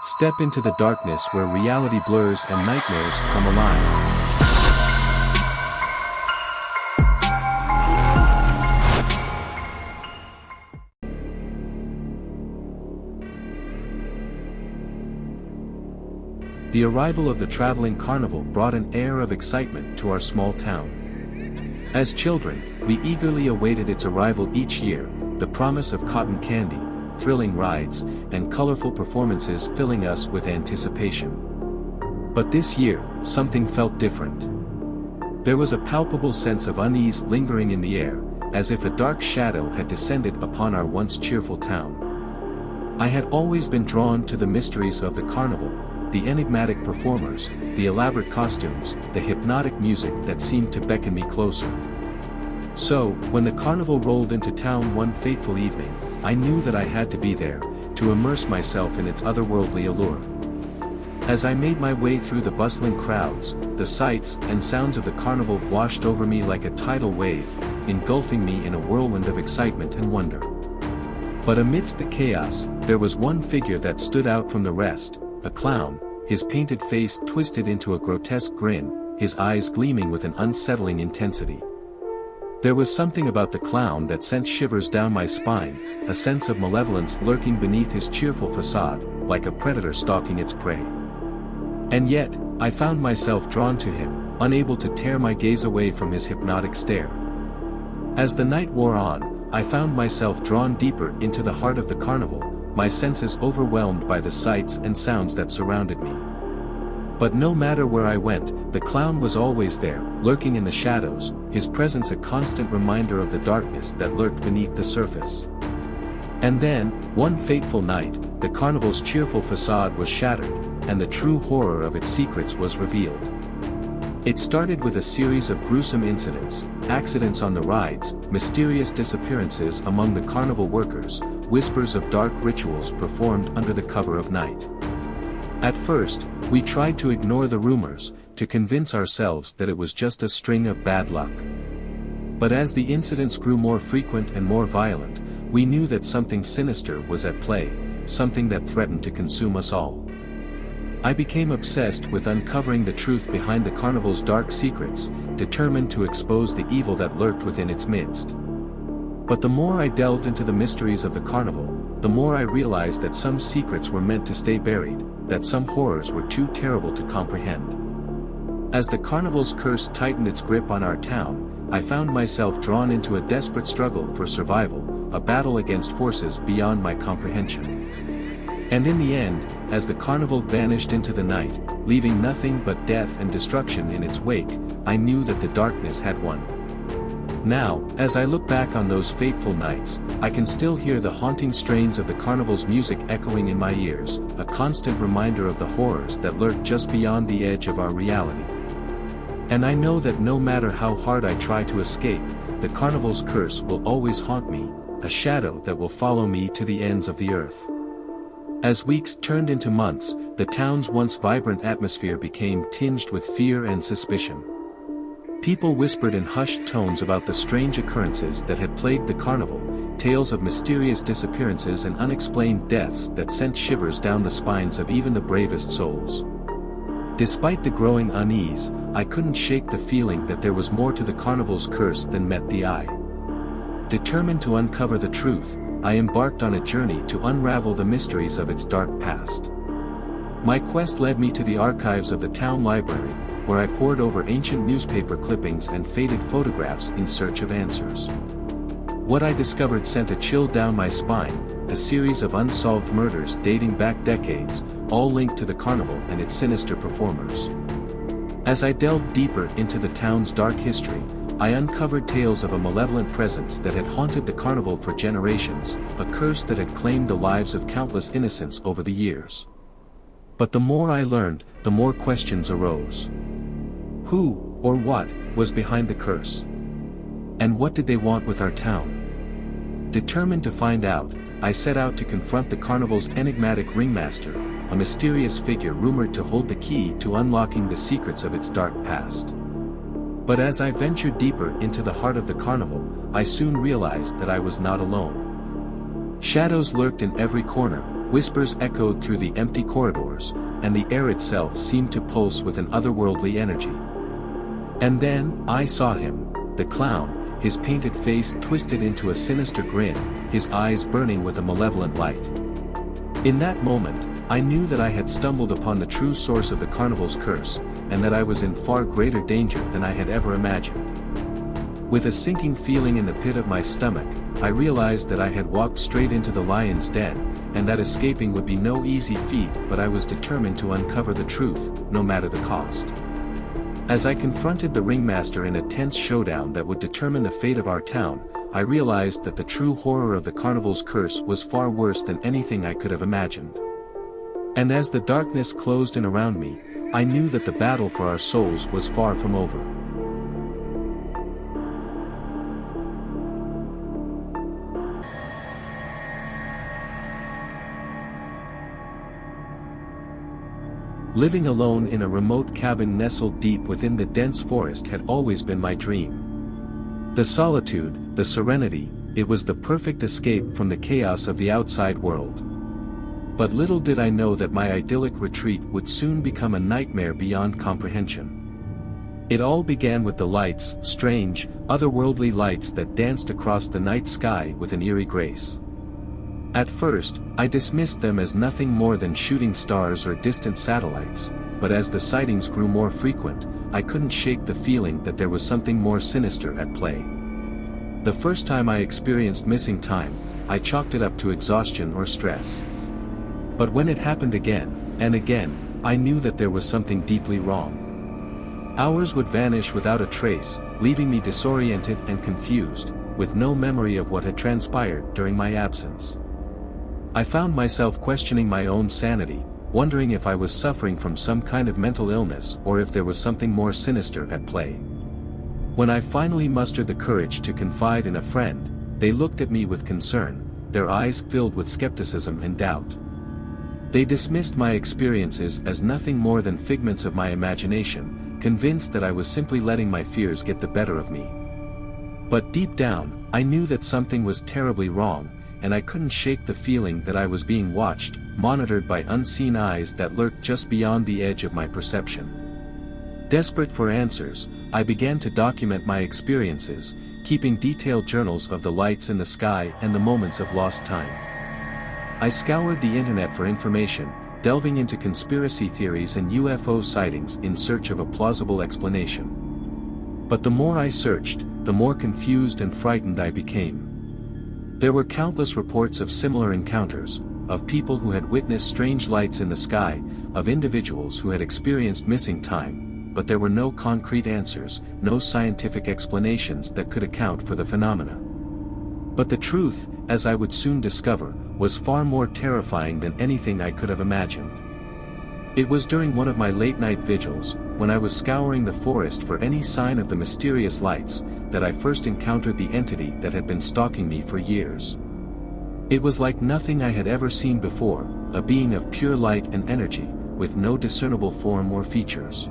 Step into the darkness where reality blurs and nightmares come alive. The arrival of the traveling carnival brought an air of excitement to our small town. As children, we eagerly awaited its arrival each year, the promise of cotton candy, thrilling rides, and colorful performances filling us with anticipation. But this year, something felt different. There was a palpable sense of unease lingering in the air, as if a dark shadow had descended upon our once cheerful town. I had always been drawn to the mysteries of the carnival, the enigmatic performers, the elaborate costumes, the hypnotic music that seemed to beckon me closer. So, when the carnival rolled into town one fateful evening, I knew that I had to be there, to immerse myself in its otherworldly allure. As I made my way through the bustling crowds, the sights and sounds of the carnival washed over me like a tidal wave, engulfing me in a whirlwind of excitement and wonder. But amidst the chaos, there was one figure that stood out from the rest, a clown, his painted face twisted into a grotesque grin, his eyes gleaming with an unsettling intensity. There was something about the clown that sent shivers down my spine, a sense of malevolence lurking beneath his cheerful facade, like a predator stalking its prey. And yet, I found myself drawn to him, unable to tear my gaze away from his hypnotic stare. As the night wore on, I found myself drawn deeper into the heart of the carnival, my senses overwhelmed by the sights and sounds that surrounded me. But no matter where I went, the clown was always there, lurking in the shadows, his presence a constant reminder of the darkness that lurked beneath the surface. And then, one fateful night, the carnival's cheerful facade was shattered, and the true horror of its secrets was revealed. It started with a series of gruesome incidents, accidents on the rides, mysterious disappearances among the carnival workers, whispers of dark rituals performed under the cover of night. At first, we tried to ignore the rumors, to convince ourselves that it was just a string of bad luck. But as the incidents grew more frequent and more violent, we knew that something sinister was at play, something that threatened to consume us all. I became obsessed with uncovering the truth behind the carnival's dark secrets, determined to expose the evil that lurked within its midst. But the more I delved into the mysteries of the carnival, the more I realized that some secrets were meant to stay buried, that some horrors were too terrible to comprehend. As the carnival's curse tightened its grip on our town, I found myself drawn into a desperate struggle for survival, a battle against forces beyond my comprehension. And in the end, as the carnival vanished into the night, leaving nothing but death and destruction in its wake, I knew that the darkness had won. Now, as I look back on those fateful nights, I can still hear the haunting strains of the carnival's music echoing in my ears, a constant reminder of the horrors that lurk just beyond the edge of our reality. And I know that no matter how hard I try to escape, the carnival's curse will always haunt me, a shadow that will follow me to the ends of the earth. As weeks turned into months, the town's once vibrant atmosphere became tinged with fear and suspicion. People whispered in hushed tones about the strange occurrences that had plagued the carnival, tales of mysterious disappearances and unexplained deaths that sent shivers down the spines of even the bravest souls. Despite the growing unease, I couldn't shake the feeling that there was more to the carnival's curse than met the eye. Determined to uncover the truth, I embarked on a journey to unravel the mysteries of its dark past. My quest led me to the archives of the town library, where I pored over ancient newspaper clippings and faded photographs in search of answers. What I discovered sent a chill down my spine, a series of unsolved murders dating back decades, all linked to the carnival and its sinister performers. As I delved deeper into the town's dark history, I uncovered tales of a malevolent presence that had haunted the carnival for generations, a curse that had claimed the lives of countless innocents over the years. But the more I learned, the more questions arose. Who, or what, was behind the curse? And what did they want with our town? Determined to find out, I set out to confront the carnival's enigmatic ringmaster, a mysterious figure rumored to hold the key to unlocking the secrets of its dark past. But as I ventured deeper into the heart of the carnival, I soon realized that I was not alone. Shadows lurked in every corner, whispers echoed through the empty corridors, and the air itself seemed to pulse with an otherworldly energy. And then, I saw him, the clown, his painted face twisted into a sinister grin, his eyes burning with a malevolent light. In that moment, I knew that I had stumbled upon the true source of the carnival's curse, and that I was in far greater danger than I had ever imagined. With a sinking feeling in the pit of my stomach, I realized that I had walked straight into the lion's den, and that escaping would be no easy feat, but I was determined to uncover the truth, no matter the cost. As I confronted the ringmaster in a tense showdown that would determine the fate of our town, I realized that the true horror of the carnival's curse was far worse than anything I could have imagined. And as the darkness closed in around me, I knew that the battle for our souls was far from over. Living alone in a remote cabin nestled deep within the dense forest had always been my dream. The solitude, the serenity, it was the perfect escape from the chaos of the outside world. But little did I know that my idyllic retreat would soon become a nightmare beyond comprehension. It all began with the lights, strange, otherworldly lights that danced across the night sky with an eerie grace. At first, I dismissed them as nothing more than shooting stars or distant satellites, but as the sightings grew more frequent, I couldn't shake the feeling that there was something more sinister at play. The first time I experienced missing time, I chalked it up to exhaustion or stress. But when it happened again, and again, I knew that there was something deeply wrong. Hours would vanish without a trace, leaving me disoriented and confused, with no memory of what had transpired during my absence. I found myself questioning my own sanity, wondering if I was suffering from some kind of mental illness or if there was something more sinister at play. When I finally mustered the courage to confide in a friend, they looked at me with concern, their eyes filled with skepticism and doubt. They dismissed my experiences as nothing more than figments of my imagination, convinced that I was simply letting my fears get the better of me. But deep down, I knew that something was terribly wrong, and I couldn't shake the feeling that I was being watched, monitored by unseen eyes that lurked just beyond the edge of my perception. Desperate for answers, I began to document my experiences, keeping detailed journals of the lights in the sky and the moments of lost time. I scoured the internet for information, delving into conspiracy theories and UFO sightings in search of a plausible explanation. But the more I searched, the more confused and frightened I became. There were countless reports of similar encounters, of people who had witnessed strange lights in the sky, of individuals who had experienced missing time, but there were no concrete answers, no scientific explanations that could account for the phenomena. But the truth, as I would soon discover, was far more terrifying than anything I could have imagined. It was during one of my late-night vigils, when I was scouring the forest for any sign of the mysterious lights, that I first encountered the entity that had been stalking me for years. It was like nothing I had ever seen before, a being of pure light and energy, with no discernible form or features.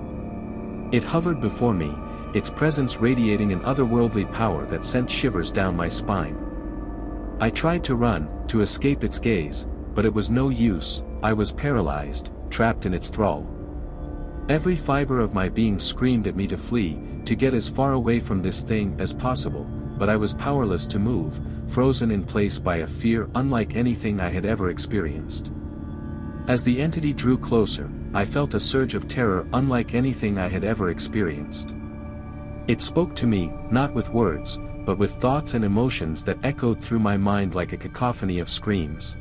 It hovered before me, its presence radiating an otherworldly power that sent shivers down my spine. I tried to run, to escape its gaze, but it was no use, I was paralyzed, trapped in its thrall. Every fiber of my being screamed at me to flee, to get as far away from this thing as possible, but I was powerless to move, frozen in place by a fear unlike anything I had ever experienced. As the entity drew closer, I felt a surge of terror unlike anything I had ever experienced. It spoke to me, not with words, but with thoughts and emotions that echoed through my mind like a cacophony of screams.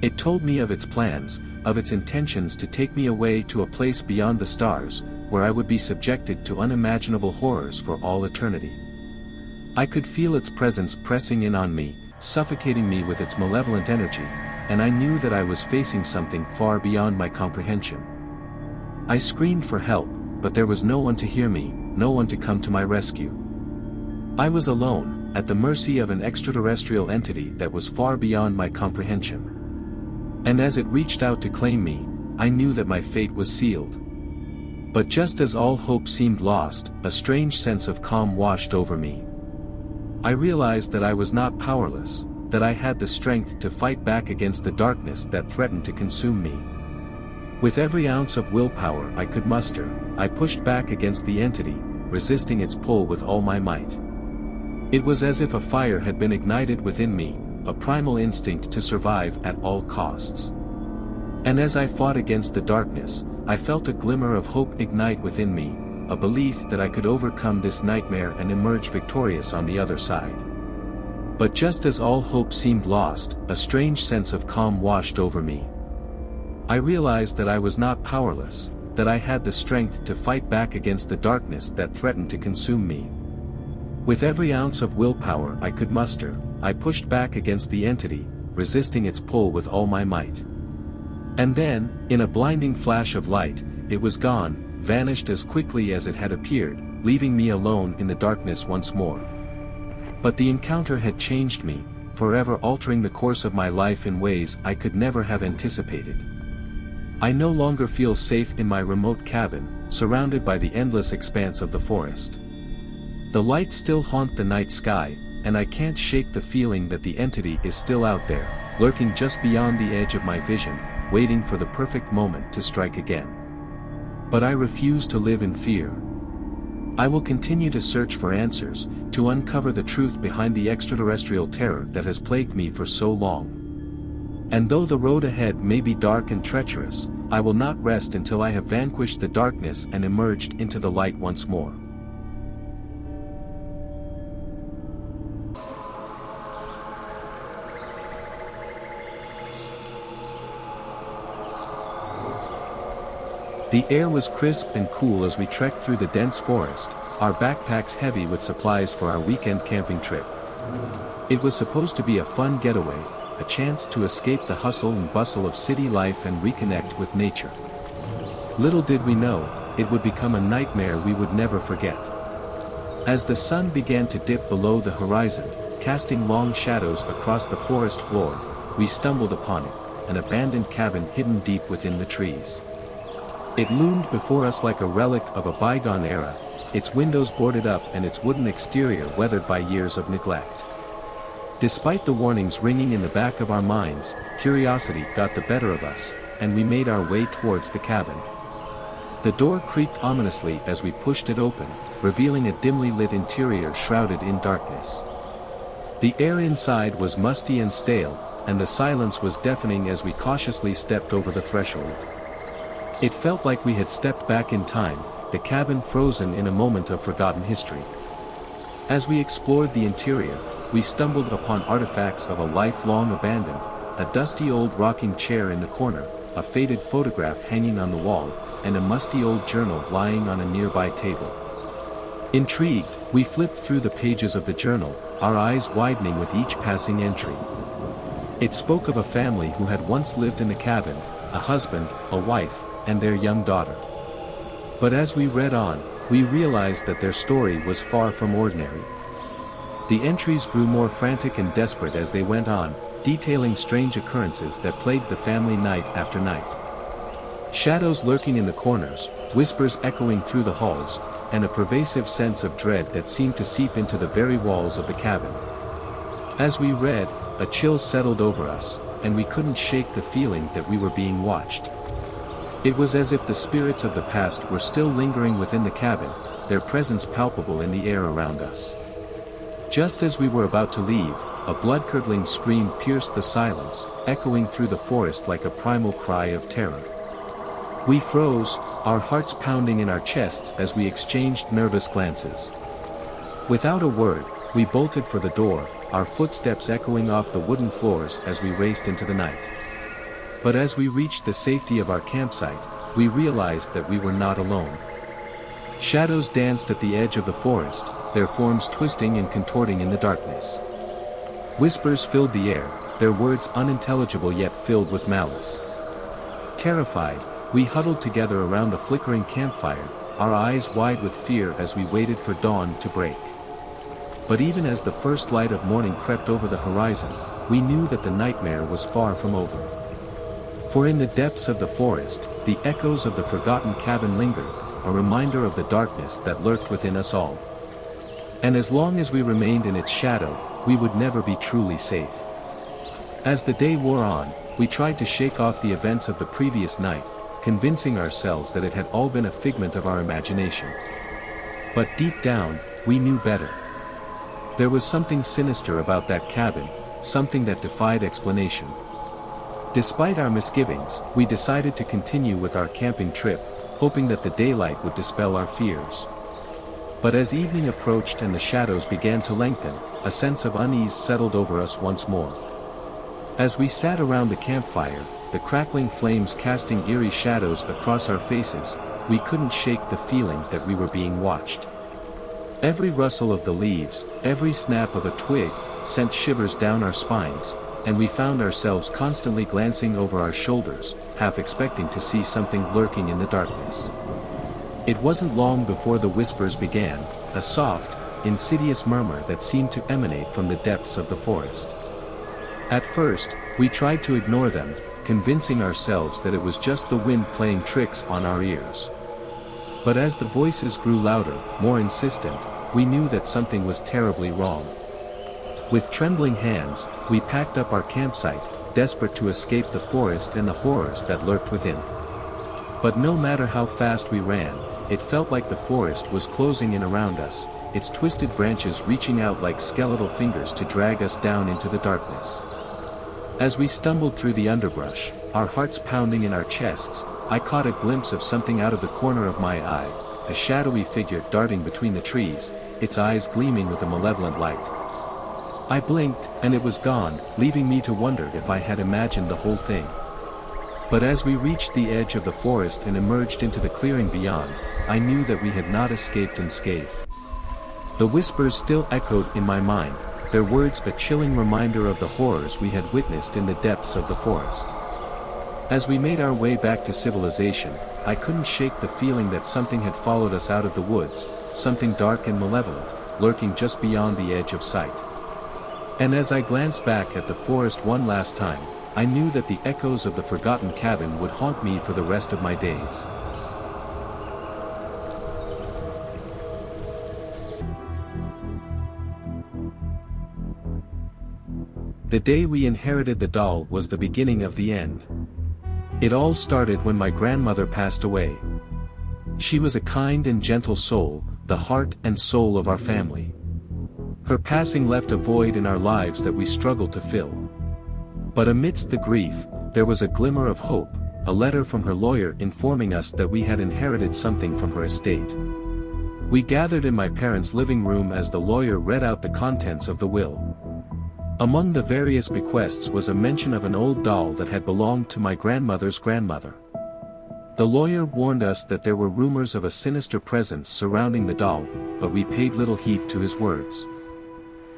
It told me of its plans, of its intentions to take me away to a place beyond the stars, where I would be subjected to unimaginable horrors for all eternity. I could feel its presence pressing in on me, suffocating me with its malevolent energy, and I knew that I was facing something far beyond my comprehension. I screamed for help, but there was no one to hear me, no one to come to my rescue. I was alone, at the mercy of an extraterrestrial entity that was far beyond my comprehension. And as it reached out to claim me, I knew that my fate was sealed. But just as all hope seemed lost, a strange sense of calm washed over me. I realized that I was not powerless, that I had the strength to fight back against the darkness that threatened to consume me. With every ounce of willpower I could muster, I pushed back against the entity, resisting its pull with all my might. It was as if a fire had been ignited within me, a primal instinct to survive at all costs. And as I fought against the darkness, I felt a glimmer of hope ignite within me, a belief that I could overcome this nightmare and emerge victorious on the other side. But just as all hope seemed lost, a strange sense of calm washed over me. I realized that I was not powerless, that I had the strength to fight back against the darkness that threatened to consume me. With every ounce of willpower I could muster, I pushed back against the entity, resisting its pull with all my might. And then, in a blinding flash of light, it was gone, vanished as quickly as it had appeared, leaving me alone in the darkness once more. But the encounter had changed me, forever altering the course of my life in ways I could never have anticipated. I no longer feel safe in my remote cabin, surrounded by the endless expanse of the forest. The lights still haunt the night sky, and I can't shake the feeling that the entity is still out there, lurking just beyond the edge of my vision, waiting for the perfect moment to strike again. But I refuse to live in fear. I will continue to search for answers, to uncover the truth behind the extraterrestrial terror that has plagued me for so long. And though the road ahead may be dark and treacherous, I will not rest until I have vanquished the darkness and emerged into the light once more. The air was crisp and cool as we trekked through the dense forest, our backpacks heavy with supplies for our weekend camping trip. It was supposed to be a fun getaway, a chance to escape the hustle and bustle of city life and reconnect with nature. Little did we know, it would become a nightmare we would never forget. As the sun began to dip below the horizon, casting long shadows across the forest floor, we stumbled upon it, an abandoned cabin hidden deep within the trees. It loomed before us like a relic of a bygone era, its windows boarded up and its wooden exterior weathered by years of neglect. Despite the warnings ringing in the back of our minds, curiosity got the better of us, and we made our way towards the cabin. The door creaked ominously as we pushed it open, revealing a dimly lit interior shrouded in darkness. The air inside was musty and stale, and the silence was deafening as we cautiously stepped over the threshold. It felt like we had stepped back in time, the cabin frozen in a moment of forgotten history. As we explored the interior, we stumbled upon artifacts of a life-long abandon, a dusty old rocking chair in the corner, a faded photograph hanging on the wall, and a musty old journal lying on a nearby table. Intrigued, we flipped through the pages of the journal, our eyes widening with each passing entry. It spoke of a family who had once lived in the cabin, a husband, a wife, and their young daughter. But as we read on, we realized that their story was far from ordinary. The entries grew more frantic and desperate as they went on, detailing strange occurrences that plagued the family night after night. Shadows lurking in the corners, whispers echoing through the halls, and a pervasive sense of dread that seemed to seep into the very walls of the cabin. As we read, a chill settled over us, and we couldn't shake the feeling that we were being watched. It was as if the spirits of the past were still lingering within the cabin, their presence palpable in the air around us. Just as we were about to leave, a blood-curdling scream pierced the silence, echoing through the forest like a primal cry of terror. We froze, our hearts pounding in our chests as we exchanged nervous glances. Without a word, we bolted for the door, our footsteps echoing off the wooden floors as we raced into the night. But as we reached the safety of our campsite, we realized that we were not alone. Shadows danced at the edge of the forest, their forms twisting and contorting in the darkness. Whispers filled the air, their words unintelligible yet filled with malice. Terrified, we huddled together around a flickering campfire, our eyes wide with fear as we waited for dawn to break. But even as the first light of morning crept over the horizon, we knew that the nightmare was far from over. For in the depths of the forest, the echoes of the forgotten cabin lingered, a reminder of the darkness that lurked within us all. And as long as we remained in its shadow, we would never be truly safe. As the day wore on, we tried to shake off the events of the previous night, convincing ourselves that it had all been a figment of our imagination. But deep down, we knew better. There was something sinister about that cabin, something that defied explanation. Despite our misgivings, we decided to continue with our camping trip, hoping that the daylight would dispel our fears. But as evening approached and the shadows began to lengthen, a sense of unease settled over us once more. As we sat around the campfire, the crackling flames casting eerie shadows across our faces, we couldn't shake the feeling that we were being watched. Every rustle of the leaves, every snap of a twig, sent shivers down our spines, and we found ourselves constantly glancing over our shoulders, half expecting to see something lurking in the darkness. It wasn't long before the whispers began, a soft, insidious murmur that seemed to emanate from the depths of the forest. At first, we tried to ignore them, convincing ourselves that it was just the wind playing tricks on our ears. But as the voices grew louder, more insistent, we knew that something was terribly wrong. With trembling hands, we packed up our campsite, desperate to escape the forest and the horrors that lurked within. But no matter how fast we ran, it felt like the forest was closing in around us, its twisted branches reaching out like skeletal fingers to drag us down into the darkness. As we stumbled through the underbrush, our hearts pounding in our chests, I caught a glimpse of something out of the corner of my eye, a shadowy figure darting between the trees, its eyes gleaming with a malevolent light. I blinked, and it was gone, leaving me to wonder if I had imagined the whole thing. But as we reached the edge of the forest and emerged into the clearing beyond, I knew that we had not escaped unscathed. The whispers still echoed in my mind, their words a chilling reminder of the horrors we had witnessed in the depths of the forest. As we made our way back to civilization, I couldn't shake the feeling that something had followed us out of the woods, something dark and malevolent, lurking just beyond the edge of sight. And as I glanced back at the forest one last time, I knew that the echoes of the forgotten cabin would haunt me for the rest of my days. The day we inherited the doll was the beginning of the end. It all started when my grandmother passed away. She was a kind and gentle soul, the heart and soul of our family. Her passing left a void in our lives that we struggled to fill. But amidst the grief, there was a glimmer of hope, a letter from her lawyer informing us that we had inherited something from her estate. We gathered in my parents' living room as the lawyer read out the contents of the will. Among the various bequests was a mention of an old doll that had belonged to my grandmother's grandmother. The lawyer warned us that there were rumors of a sinister presence surrounding the doll, but we paid little heed to his words.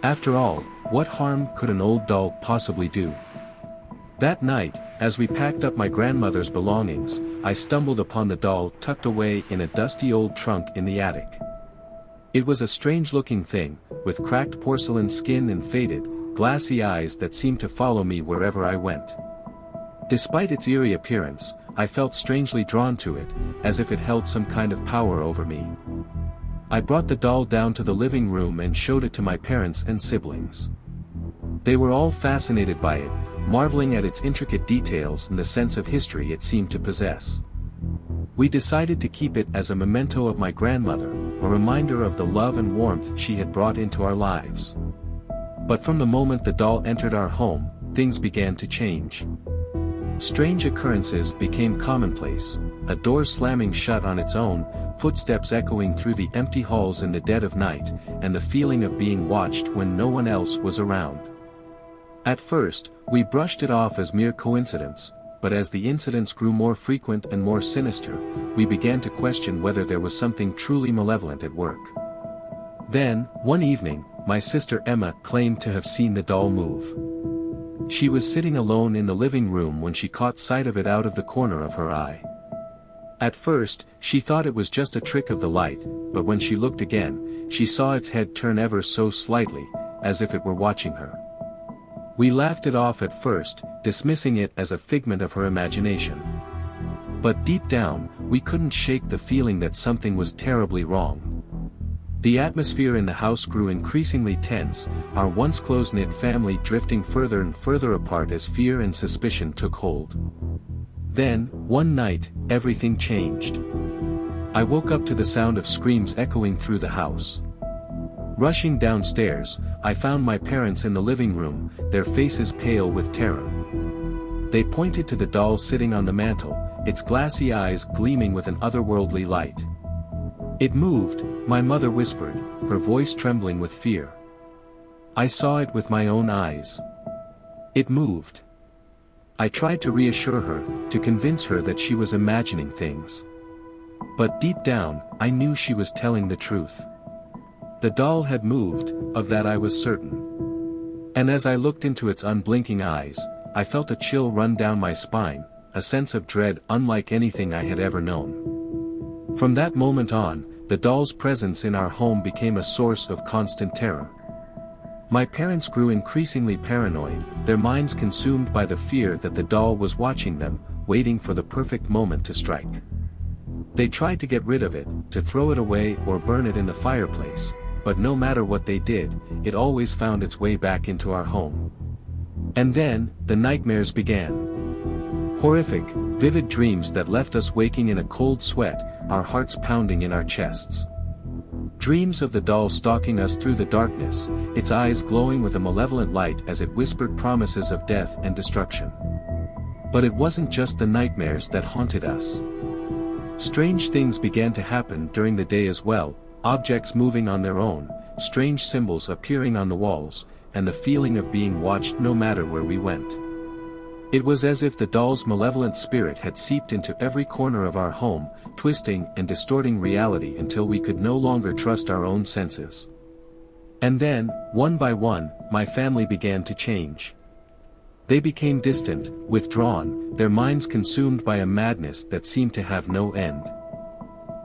After all, what harm could an old doll possibly do? That night, as we packed up my grandmother's belongings, I stumbled upon the doll tucked away in a dusty old trunk in the attic. It was a strange-looking thing, with cracked porcelain skin and faded, glassy eyes that seemed to follow me wherever I went. Despite its eerie appearance, I felt strangely drawn to it, as if it held some kind of power over me. I brought the doll down to the living room and showed it to my parents and siblings. They were all fascinated by it, marveling at its intricate details and the sense of history it seemed to possess. We decided to keep it as a memento of my grandmother, a reminder of the love and warmth she had brought into our lives. But from the moment the doll entered our home, things began to change. Strange occurrences became commonplace, a door slamming shut on its own, footsteps echoing through the empty halls in the dead of night, and the feeling of being watched when no one else was around. At first, we brushed it off as mere coincidence, but as the incidents grew more frequent and more sinister, we began to question whether there was something truly malevolent at work. Then, one evening, my sister Emma claimed to have seen the doll move. She was sitting alone in the living room when she caught sight of it out of the corner of her eye. At first, she thought it was just a trick of the light, but when she looked again, she saw its head turn ever so slightly, as if it were watching her. We laughed it off at first, dismissing it as a figment of her imagination. But deep down, we couldn't shake the feeling that something was terribly wrong. The atmosphere in the house grew increasingly tense, our once close-knit family drifting further and further apart as fear and suspicion took hold. Then, one night, everything changed. I woke up to the sound of screams echoing through the house. Rushing downstairs, I found my parents in the living room, their faces pale with terror. They pointed to the doll sitting on the mantel, its glassy eyes gleaming with an otherworldly light. "It moved," my mother whispered, her voice trembling with fear. I saw it with my own eyes. It moved. I tried to reassure her, to convince her that she was imagining things. But deep down, I knew she was telling the truth. The doll had moved, of that I was certain. And as I looked into its unblinking eyes, I felt a chill run down my spine, a sense of dread unlike anything I had ever known. From that moment on, the doll's presence in our home became a source of constant terror. My parents grew increasingly paranoid, their minds consumed by the fear that the doll was watching them, waiting for the perfect moment to strike. They tried to get rid of it, to throw it away or burn it in the fireplace, but no matter what they did, it always found its way back into our home. And then, the nightmares began. Horrific, vivid dreams that left us waking in a cold sweat, our hearts pounding in our chests. Dreams of the doll stalking us through the darkness, its eyes glowing with a malevolent light as it whispered promises of death and destruction. But it wasn't just the nightmares that haunted us. Strange things began to happen during the day as well, objects moving on their own, strange symbols appearing on the walls, and the feeling of being watched no matter where we went. It was as if the doll's malevolent spirit had seeped into every corner of our home, twisting and distorting reality until we could no longer trust our own senses. And then, one by one, my family began to change. They became distant, withdrawn, their minds consumed by a madness that seemed to have no end.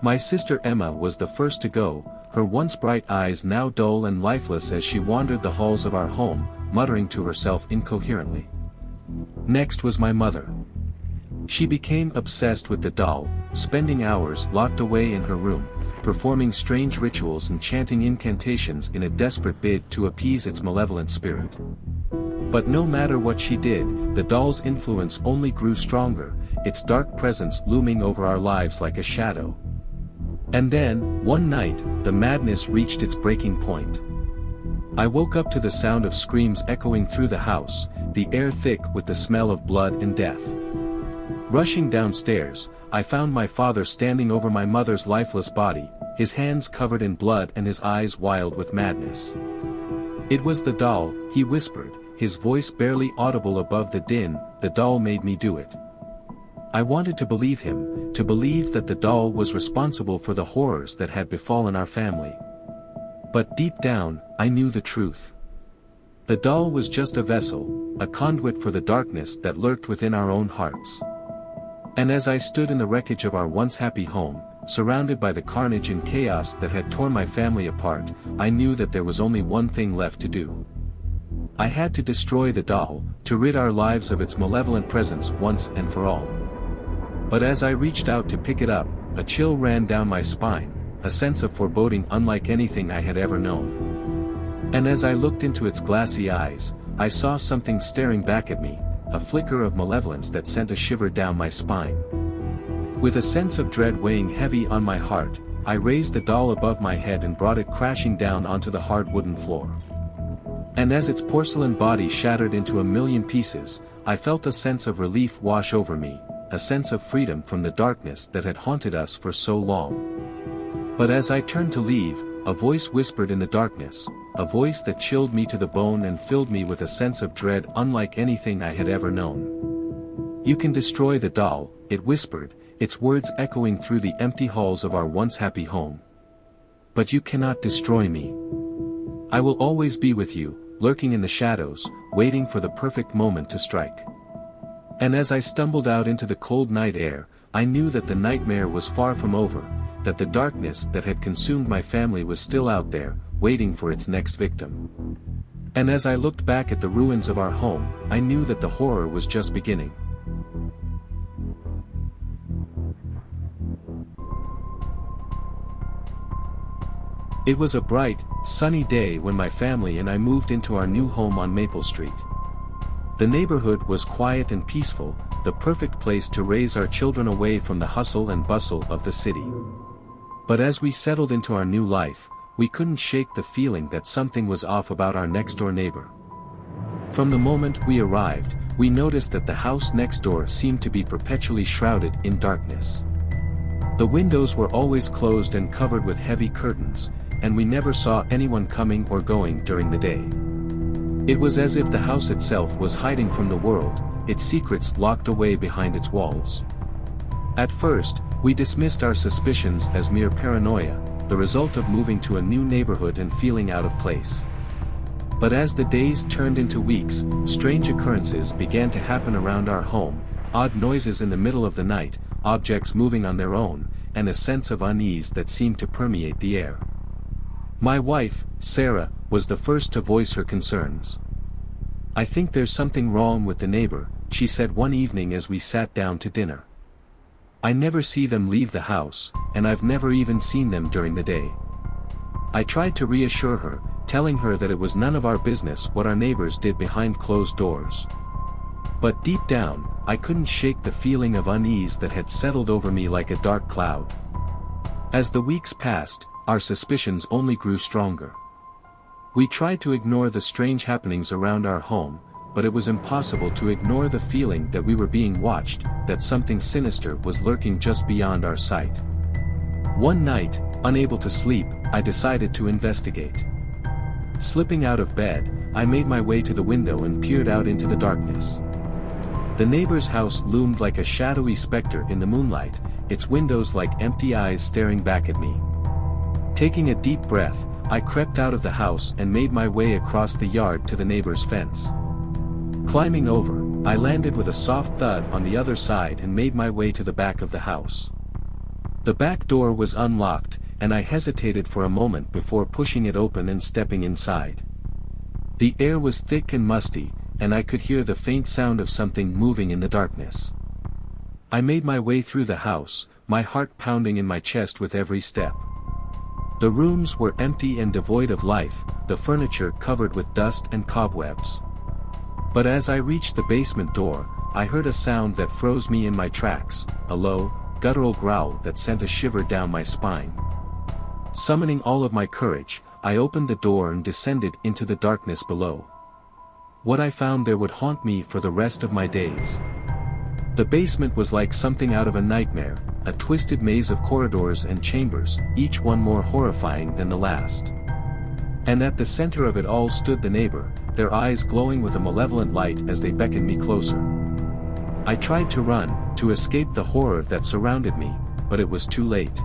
My sister Emma was the first to go, her once bright eyes now dull and lifeless as she wandered the halls of our home, muttering to herself incoherently. Next was my mother. She became obsessed with the doll, spending hours locked away in her room, performing strange rituals and chanting incantations in a desperate bid to appease its malevolent spirit. But no matter what she did, the doll's influence only grew stronger, its dark presence looming over our lives like a shadow. And then, one night, the madness reached its breaking point. I woke up to the sound of screams echoing through the house, the air thick with the smell of blood and death. Rushing downstairs, I found my father standing over my mother's lifeless body, his hands covered in blood and his eyes wild with madness. "It was the doll," he whispered, his voice barely audible above the din. "The doll made me do it." I wanted to believe him, to believe that the doll was responsible for the horrors that had befallen our family. But deep down, I knew the truth. The doll was just a vessel, a conduit for the darkness that lurked within our own hearts. And as I stood in the wreckage of our once happy home, surrounded by the carnage and chaos that had torn my family apart, I knew that there was only one thing left to do. I had to destroy the doll, to rid our lives of its malevolent presence once and for all. But as I reached out to pick it up, a chill ran down my spine, a sense of foreboding unlike anything I had ever known. And as I looked into its glassy eyes, I saw something staring back at me, a flicker of malevolence that sent a shiver down my spine. With a sense of dread weighing heavy on my heart, I raised the doll above my head and brought it crashing down onto the hard wooden floor. And as its porcelain body shattered into a million pieces, I felt a sense of relief wash over me, a sense of freedom from the darkness that had haunted us for so long. But as I turned to leave, a voice whispered in the darkness, a voice that chilled me to the bone and filled me with a sense of dread unlike anything I had ever known. "You can destroy the doll," it whispered, its words echoing through the empty halls of our once happy home. "But you cannot destroy me. I will always be with you, lurking in the shadows, waiting for the perfect moment to strike." And as I stumbled out into the cold night air, I knew that the nightmare was far from over, that the darkness that had consumed my family was still out there, waiting for its next victim. And as I looked back at the ruins of our home, I knew that the horror was just beginning. It was a bright, sunny day when my family and I moved into our new home on Maple Street. The neighborhood was quiet and peaceful, the perfect place to raise our children away from the hustle and bustle of the city. But as we settled into our new life, we couldn't shake the feeling that something was off about our next-door neighbor. From the moment we arrived, we noticed that the house next door seemed to be perpetually shrouded in darkness. The windows were always closed and covered with heavy curtains, and we never saw anyone coming or going during the day. It was as if the house itself was hiding from the world, its secrets locked away behind its walls. At first, we dismissed our suspicions as mere paranoia, the result of moving to a new neighborhood and feeling out of place. But as the days turned into weeks, strange occurrences began to happen around our home, odd noises in the middle of the night, objects moving on their own, and a sense of unease that seemed to permeate the air. My wife, Sarah, was the first to voice her concerns. "I think there's something wrong with the neighbor," she said one evening as we sat down to dinner. "I never see them leave the house, and I've never even seen them during the day." I tried to reassure her, telling her that it was none of our business what our neighbors did behind closed doors. But deep down, I couldn't shake the feeling of unease that had settled over me like a dark cloud. As the weeks passed, our suspicions only grew stronger. We tried to ignore the strange happenings around our home, but it was impossible to ignore the feeling that we were being watched, that something sinister was lurking just beyond our sight. One night, unable to sleep, I decided to investigate. Slipping out of bed, I made my way to the window and peered out into the darkness. The neighbor's house loomed like a shadowy specter in the moonlight, its windows like empty eyes staring back at me. Taking a deep breath, I crept out of the house and made my way across the yard to the neighbor's fence. Climbing over, I landed with a soft thud on the other side and made my way to the back of the house. The back door was unlocked, and I hesitated for a moment before pushing it open and stepping inside. The air was thick and musty, and I could hear the faint sound of something moving in the darkness. I made my way through the house, my heart pounding in my chest with every step. The rooms were empty and devoid of life, the furniture covered with dust and cobwebs. But as I reached the basement door, I heard a sound that froze me in my tracks, a low, guttural growl that sent a shiver down my spine. Summoning all of my courage, I opened the door and descended into the darkness below. What I found there would haunt me for the rest of my days. The basement was like something out of a nightmare, a twisted maze of corridors and chambers, each one more horrifying than the last. And at the center of it all stood the neighbor, their eyes glowing with a malevolent light as they beckoned me closer. I tried to run, to escape the horror that surrounded me, but it was too late.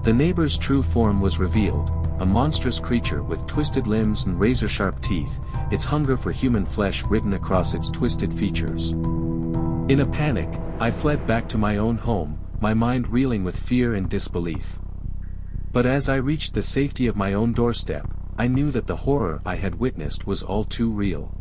The neighbor's true form was revealed, a monstrous creature with twisted limbs and razor-sharp teeth, its hunger for human flesh written across its twisted features. In a panic, I fled back to my own home, my mind reeling with fear and disbelief. But as I reached the safety of my own doorstep, I knew that the horror I had witnessed was all too real.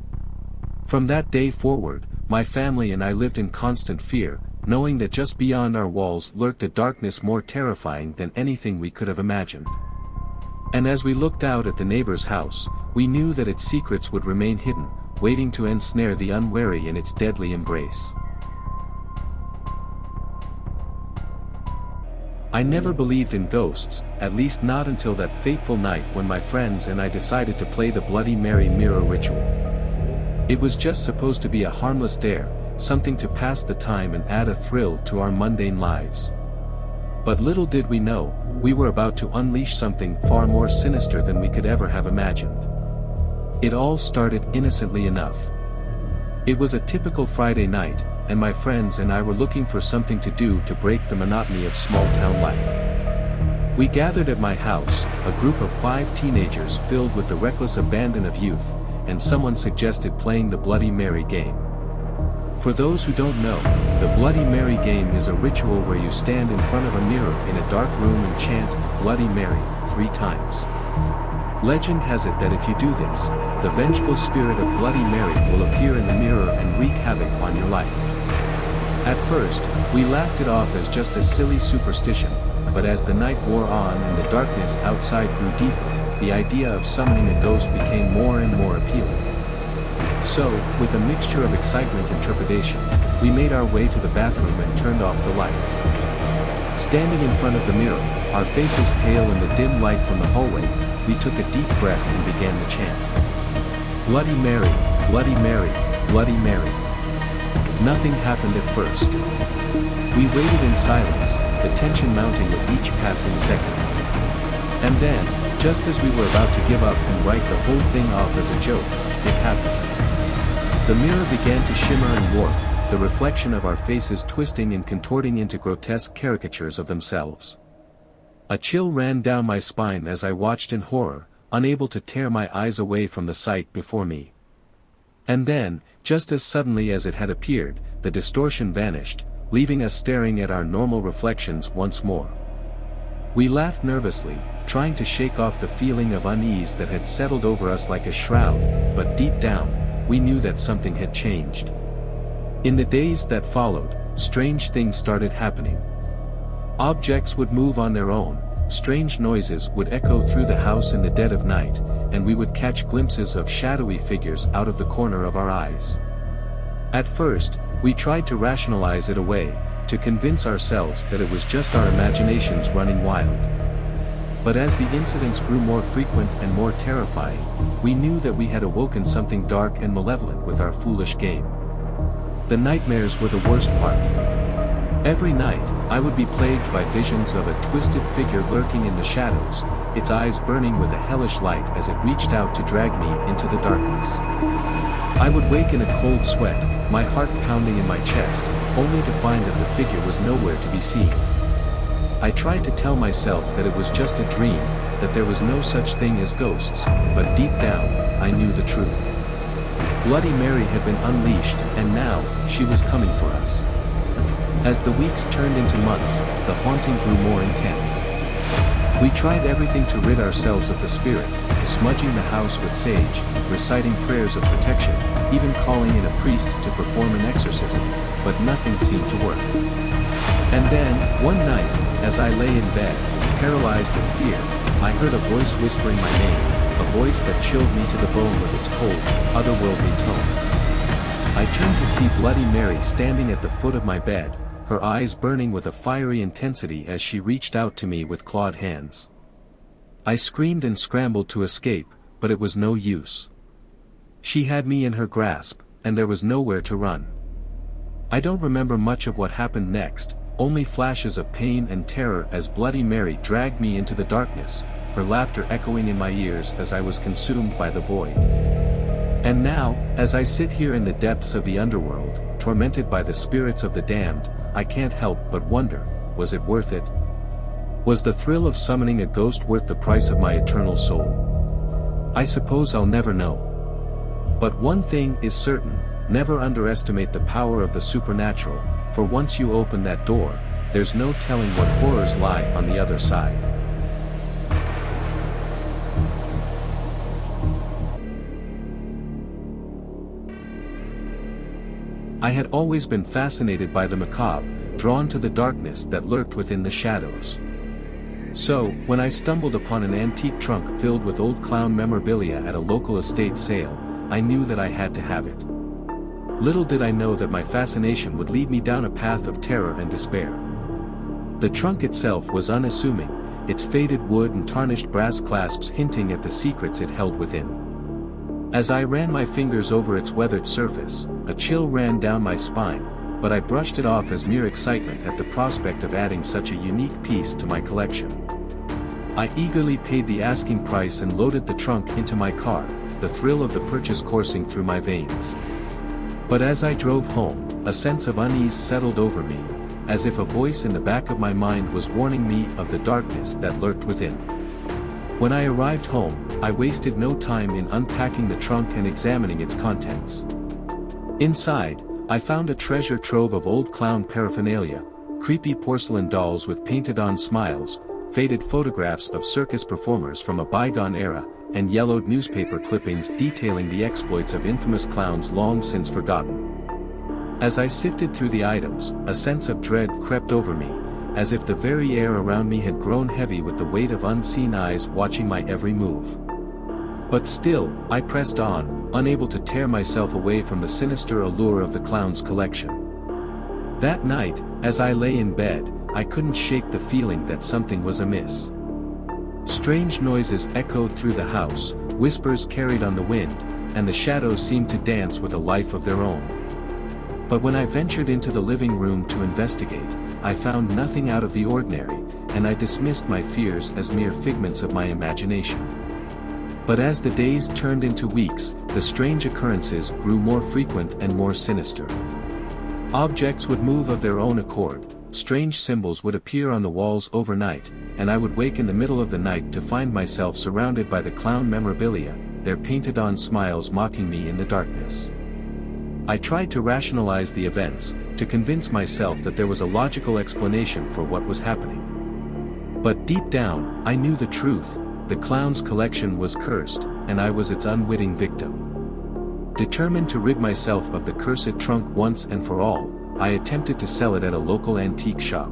From that day forward, my family and I lived in constant fear, knowing that just beyond our walls lurked a darkness more terrifying than anything we could have imagined. And as we looked out at the neighbor's house, we knew that its secrets would remain hidden, waiting to ensnare the unwary in its deadly embrace. I never believed in ghosts, at least not until that fateful night when my friends and I decided to play the Bloody Mary mirror ritual. It was just supposed to be a harmless dare, something to pass the time and add a thrill to our mundane lives. But little did we know, we were about to unleash something far more sinister than we could ever have imagined. It all started innocently enough. It was a typical Friday night, and my friends and I were looking for something to do to break the monotony of small-town life. We gathered at my house, a group of 5 teenagers filled with the reckless abandon of youth, and someone suggested playing the Bloody Mary game. For those who don't know, the Bloody Mary game is a ritual where you stand in front of a mirror in a dark room and chant, "Bloody Mary," 3 times. Legend has it that if you do this, the vengeful spirit of Bloody Mary will appear in the mirror and wreak havoc on your life. At first, we laughed it off as just a silly superstition, but as the night wore on and the darkness outside grew deeper, the idea of summoning a ghost became more and more appealing. So, with a mixture of excitement and trepidation, we made our way to the bathroom and turned off the lights. Standing in front of the mirror, our faces pale in the dim light from the hallway, we took a deep breath and began the chant. Bloody Mary, Bloody Mary, Bloody Mary. Nothing happened at first. We waited in silence, the tension mounting with each passing second. And then, just as we were about to give up and write the whole thing off as a joke, it happened. The mirror began to shimmer and warp, the reflection of our faces twisting and contorting into grotesque caricatures of themselves. A chill ran down my spine as I watched in horror, unable to tear my eyes away from the sight before me. And then, just as suddenly as it had appeared, the distortion vanished, leaving us staring at our normal reflections once more. We laughed nervously, trying to shake off the feeling of unease that had settled over us like a shroud, but deep down, we knew that something had changed. In the days that followed, strange things started happening. Objects would move on their own, strange noises would echo through the house in the dead of night, and we would catch glimpses of shadowy figures out of the corner of our eyes. At first, we tried to rationalize it away, to convince ourselves that it was just our imaginations running wild. But as the incidents grew more frequent and more terrifying, we knew that we had awoken something dark and malevolent with our foolish game. The nightmares were the worst part. Every night, I would be plagued by visions of a twisted figure lurking in the shadows, its eyes burning with a hellish light as it reached out to drag me into the darkness. I would wake in a cold sweat, my heart pounding in my chest, only to find that the figure was nowhere to be seen. I tried to tell myself that it was just a dream, that there was no such thing as ghosts, but deep down, I knew the truth. Bloody Mary had been unleashed, and now, she was coming for us. As the weeks turned into months, the haunting grew more intense. We tried everything to rid ourselves of the spirit, smudging the house with sage, reciting prayers of protection, even calling in a priest to perform an exorcism, but nothing seemed to work. And then, one night, as I lay in bed, paralyzed with fear, I heard a voice whispering my name, a voice that chilled me to the bone with its cold, otherworldly tone. I turned to see Bloody Mary standing at the foot of my bed, her eyes burning with a fiery intensity as she reached out to me with clawed hands. I screamed and scrambled to escape, but it was no use. She had me in her grasp, and there was nowhere to run. I don't remember much of what happened next, only flashes of pain and terror as Bloody Mary dragged me into the darkness, her laughter echoing in my ears as I was consumed by the void. And now, as I sit here in the depths of the underworld, tormented by the spirits of the damned, I can't help but wonder, was it worth it? Was the thrill of summoning a ghost worth the price of my eternal soul? I suppose I'll never know. But one thing is certain, never underestimate the power of the supernatural, for once you open that door, there's no telling what horrors lie on the other side. I had always been fascinated by the macabre, drawn to the darkness that lurked within the shadows. So, when I stumbled upon an antique trunk filled with old clown memorabilia at a local estate sale, I knew that I had to have it. Little did I know that my fascination would lead me down a path of terror and despair. The trunk itself was unassuming, its faded wood and tarnished brass clasps hinting at the secrets it held within. As I ran my fingers over its weathered surface, a chill ran down my spine, but I brushed it off as mere excitement at the prospect of adding such a unique piece to my collection. I eagerly paid the asking price and loaded the trunk into my car, the thrill of the purchase coursing through my veins. But as I drove home, a sense of unease settled over me, as if a voice in the back of my mind was warning me of the darkness that lurked within. When I arrived home, I wasted no time in unpacking the trunk and examining its contents. Inside, I found a treasure trove of old clown paraphernalia, creepy porcelain dolls with painted-on smiles, faded photographs of circus performers from a bygone era, and yellowed newspaper clippings detailing the exploits of infamous clowns long since forgotten. As I sifted through the items, a sense of dread crept over me, as if the very air around me had grown heavy with the weight of unseen eyes watching my every move. But still, I pressed on, unable to tear myself away from the sinister allure of the clown's collection. That night, as I lay in bed, I couldn't shake the feeling that something was amiss. Strange noises echoed through the house, whispers carried on the wind, and the shadows seemed to dance with a life of their own. But when I ventured into the living room to investigate, I found nothing out of the ordinary, and I dismissed my fears as mere figments of my imagination. But as the days turned into weeks, the strange occurrences grew more frequent and more sinister. Objects would move of their own accord, strange symbols would appear on the walls overnight, and I would wake in the middle of the night to find myself surrounded by the clown memorabilia, their painted-on smiles mocking me in the darkness. I tried to rationalize the events, to convince myself that there was a logical explanation for what was happening. But deep down, I knew the truth: the clown's collection was cursed, and I was its unwitting victim. Determined to rid myself of the cursed trunk once and for all, I attempted to sell it at a local antique shop.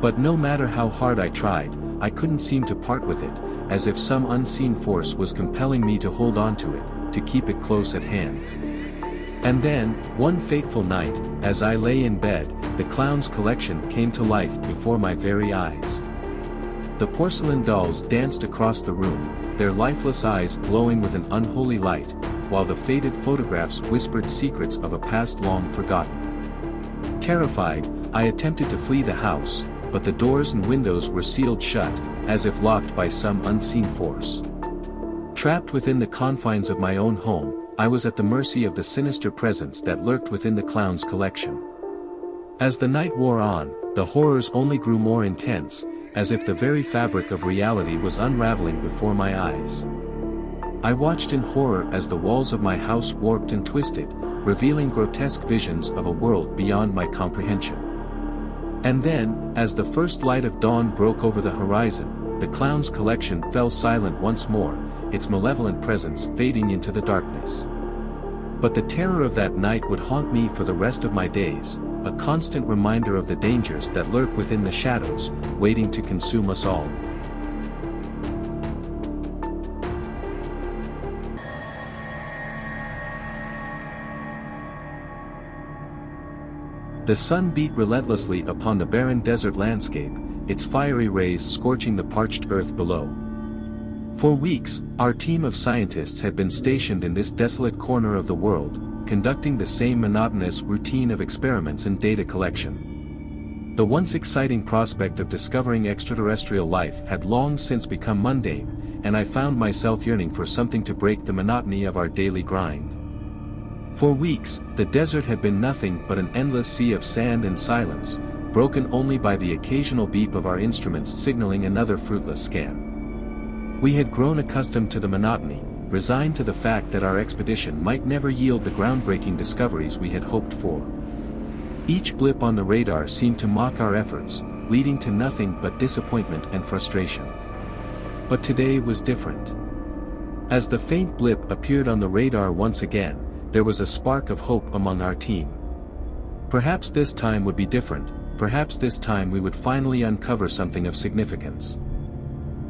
But no matter how hard I tried, I couldn't seem to part with it, as if some unseen force was compelling me to hold on to it, to keep it close at hand. And then, one fateful night, as I lay in bed, the clown's collection came to life before my very eyes. The porcelain dolls danced across the room, their lifeless eyes glowing with an unholy light, while the faded photographs whispered secrets of a past long forgotten. Terrified, I attempted to flee the house, but the doors and windows were sealed shut, as if locked by some unseen force. Trapped within the confines of my own home, I was at the mercy of the sinister presence that lurked within the clown's collection. As the night wore on, the horrors only grew more intense, as if the very fabric of reality was unraveling before my eyes. I watched in horror as the walls of my house warped and twisted, revealing grotesque visions of a world beyond my comprehension. And then, as the first light of dawn broke over the horizon, the clown's collection fell silent once more, its malevolent presence fading into the darkness. But the terror of that night would haunt me for the rest of my days, a constant reminder of the dangers that lurk within the shadows, waiting to consume us all. The sun beat relentlessly upon the barren desert landscape, its fiery rays scorching the parched earth below. For weeks, our team of scientists had been stationed in this desolate corner of the world, conducting the same monotonous routine of experiments and data collection. The once exciting prospect of discovering extraterrestrial life had long since become mundane, and I found myself yearning for something to break the monotony of our daily grind. For weeks, the desert had been nothing but an endless sea of sand and silence, broken only by the occasional beep of our instruments signaling another fruitless scan. We had grown accustomed to the monotony, resigned to the fact that our expedition might never yield the groundbreaking discoveries we had hoped for. Each blip on the radar seemed to mock our efforts, leading to nothing but disappointment and frustration. But today was different. As the faint blip appeared on the radar once again, there was a spark of hope among our team. Perhaps this time would be different, perhaps this time we would finally uncover something of significance.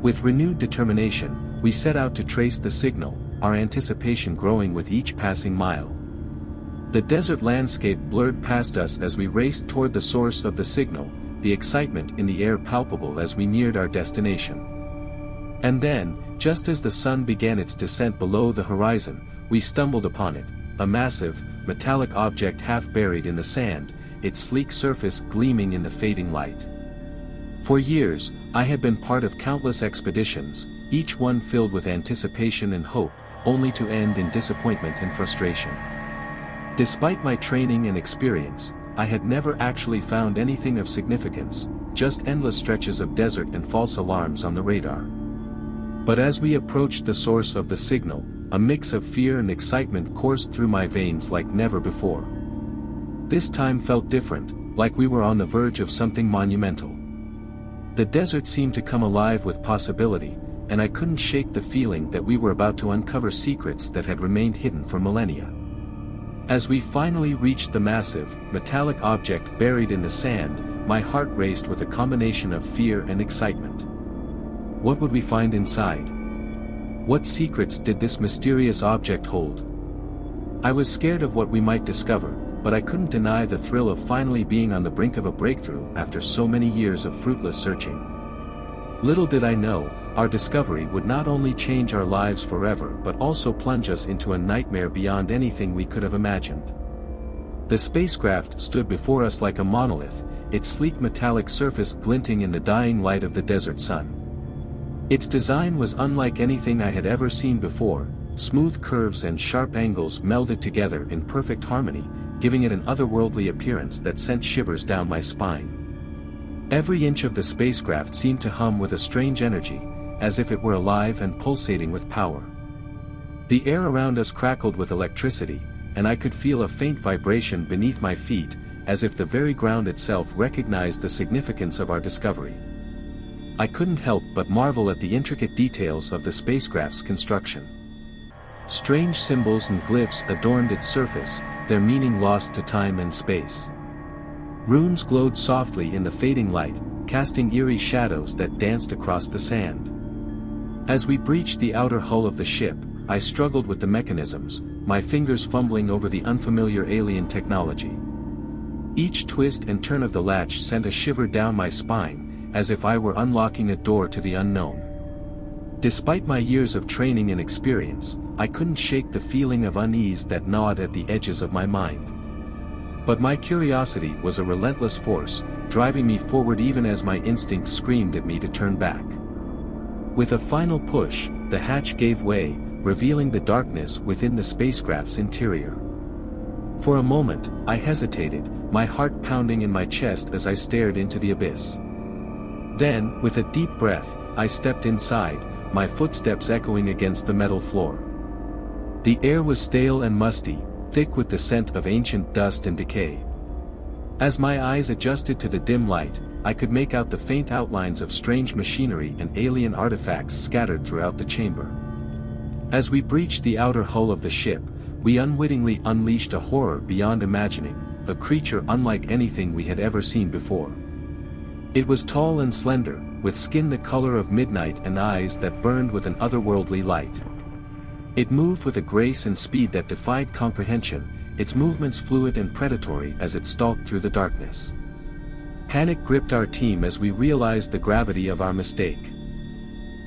With renewed determination, we set out to trace the signal, our anticipation growing with each passing mile. The desert landscape blurred past us as we raced toward the source of the signal, the excitement in the air palpable as we neared our destination. And then, just as the sun began its descent below the horizon, we stumbled upon it, a massive, metallic object half buried in the sand, its sleek surface gleaming in the fading light. For years, I had been part of countless expeditions, each one filled with anticipation and hope, only to end in disappointment and frustration. Despite my training and experience, I had never actually found anything of significance, just endless stretches of desert and false alarms on the radar. But as we approached the source of the signal, a mix of fear and excitement coursed through my veins like never before. This time felt different, like we were on the verge of something monumental. The desert seemed to come alive with possibility, and I couldn't shake the feeling that we were about to uncover secrets that had remained hidden for millennia. As we finally reached the massive, metallic object buried in the sand, my heart raced with a combination of fear and excitement. What would we find inside? What secrets did this mysterious object hold? I was scared of what we might discover, but I couldn't deny the thrill of finally being on the brink of a breakthrough after so many years of fruitless searching. Little did I know, our discovery would not only change our lives forever but also plunge us into a nightmare beyond anything we could have imagined. The spacecraft stood before us like a monolith, its sleek metallic surface glinting in the dying light of the desert sun. Its design was unlike anything I had ever seen before, smooth curves and sharp angles melded together in perfect harmony, giving it an otherworldly appearance that sent shivers down my spine. Every inch of the spacecraft seemed to hum with a strange energy, as if it were alive and pulsating with power. The air around us crackled with electricity, and I could feel a faint vibration beneath my feet, as if the very ground itself recognized the significance of our discovery. I couldn't help but marvel at the intricate details of the spacecraft's construction. Strange symbols and glyphs adorned its surface, their meaning lost to time and space. Runes glowed softly in the fading light, casting eerie shadows that danced across the sand. As we breached the outer hull of the ship, I struggled with the mechanisms, my fingers fumbling over the unfamiliar alien technology. Each twist and turn of the latch sent a shiver down my spine, as if I were unlocking a door to the unknown. Despite my years of training and experience, I couldn't shake the feeling of unease that gnawed at the edges of my mind. But my curiosity was a relentless force, driving me forward even as my instincts screamed at me to turn back. With a final push, the hatch gave way, revealing the darkness within the spacecraft's interior. For a moment, I hesitated, my heart pounding in my chest as I stared into the abyss. Then, with a deep breath, I stepped inside, my footsteps echoing against the metal floor. The air was stale and musty, thick with the scent of ancient dust and decay. As my eyes adjusted to the dim light, I could make out the faint outlines of strange machinery and alien artifacts scattered throughout the chamber. As we breached the outer hull of the ship, we unwittingly unleashed a horror beyond imagining, a creature unlike anything we had ever seen before. It was tall and slender, with skin the color of midnight and eyes that burned with an otherworldly light. It moved with a grace and speed that defied comprehension, its movements fluid and predatory as it stalked through the darkness. Panic gripped our team as we realized the gravity of our mistake.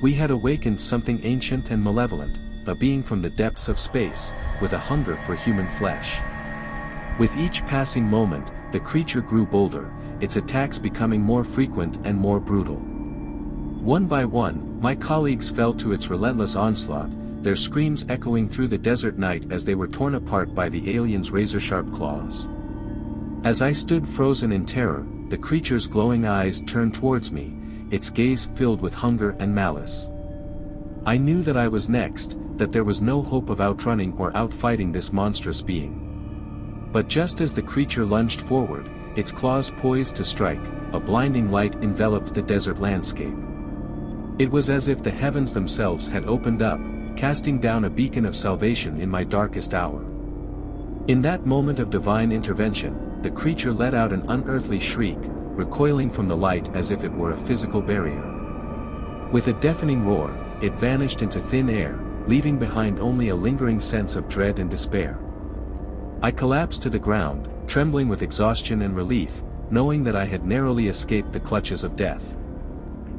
We had awakened something ancient and malevolent, a being from the depths of space, with a hunger for human flesh. With each passing moment, the creature grew bolder, its attacks becoming more frequent and more brutal. One by one, my colleagues fell to its relentless onslaught, their screams echoing through the desert night as they were torn apart by the alien's razor-sharp claws. As I stood frozen in terror, the creature's glowing eyes turned towards me, its gaze filled with hunger and malice. I knew that I was next, that there was no hope of outrunning or outfighting this monstrous being. But just as the creature lunged forward, its claws poised to strike, a blinding light enveloped the desert landscape. It was as if the heavens themselves had opened up, casting down a beacon of salvation in my darkest hour. In that moment of divine intervention, the creature let out an unearthly shriek, recoiling from the light as if it were a physical barrier. With a deafening roar, it vanished into thin air, leaving behind only a lingering sense of dread and despair. I collapsed to the ground, trembling with exhaustion and relief, knowing that I had narrowly escaped the clutches of death.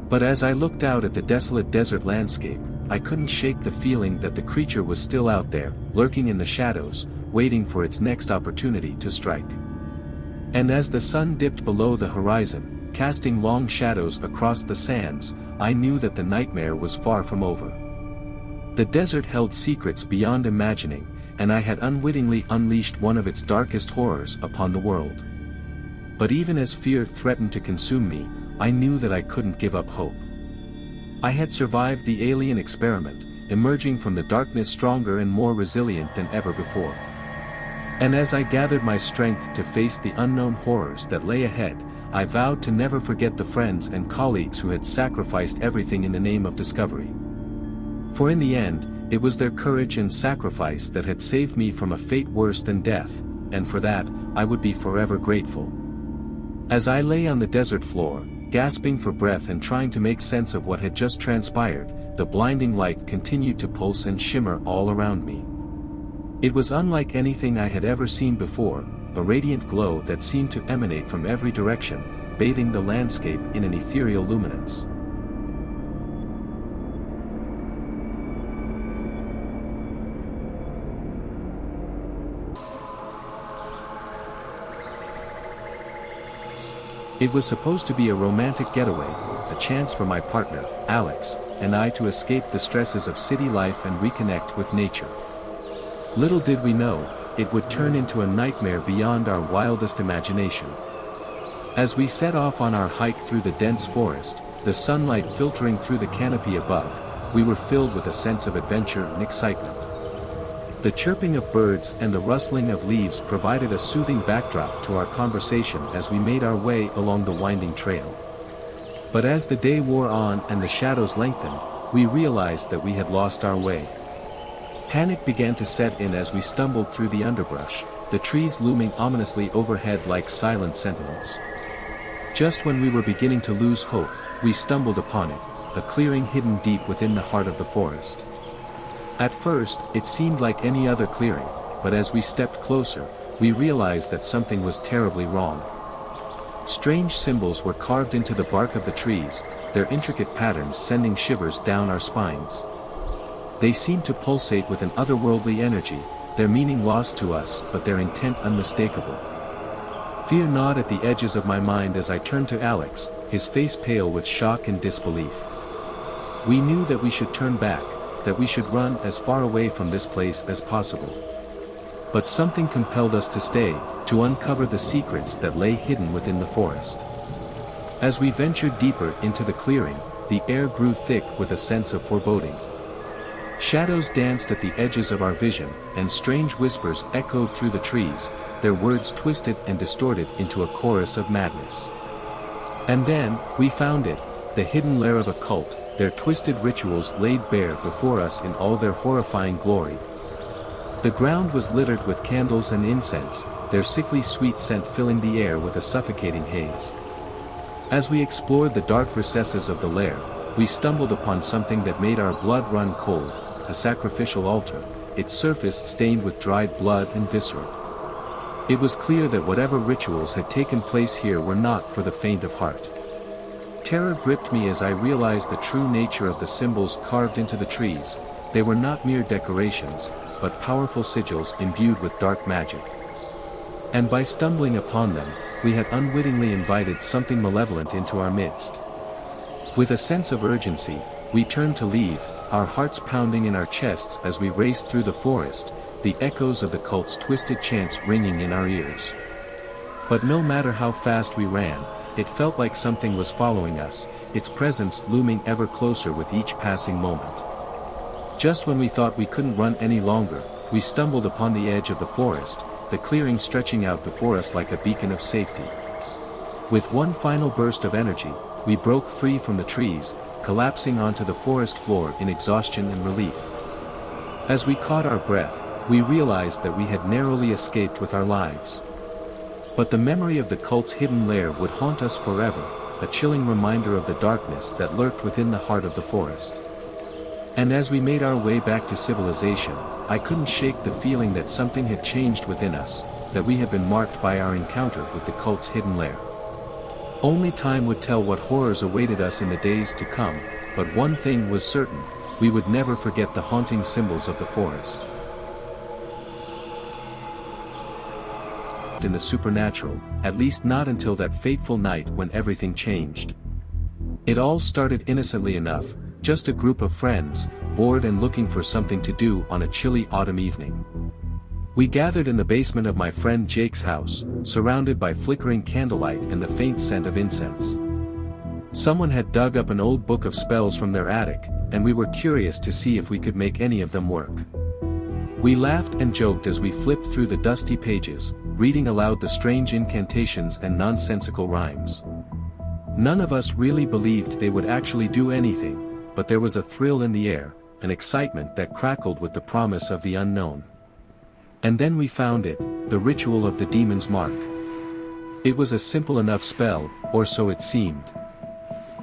But as I looked out at the desolate desert landscape, I couldn't shake the feeling that the creature was still out there, lurking in the shadows, waiting for its next opportunity to strike. And as the sun dipped below the horizon, casting long shadows across the sands, I knew that the nightmare was far from over. The desert held secrets beyond imagining, and I had unwittingly unleashed one of its darkest horrors upon the world. But even as fear threatened to consume me, I knew that I couldn't give up hope. I had survived the alien experiment, emerging from the darkness stronger and more resilient than ever before. And as I gathered my strength to face the unknown horrors that lay ahead, I vowed to never forget the friends and colleagues who had sacrificed everything in the name of discovery. For in the end, it was their courage and sacrifice that had saved me from a fate worse than death, and for that, I would be forever grateful. As I lay on the desert floor, gasping for breath and trying to make sense of what had just transpired, the blinding light continued to pulse and shimmer all around me. It was unlike anything I had ever seen before, a radiant glow that seemed to emanate from every direction, bathing the landscape in an ethereal luminance. It was supposed to be a romantic getaway, a chance for my partner, Alex, and I to escape the stresses of city life and reconnect with nature. Little did we know, it would turn into a nightmare beyond our wildest imagination. As we set off on our hike through the dense forest, the sunlight filtering through the canopy above, we were filled with a sense of adventure and excitement. The chirping of birds and the rustling of leaves provided a soothing backdrop to our conversation as we made our way along the winding trail. But as the day wore on and the shadows lengthened, we realized that we had lost our way. Panic began to set in as we stumbled through the underbrush, the trees looming ominously overhead like silent sentinels. Just when we were beginning to lose hope, we stumbled upon it, a clearing hidden deep within the heart of the forest. At first, it seemed like any other clearing, but as we stepped closer, we realized that something was terribly wrong. Strange symbols were carved into the bark of the trees, their intricate patterns sending shivers down our spines. They seemed to pulsate with an otherworldly energy, their meaning lost to us but their intent unmistakable. Fear gnawed at the edges of my mind as I turned to Alex, his face pale with shock and disbelief. We knew that we should turn back, that we should run as far away from this place as possible. But something compelled us to stay, to uncover the secrets that lay hidden within the forest. As we ventured deeper into the clearing, the air grew thick with a sense of foreboding. Shadows danced at the edges of our vision, and strange whispers echoed through the trees, their words twisted and distorted into a chorus of madness. And then, we found it, the hidden lair of a cult, their twisted rituals laid bare before us in all their horrifying glory. The ground was littered with candles and incense, their sickly sweet scent filling the air with a suffocating haze. As we explored the dark recesses of the lair, we stumbled upon something that made our blood run cold, a sacrificial altar, its surface stained with dried blood and viscera. It was clear that whatever rituals had taken place here were not for the faint of heart. Terror gripped me as I realized the true nature of the symbols carved into the trees. They were not mere decorations, but powerful sigils imbued with dark magic. And by stumbling upon them, we had unwittingly invited something malevolent into our midst. With a sense of urgency, we turned to leave, our hearts pounding in our chests as we raced through the forest, the echoes of the cult's twisted chants ringing in our ears. But no matter how fast we ran, it felt like something was following us, its presence looming ever closer with each passing moment. Just when we thought we couldn't run any longer, we stumbled upon the edge of the forest, the clearing stretching out before us like a beacon of safety. With one final burst of energy, we broke free from the trees, collapsing onto the forest floor in exhaustion and relief. As we caught our breath, we realized that we had narrowly escaped with our lives. But the memory of the cult's hidden lair would haunt us forever, a chilling reminder of the darkness that lurked within the heart of the forest. And as we made our way back to civilization, I couldn't shake the feeling that something had changed within us, that we had been marked by our encounter with the cult's hidden lair. Only time would tell what horrors awaited us in the days to come, but one thing was certain, we would never forget the haunting symbols of the forest. In the supernatural, at least not until that fateful night when everything changed. It all started innocently enough, just a group of friends, bored and looking for something to do on a chilly autumn evening. We gathered in the basement of my friend Jake's house, surrounded by flickering candlelight and the faint scent of incense. Someone had dug up an old book of spells from their attic, and we were curious to see if we could make any of them work. We laughed and joked as we flipped through the dusty pages, reading aloud the strange incantations and nonsensical rhymes. None of us really believed they would actually do anything, but there was a thrill in the air, an excitement that crackled with the promise of the unknown. And then we found it, the ritual of the demon's mark. It was a simple enough spell, or so it seemed.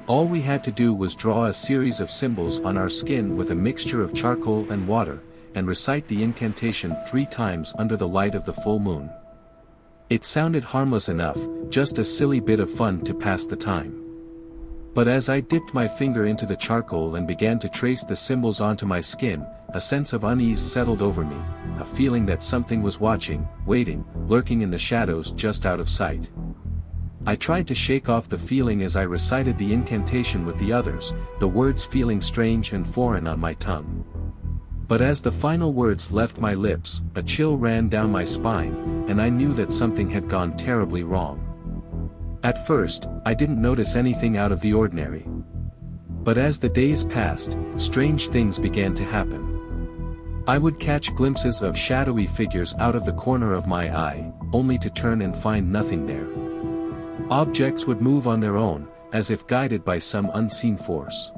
All we had to do was draw a series of symbols on our skin with a mixture of charcoal and water, and recite the incantation 3 times under the light of the full moon. It sounded harmless enough, just a silly bit of fun to pass the time. But as I dipped my finger into the charcoal and began to trace the symbols onto my skin, a sense of unease settled over me, a feeling that something was watching, waiting, lurking in the shadows just out of sight. I tried to shake off the feeling as I recited the incantation with the others, the words feeling strange and foreign on my tongue. But as the final words left my lips, a chill ran down my spine, and I knew that something had gone terribly wrong. At first, I didn't notice anything out of the ordinary. But as the days passed, strange things began to happen. I would catch glimpses of shadowy figures out of the corner of my eye, only to turn and find nothing there. Objects would move on their own, as if guided by some unseen force.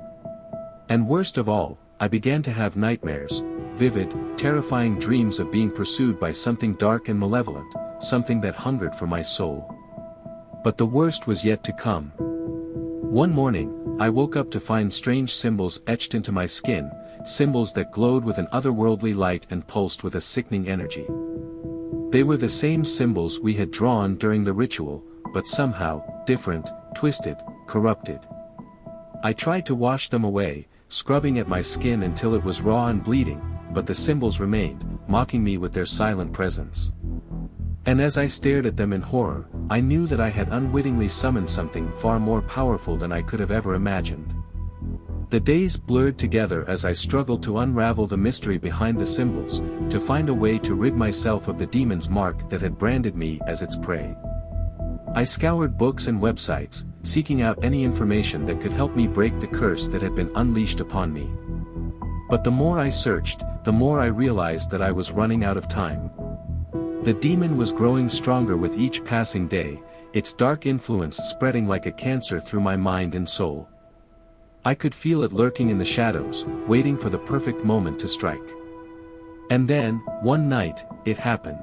And worst of all, I began to have nightmares, vivid, terrifying dreams of being pursued by something dark and malevolent, something that hungered for my soul. But the worst was yet to come. One morning, I woke up to find strange symbols etched into my skin, symbols that glowed with an otherworldly light and pulsed with a sickening energy. They were the same symbols we had drawn during the ritual, but somehow, different, twisted, corrupted. I tried to wash them away, scrubbing at my skin until it was raw and bleeding, but the symbols remained, mocking me with their silent presence. And as I stared at them in horror, I knew that I had unwittingly summoned something far more powerful than I could have ever imagined. The days blurred together as I struggled to unravel the mystery behind the symbols, to find a way to rid myself of the demon's mark that had branded me as its prey. I scoured books and websites, seeking out any information that could help me break the curse that had been unleashed upon me. But the more I searched, the more I realized that I was running out of time. The demon was growing stronger with each passing day, its dark influence spreading like a cancer through my mind and soul. I could feel it lurking in the shadows, waiting for the perfect moment to strike. And then, one night, it happened.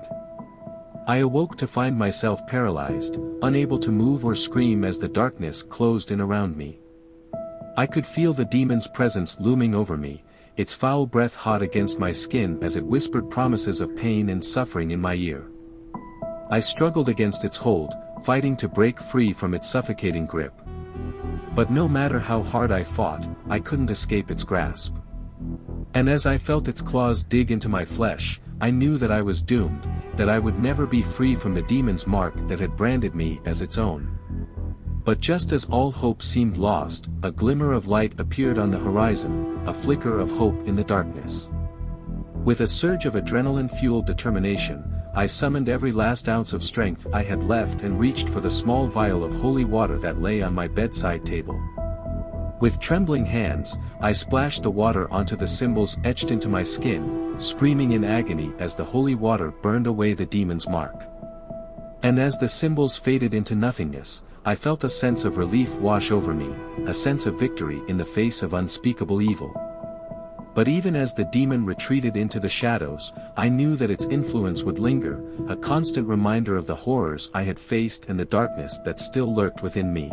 I awoke to find myself paralyzed, unable to move or scream as the darkness closed in around me. I could feel the demon's presence looming over me, its foul breath hot against my skin as it whispered promises of pain and suffering in my ear. I struggled against its hold, fighting to break free from its suffocating grip. But no matter how hard I fought, I couldn't escape its grasp. And as I felt its claws dig into my flesh, I knew that I was doomed, that I would never be free from the demon's mark that had branded me as its own. But just as all hope seemed lost, a glimmer of light appeared on the horizon, a flicker of hope in the darkness. With a surge of adrenaline-fueled determination, I summoned every last ounce of strength I had left and reached for the small vial of holy water that lay on my bedside table. With trembling hands, I splashed the water onto the symbols etched into my skin, screaming in agony as the holy water burned away the demon's mark. And as the symbols faded into nothingness, I felt a sense of relief wash over me, a sense of victory in the face of unspeakable evil. But even as the demon retreated into the shadows, I knew that its influence would linger, a constant reminder of the horrors I had faced and the darkness that still lurked within me.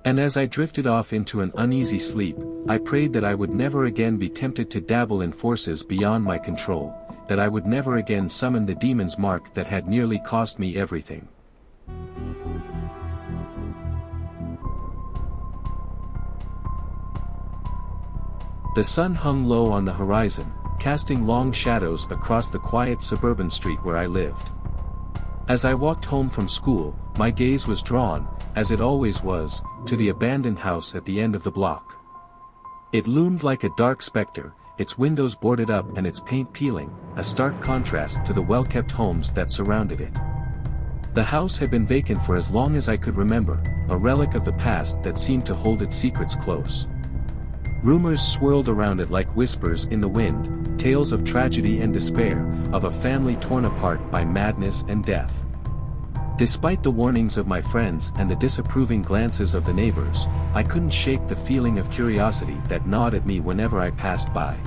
And as I drifted off into an uneasy sleep, I prayed that I would never again be tempted to dabble in forces beyond my control, that I would never again summon the demon's mark that had nearly cost me everything. The sun hung low on the horizon, casting long shadows across the quiet suburban street where I lived. As I walked home from school, my gaze was drawn, as it always was, to the abandoned house at the end of the block. It loomed like a dark specter, its windows boarded up and its paint peeling, a stark contrast to the well-kept homes that surrounded it. The house had been vacant for as long as I could remember, a relic of the past that seemed to hold its secrets close. Rumors swirled around it like whispers in the wind, tales of tragedy and despair, of a family torn apart by madness and death. Despite the warnings of my friends and the disapproving glances of the neighbors, I couldn't shake the feeling of curiosity that gnawed at me whenever I passed by.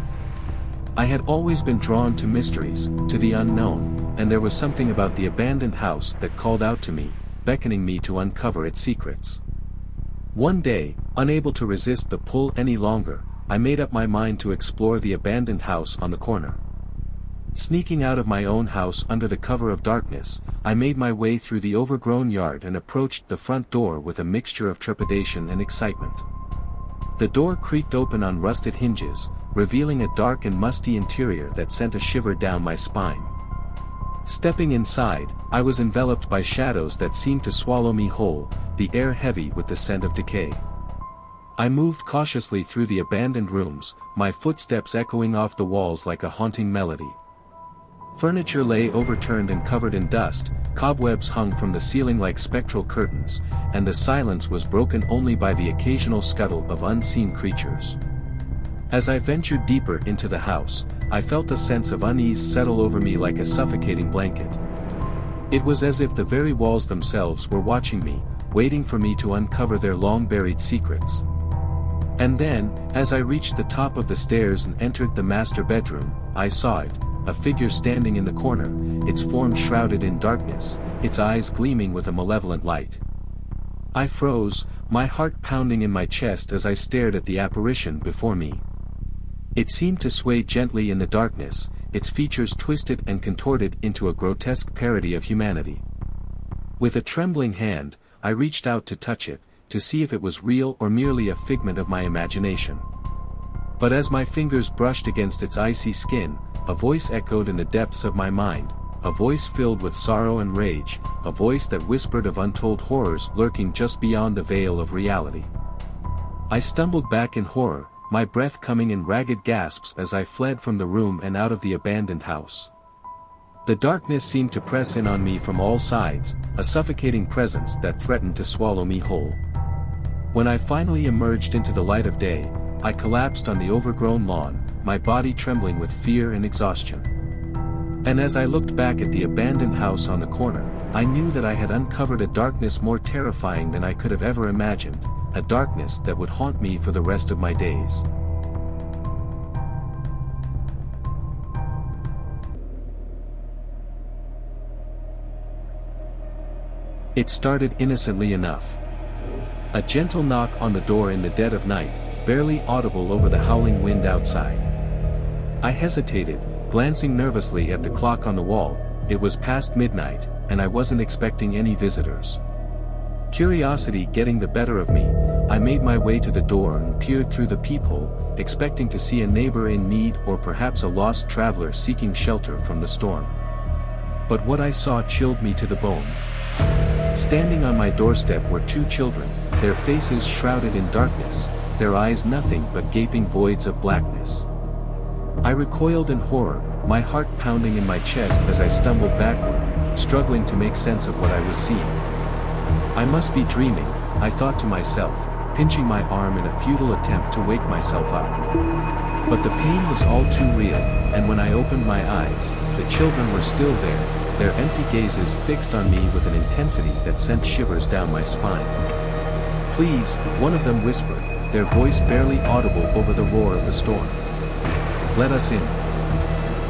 I had always been drawn to mysteries, to the unknown, and there was something about the abandoned house that called out to me, beckoning me to uncover its secrets. One day, unable to resist the pull any longer, I made up my mind to explore the abandoned house on the corner. Sneaking out of my own house under the cover of darkness, I made my way through the overgrown yard and approached the front door with a mixture of trepidation and excitement. The door creaked open on rusted hinges, revealing a dark and musty interior that sent a shiver down my spine. Stepping inside, I was enveloped by shadows that seemed to swallow me whole, the air heavy with the scent of decay. I moved cautiously through the abandoned rooms, my footsteps echoing off the walls like a haunting melody. Furniture lay overturned and covered in dust, cobwebs hung from the ceiling like spectral curtains, and the silence was broken only by the occasional scuttle of unseen creatures. As I ventured deeper into the house, I felt a sense of unease settle over me like a suffocating blanket. It was as if the very walls themselves were watching me, waiting for me to uncover their long-buried secrets. And then, as I reached the top of the stairs and entered the master bedroom, I saw it, a figure standing in the corner, its form shrouded in darkness, its eyes gleaming with a malevolent light. I froze, my heart pounding in my chest as I stared at the apparition before me. It seemed to sway gently in the darkness, its features twisted and contorted into a grotesque parody of humanity. With a trembling hand, I reached out to touch it, to see if it was real or merely a figment of my imagination. But as my fingers brushed against its icy skin, a voice echoed in the depths of my mind, a voice filled with sorrow and rage, a voice that whispered of untold horrors lurking just beyond the veil of reality. I stumbled back in horror, my breath coming in ragged gasps as I fled from the room and out of the abandoned house. The darkness seemed to press in on me from all sides, a suffocating presence that threatened to swallow me whole. When I finally emerged into the light of day, I collapsed on the overgrown lawn, my body trembling with fear and exhaustion. And as I looked back at the abandoned house on the corner, I knew that I had uncovered a darkness more terrifying than I could have ever imagined, a darkness that would haunt me for the rest of my days. It started innocently enough. A gentle knock on the door in the dead of night, barely audible over the howling wind outside. I hesitated, glancing nervously at the clock on the wall. It was past midnight, and I wasn't expecting any visitors. Curiosity getting the better of me, I made my way to the door and peered through the peephole, expecting to see a neighbor in need or perhaps a lost traveler seeking shelter from the storm. But what I saw chilled me to the bone. Standing on my doorstep were two children, their faces shrouded in darkness, their eyes nothing but gaping voids of blackness. I recoiled in horror, my heart pounding in my chest as I stumbled backward, struggling to make sense of what I was seeing. I must be dreaming, I thought to myself, pinching my arm in a futile attempt to wake myself up. But the pain was all too real, and when I opened my eyes, the children were still there, their empty gazes fixed on me with an intensity that sent shivers down my spine. "Please," one of them whispered, their voice barely audible over the roar of the storm. "Let us in."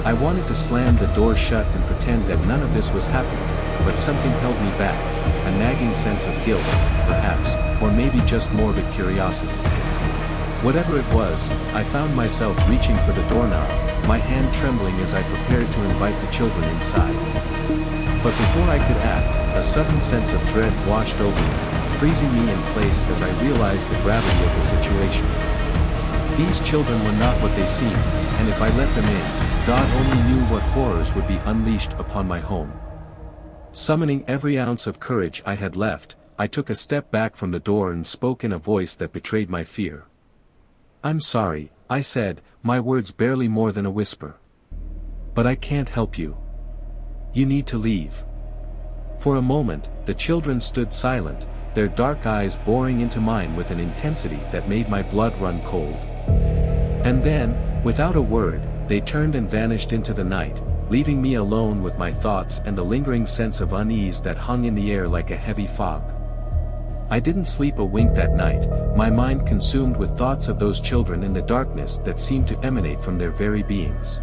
I wanted to slam the door shut and pretend that none of this was happening, but something held me back, a nagging sense of guilt, perhaps, or maybe just morbid curiosity. Whatever it was, I found myself reaching for the doorknob, my hand trembling as I prepared to invite the children inside. But before I could act, a sudden sense of dread washed over me, freezing me in place as I realized the gravity of the situation. These children were not what they seemed, and if I let them in, God only knew what horrors would be unleashed upon my home. Summoning every ounce of courage I had left, I took a step back from the door and spoke in a voice that betrayed my fear. "I'm sorry," I said, my words barely more than a whisper. "But I can't help you. You need to leave." For a moment, the children stood silent, their dark eyes boring into mine with an intensity that made my blood run cold. And then, without a word, they turned and vanished into the night, leaving me alone with my thoughts and the lingering sense of unease that hung in the air like a heavy fog. I didn't sleep a wink that night, my mind consumed with thoughts of those children in the darkness that seemed to emanate from their very beings.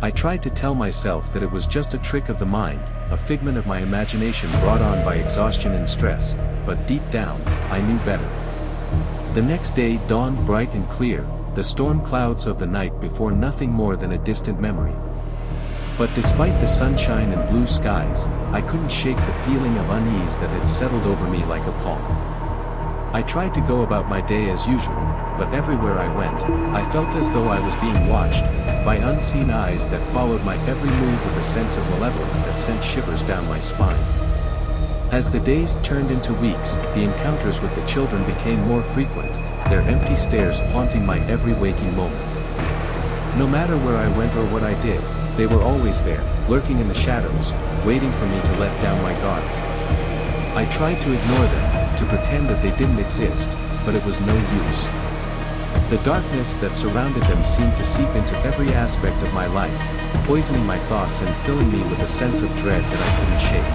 I tried to tell myself that it was just a trick of the mind, a figment of my imagination brought on by exhaustion and stress, but deep down, I knew better. The next day dawned bright and clear, the storm clouds of the night before nothing more than a distant memory. But despite the sunshine and blue skies, I couldn't shake the feeling of unease that had settled over me like a pall. I tried to go about my day as usual, but everywhere I went, I felt as though I was being watched, by unseen eyes that followed my every move with a sense of malevolence that sent shivers down my spine. As the days turned into weeks, the encounters with the children became more frequent, their empty stares haunting my every waking moment. No matter where I went or what I did, they were always there, lurking in the shadows, waiting for me to let down my guard. I tried to ignore them, to pretend that they didn't exist, but it was no use. The darkness that surrounded them seemed to seep into every aspect of my life, poisoning my thoughts and filling me with a sense of dread that I couldn't shake.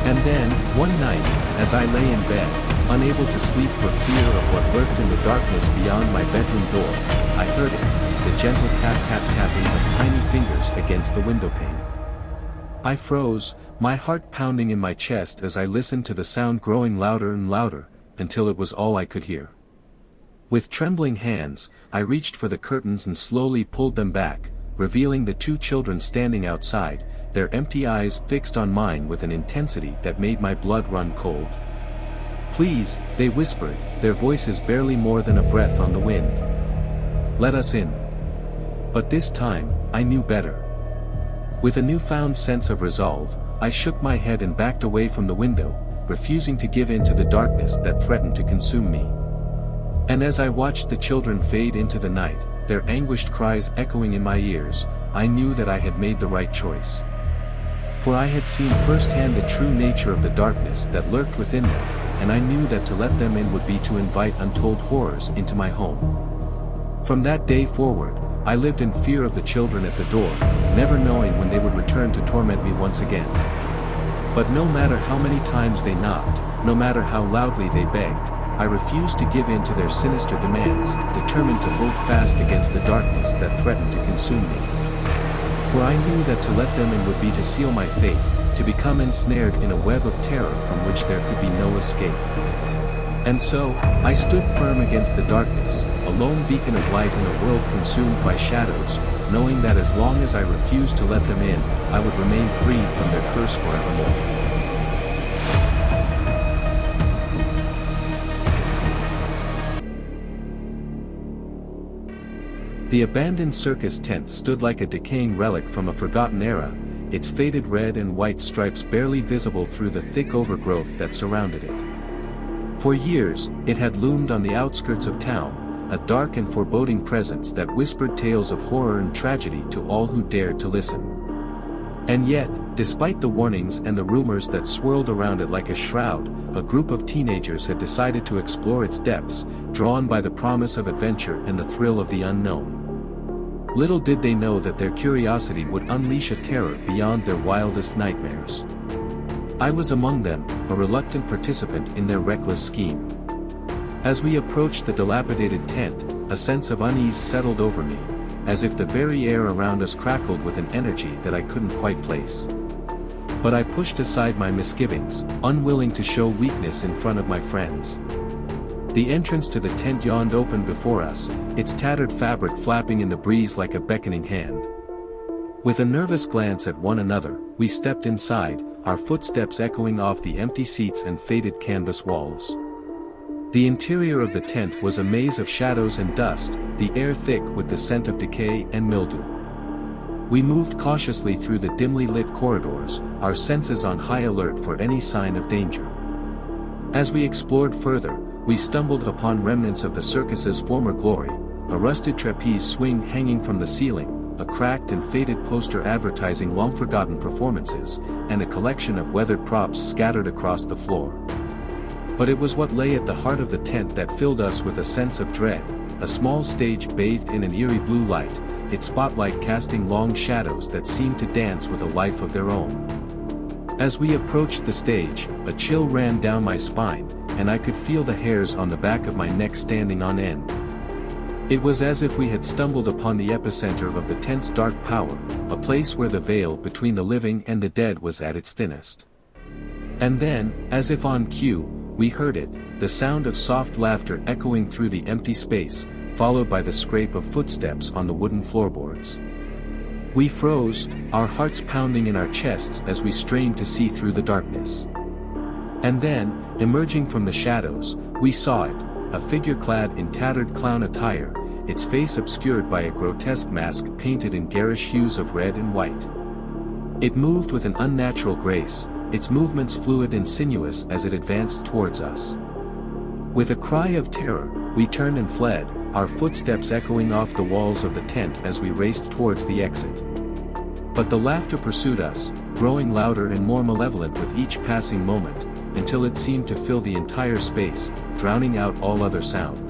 And then, one night, as I lay in bed, unable to sleep for fear of what lurked in the darkness beyond my bedroom door, I heard it, the gentle tap-tap-tapping of tiny fingers against the windowpane. I froze, my heart pounding in my chest as I listened to the sound growing louder and louder, until it was all I could hear. With trembling hands, I reached for the curtains and slowly pulled them back, revealing the two children standing outside, their empty eyes fixed on mine with an intensity that made my blood run cold. "Please," they whispered, their voices barely more than a breath on the wind. "Let us in." But this time, I knew better. With a newfound sense of resolve, I shook my head and backed away from the window, refusing to give in to the darkness that threatened to consume me. And as I watched the children fade into the night, their anguished cries echoing in my ears, I knew that I had made the right choice. For I had seen firsthand the true nature of the darkness that lurked within them, and I knew that to let them in would be to invite untold horrors into my home. From that day forward, I lived in fear of the children at the door, never knowing when they would return to torment me once again. But no matter how many times they knocked, no matter how loudly they begged, I refused to give in to their sinister demands, determined to hold fast against the darkness that threatened to consume me. For I knew that to let them in would be to seal my fate, to become ensnared in a web of terror from which there could be no escape. And so, I stood firm against the darkness, a lone beacon of light in a world consumed by shadows, knowing that as long as I refused to let them in, I would remain free from their curse forevermore. The abandoned circus tent stood like a decaying relic from a forgotten era, its faded red and white stripes barely visible through the thick overgrowth that surrounded it. For years, it had loomed on the outskirts of town, a dark and foreboding presence that whispered tales of horror and tragedy to all who dared to listen. And yet, despite the warnings and the rumors that swirled around it like a shroud, a group of teenagers had decided to explore its depths, drawn by the promise of adventure and the thrill of the unknown. Little did they know that their curiosity would unleash a terror beyond their wildest nightmares. I was among them, a reluctant participant in their reckless scheme. As we approached the dilapidated tent, a sense of unease settled over me, as if the very air around us crackled with an energy that I couldn't quite place. But I pushed aside my misgivings, unwilling to show weakness in front of my friends. The entrance to the tent yawned open before us, its tattered fabric flapping in the breeze like a beckoning hand. With a nervous glance at one another, we stepped inside, our footsteps echoing off the empty seats and faded canvas walls. The interior of the tent was a maze of shadows and dust, the air thick with the scent of decay and mildew. We moved cautiously through the dimly lit corridors, our senses on high alert for any sign of danger. As we explored further, we stumbled upon remnants of the circus's former glory, a rusted trapeze swing hanging from the ceiling, a cracked and faded poster advertising long-forgotten performances, and a collection of weathered props scattered across the floor. But it was what lay at the heart of the tent that filled us with a sense of dread, a small stage bathed in an eerie blue light, its spotlight casting long shadows that seemed to dance with a life of their own. As we approached the stage, a chill ran down my spine, and I could feel the hairs on the back of my neck standing on end. It was as if we had stumbled upon the epicenter of the tent's dark power, a place where the veil between the living and the dead was at its thinnest. And then, as if on cue, we heard it, the sound of soft laughter echoing through the empty space, followed by the scrape of footsteps on the wooden floorboards. We froze, our hearts pounding in our chests as we strained to see through the darkness. And then, emerging from the shadows, we saw it, a figure clad in tattered clown attire, its face obscured by a grotesque mask painted in garish hues of red and white. It moved with an unnatural grace, its movements fluid and sinuous as it advanced towards us. With a cry of terror, we turned and fled, our footsteps echoing off the walls of the tent as we raced towards the exit. But the laughter pursued us, growing louder and more malevolent with each passing moment, until it seemed to fill the entire space, drowning out all other sound.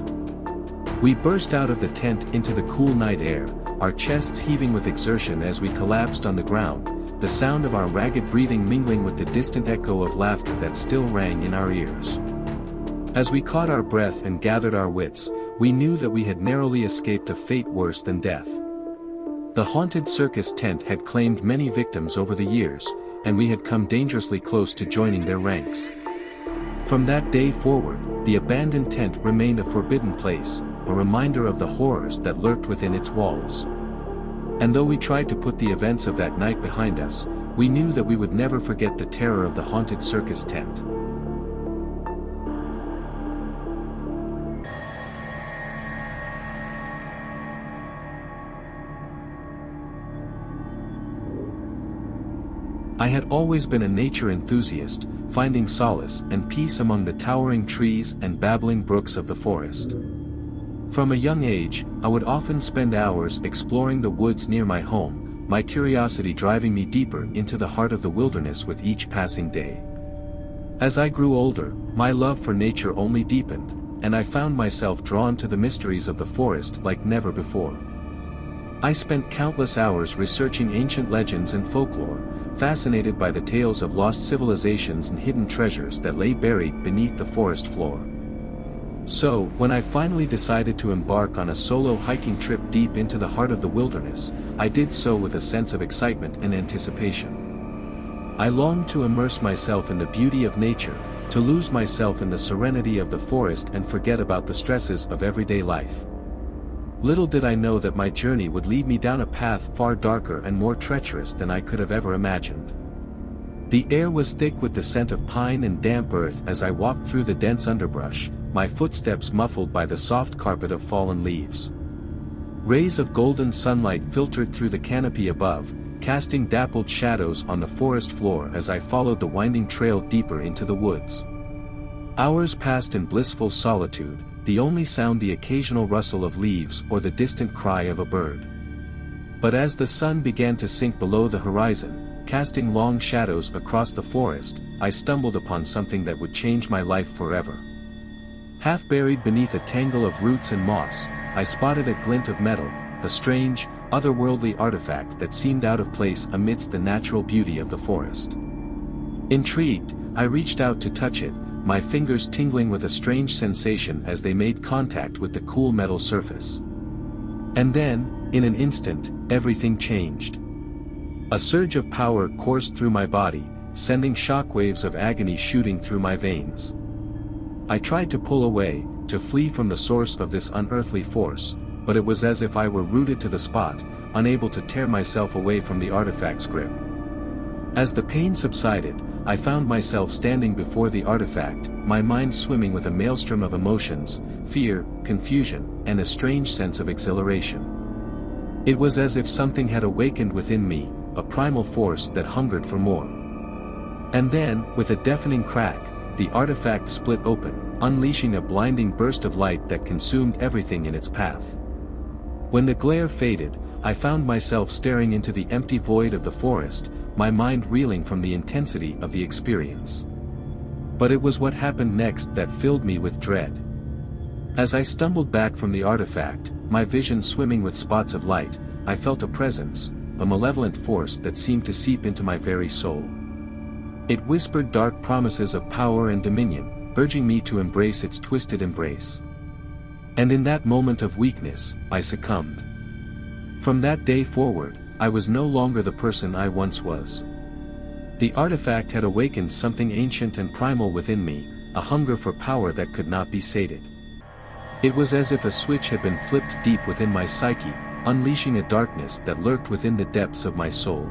We burst out of the tent into the cool night air, our chests heaving with exertion as we collapsed on the ground, the sound of our ragged breathing mingling with the distant echo of laughter that still rang in our ears. As we caught our breath and gathered our wits, we knew that we had narrowly escaped a fate worse than death. The haunted circus tent had claimed many victims over the years, and we had come dangerously close to joining their ranks. From that day forward, the abandoned tent remained a forbidden place, a reminder of the horrors that lurked within its walls. And though we tried to put the events of that night behind us, we knew that we would never forget the terror of the haunted circus tent. I had always been a nature enthusiast, finding solace and peace among the towering trees and babbling brooks of the forest. From a young age, I would often spend hours exploring the woods near my home, my curiosity driving me deeper into the heart of the wilderness with each passing day. As I grew older, my love for nature only deepened, and I found myself drawn to the mysteries of the forest like never before. I spent countless hours researching ancient legends and folklore, fascinated by the tales of lost civilizations and hidden treasures that lay buried beneath the forest floor. So, when I finally decided to embark on a solo hiking trip deep into the heart of the wilderness, I did so with a sense of excitement and anticipation. I longed to immerse myself in the beauty of nature, to lose myself in the serenity of the forest and forget about the stresses of everyday life. Little did I know that my journey would lead me down a path far darker and more treacherous than I could have ever imagined. The air was thick with the scent of pine and damp earth as I walked through the dense underbrush, my footsteps muffled by the soft carpet of fallen leaves. Rays of golden sunlight filtered through the canopy above, casting dappled shadows on the forest floor as I followed the winding trail deeper into the woods. Hours passed in blissful solitude, the only sound the occasional rustle of leaves or the distant cry of a bird. But as the sun began to sink below the horizon, casting long shadows across the forest, I stumbled upon something that would change my life forever. Half buried beneath a tangle of roots and moss, I spotted a glint of metal, a strange, otherworldly artifact that seemed out of place amidst the natural beauty of the forest. Intrigued, I reached out to touch it, my fingers tingling with a strange sensation as they made contact with the cool metal surface. And then, in an instant, everything changed. A surge of power coursed through my body, sending shockwaves of agony shooting through my veins. I tried to pull away, to flee from the source of this unearthly force, but it was as if I were rooted to the spot, unable to tear myself away from the artifact's grip. As the pain subsided, I found myself standing before the artifact, my mind swimming with a maelstrom of emotions, fear, confusion, and a strange sense of exhilaration. It was as if something had awakened within me, a primal force that hungered for more. And then, with a deafening crack, the artifact split open, unleashing a blinding burst of light that consumed everything in its path. When the glare faded, I found myself staring into the empty void of the forest, my mind reeling from the intensity of the experience. But it was what happened next that filled me with dread. As I stumbled back from the artifact, my vision swimming with spots of light, I felt a presence, a malevolent force that seemed to seep into my very soul. It whispered dark promises of power and dominion, urging me to embrace its twisted embrace. And in that moment of weakness, I succumbed. From that day forward, I was no longer the person I once was. The artifact had awakened something ancient and primal within me, a hunger for power that could not be sated. It was as if a switch had been flipped deep within my psyche, unleashing a darkness that lurked within the depths of my soul.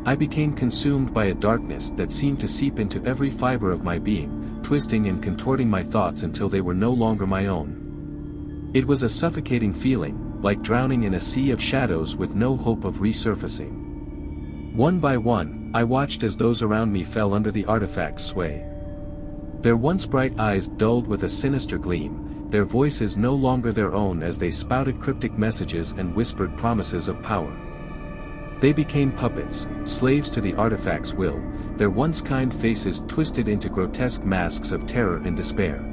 I became consumed by a darkness that seemed to seep into every fiber of my being, twisting and contorting my thoughts until they were no longer my own. It was a suffocating feeling, like drowning in a sea of shadows with no hope of resurfacing. One by one, I watched as those around me fell under the artifact's sway. Their once bright eyes dulled with a sinister gleam, their voices no longer their own as they spouted cryptic messages and whispered promises of power. They became puppets, slaves to the artifact's will, their once kind faces twisted into grotesque masks of terror and despair.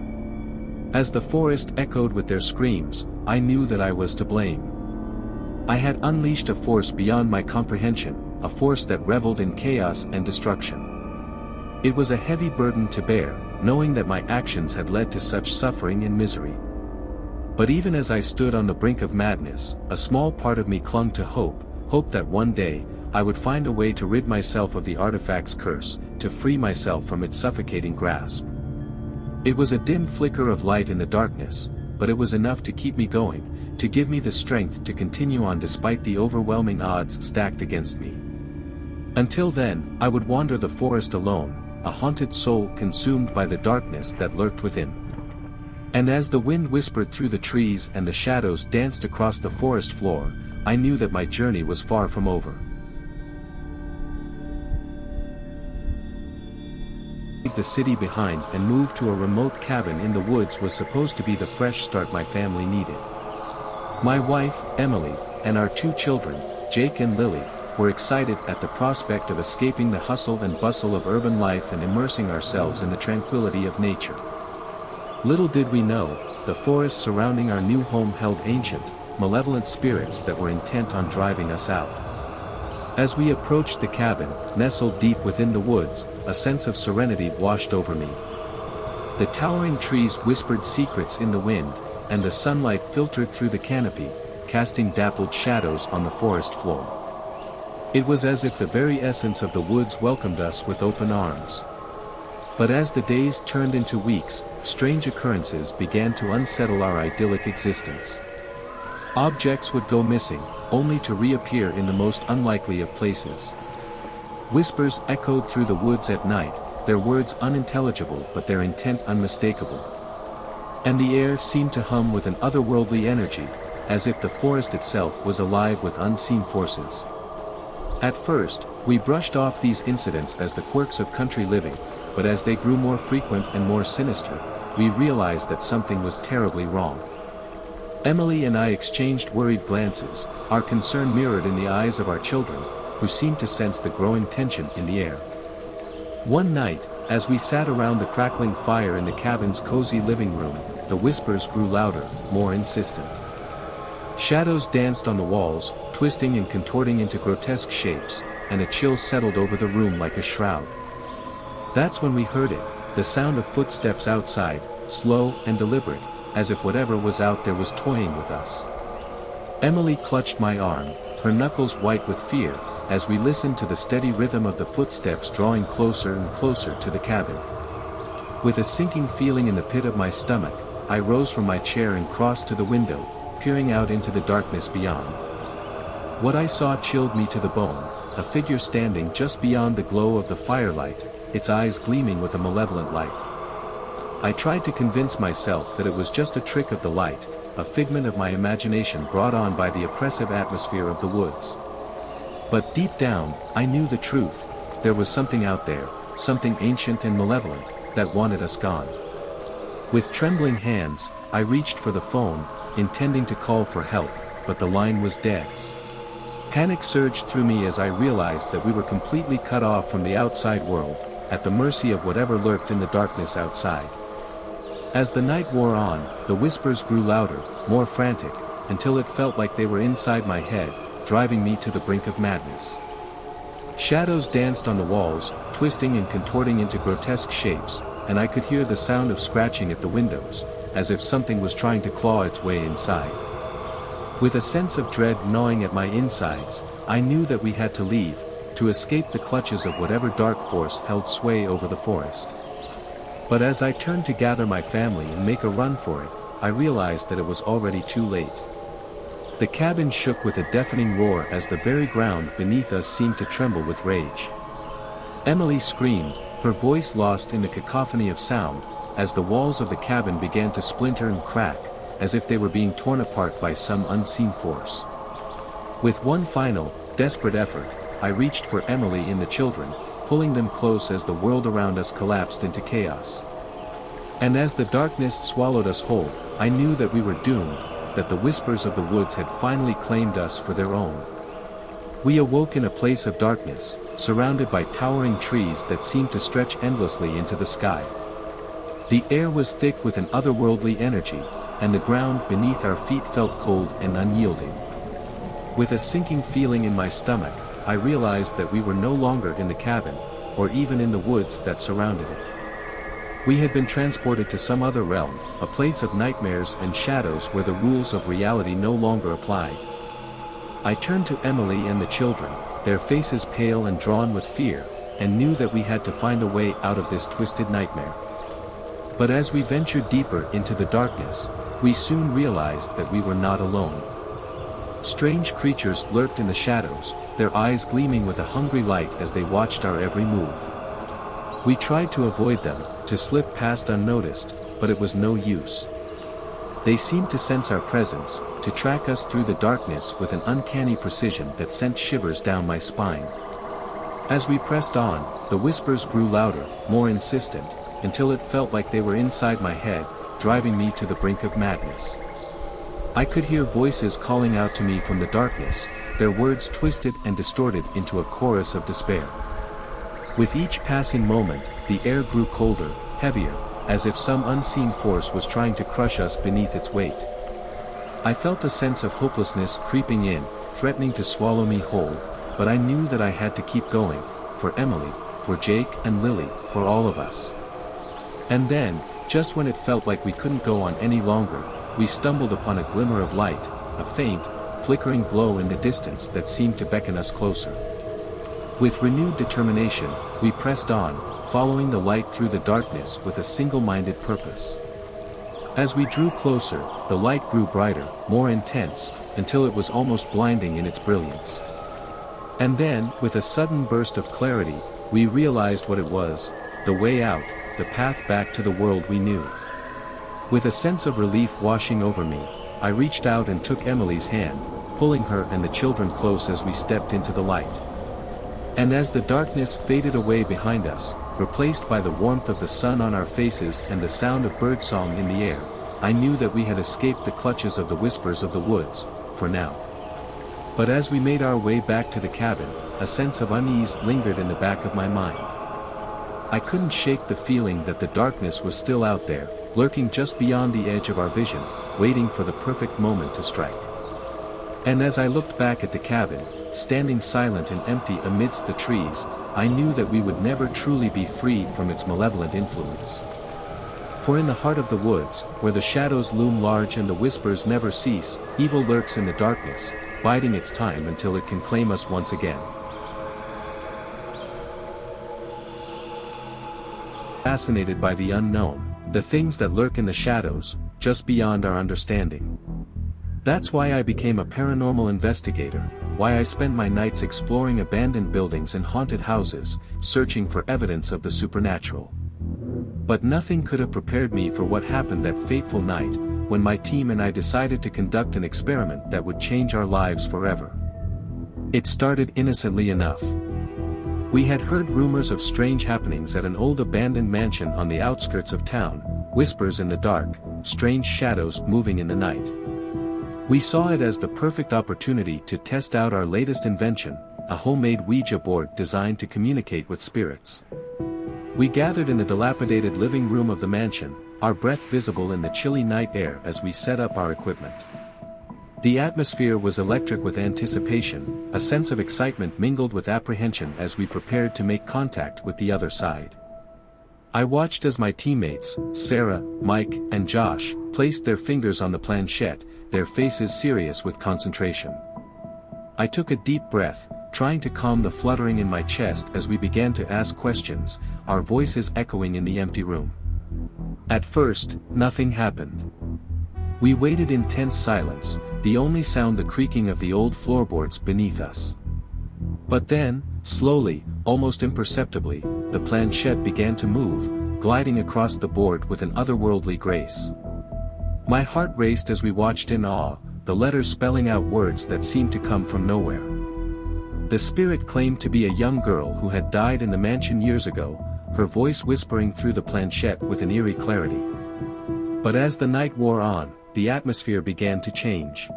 As the forest echoed with their screams, I knew that I was to blame. I had unleashed a force beyond my comprehension, a force that reveled in chaos and destruction. It was a heavy burden to bear, knowing that my actions had led to such suffering and misery. But even as I stood on the brink of madness, a small part of me clung to hope that one day, I would find a way to rid myself of the artifact's curse, to free myself from its suffocating grasp. It was a dim flicker of light in the darkness, but it was enough to keep me going, to give me the strength to continue on despite the overwhelming odds stacked against me. Until then, I would wander the forest alone, a haunted soul consumed by the darkness that lurked within. And as the wind whispered through the trees and the shadows danced across the forest floor, I knew that my journey was far from over. The city behind and moved to a remote cabin in the woods was supposed to be the fresh start my family needed. My wife, Emily, and our 2 children, Jake and Lily, were excited at the prospect of escaping the hustle and bustle of urban life and immersing ourselves in the tranquility of nature. Little did we know, the forest surrounding our new home held ancient, malevolent spirits that were intent on driving us out. As we approached the cabin, nestled deep within the woods, a sense of serenity washed over me. The towering trees whispered secrets in the wind, and the sunlight filtered through the canopy, casting dappled shadows on the forest floor. It was as if the very essence of the woods welcomed us with open arms. But as the days turned into weeks, strange occurrences began to unsettle our idyllic existence. Objects would go missing, only to reappear in the most unlikely of places. Whispers echoed through the woods at night, their words unintelligible but their intent unmistakable. And the air seemed to hum with an otherworldly energy, as if the forest itself was alive with unseen forces. At first, we brushed off these incidents as the quirks of country living, but as they grew more frequent and more sinister, we realized that something was terribly wrong. Emily and I exchanged worried glances, our concern mirrored in the eyes of our children, who seemed to sense the growing tension in the air. One night, as we sat around the crackling fire in the cabin's cozy living room, the whispers grew louder, more insistent. Shadows danced on the walls, twisting and contorting into grotesque shapes, and a chill settled over the room like a shroud. That's when we heard it, the sound of footsteps outside, slow and deliberate, as if whatever was out there was toying with us. Emily clutched my arm, her knuckles white with fear, as we listened to the steady rhythm of the footsteps drawing closer and closer to the cabin. With a sinking feeling in the pit of my stomach, I rose from my chair and crossed to the window, peering out into the darkness beyond. What I saw chilled me to the bone, a figure standing just beyond the glow of the firelight, its eyes gleaming with a malevolent light. I tried to convince myself that it was just a trick of the light, a figment of my imagination brought on by the oppressive atmosphere of the woods. But deep down, I knew the truth. There was something out there, something ancient and malevolent, that wanted us gone. With trembling hands, I reached for the phone, intending to call for help, but the line was dead. Panic surged through me as I realized that we were completely cut off from the outside world, at the mercy of whatever lurked in the darkness outside. As the night wore on, the whispers grew louder, more frantic, until it felt like they were inside my head, driving me to the brink of madness. Shadows danced on the walls, twisting and contorting into grotesque shapes, and I could hear the sound of scratching at the windows, as if something was trying to claw its way inside. With a sense of dread gnawing at my insides, I knew that we had to leave, to escape the clutches of whatever dark force held sway over the forest. But as I turned to gather my family and make a run for it, I realized that it was already too late. The cabin shook with a deafening roar as the very ground beneath us seemed to tremble with rage. Emily screamed, her voice lost in the cacophony of sound, as the walls of the cabin began to splinter and crack, as if they were being torn apart by some unseen force. With one final, desperate effort, I reached for Emily and the children, pulling them close as the world around us collapsed into chaos. And as the darkness swallowed us whole, I knew that we were doomed, that the whispers of the woods had finally claimed us for their own. We awoke in a place of darkness, surrounded by towering trees that seemed to stretch endlessly into the sky. The air was thick with an otherworldly energy, and the ground beneath our feet felt cold and unyielding. With a sinking feeling in my stomach, I realized that we were no longer in the cabin, or even in the woods that surrounded it. We had been transported to some other realm, a place of nightmares and shadows where the rules of reality no longer applied. I turned to Emily and the children, their faces pale and drawn with fear, and knew that we had to find a way out of this twisted nightmare. But as we ventured deeper into the darkness, we soon realized that we were not alone. Strange creatures lurked in the shadows, their eyes gleaming with a hungry light as they watched our every move. We tried to avoid them, to slip past unnoticed, but it was no use. They seemed to sense our presence, to track us through the darkness with an uncanny precision that sent shivers down my spine. As we pressed on, the whispers grew louder, more insistent, until it felt like they were inside my head, driving me to the brink of madness. I could hear voices calling out to me from the darkness, their words twisted and distorted into a chorus of despair. With each passing moment, the air grew colder, heavier, as if some unseen force was trying to crush us beneath its weight. I felt a sense of hopelessness creeping in, threatening to swallow me whole, but I knew that I had to keep going, for Emily, for Jake and Lily, for all of us. And then, just when it felt like we couldn't go on any longer, we stumbled upon a glimmer of light, a faint, flickering glow in the distance that seemed to beckon us closer. With renewed determination, we pressed on, following the light through the darkness with a single-minded purpose. As we drew closer, the light grew brighter, more intense, until it was almost blinding in its brilliance. And then, with a sudden burst of clarity, we realized what it was, the way out, the path back to the world we knew. With a sense of relief washing over me, I reached out and took Emily's hand, pulling her and the children close as we stepped into the light. And as the darkness faded away behind us, replaced by the warmth of the sun on our faces and the sound of birdsong in the air, I knew that we had escaped the clutches of the whispers of the woods, for now. But as we made our way back to the cabin, a sense of unease lingered in the back of my mind. I couldn't shake the feeling that the darkness was still out there, lurking just beyond the edge of our vision, waiting for the perfect moment to strike. And as I looked back at the cabin, standing silent and empty amidst the trees, I knew that we would never truly be freed from its malevolent influence. For in the heart of the woods, where the shadows loom large and the whispers never cease, evil lurks in the darkness, biding its time until it can claim us once again. Fascinated by the unknown, the things that lurk in the shadows, just beyond our understanding. That's why I became a paranormal investigator, why I spent my nights exploring abandoned buildings and haunted houses, searching for evidence of the supernatural. But nothing could have prepared me for what happened that fateful night, when my team and I decided to conduct an experiment that would change our lives forever. It started innocently enough. We had heard rumors of strange happenings at an old abandoned mansion on the outskirts of town, whispers in the dark, strange shadows moving in the night. We saw it as the perfect opportunity to test out our latest invention, a homemade Ouija board designed to communicate with spirits. We gathered in the dilapidated living room of the mansion, our breath visible in the chilly night air as we set up our equipment. The atmosphere was electric with anticipation, a sense of excitement mingled with apprehension as we prepared to make contact with the other side. I watched as my teammates, Sarah, Mike, and Josh, placed their fingers on the planchette, their faces serious with concentration. I took a deep breath, trying to calm the fluttering in my chest as we began to ask questions, our voices echoing in the empty room. At first, nothing happened. We waited in tense silence, the only sound the creaking of the old floorboards beneath us. But then, slowly, almost imperceptibly, the planchette began to move, gliding across the board with an otherworldly grace. My heart raced as we watched in awe, the letters spelling out words that seemed to come from nowhere. The spirit claimed to be a young girl who had died in the mansion years ago, her voice whispering through the planchette with an eerie clarity. But as the night wore on, the atmosphere began to change.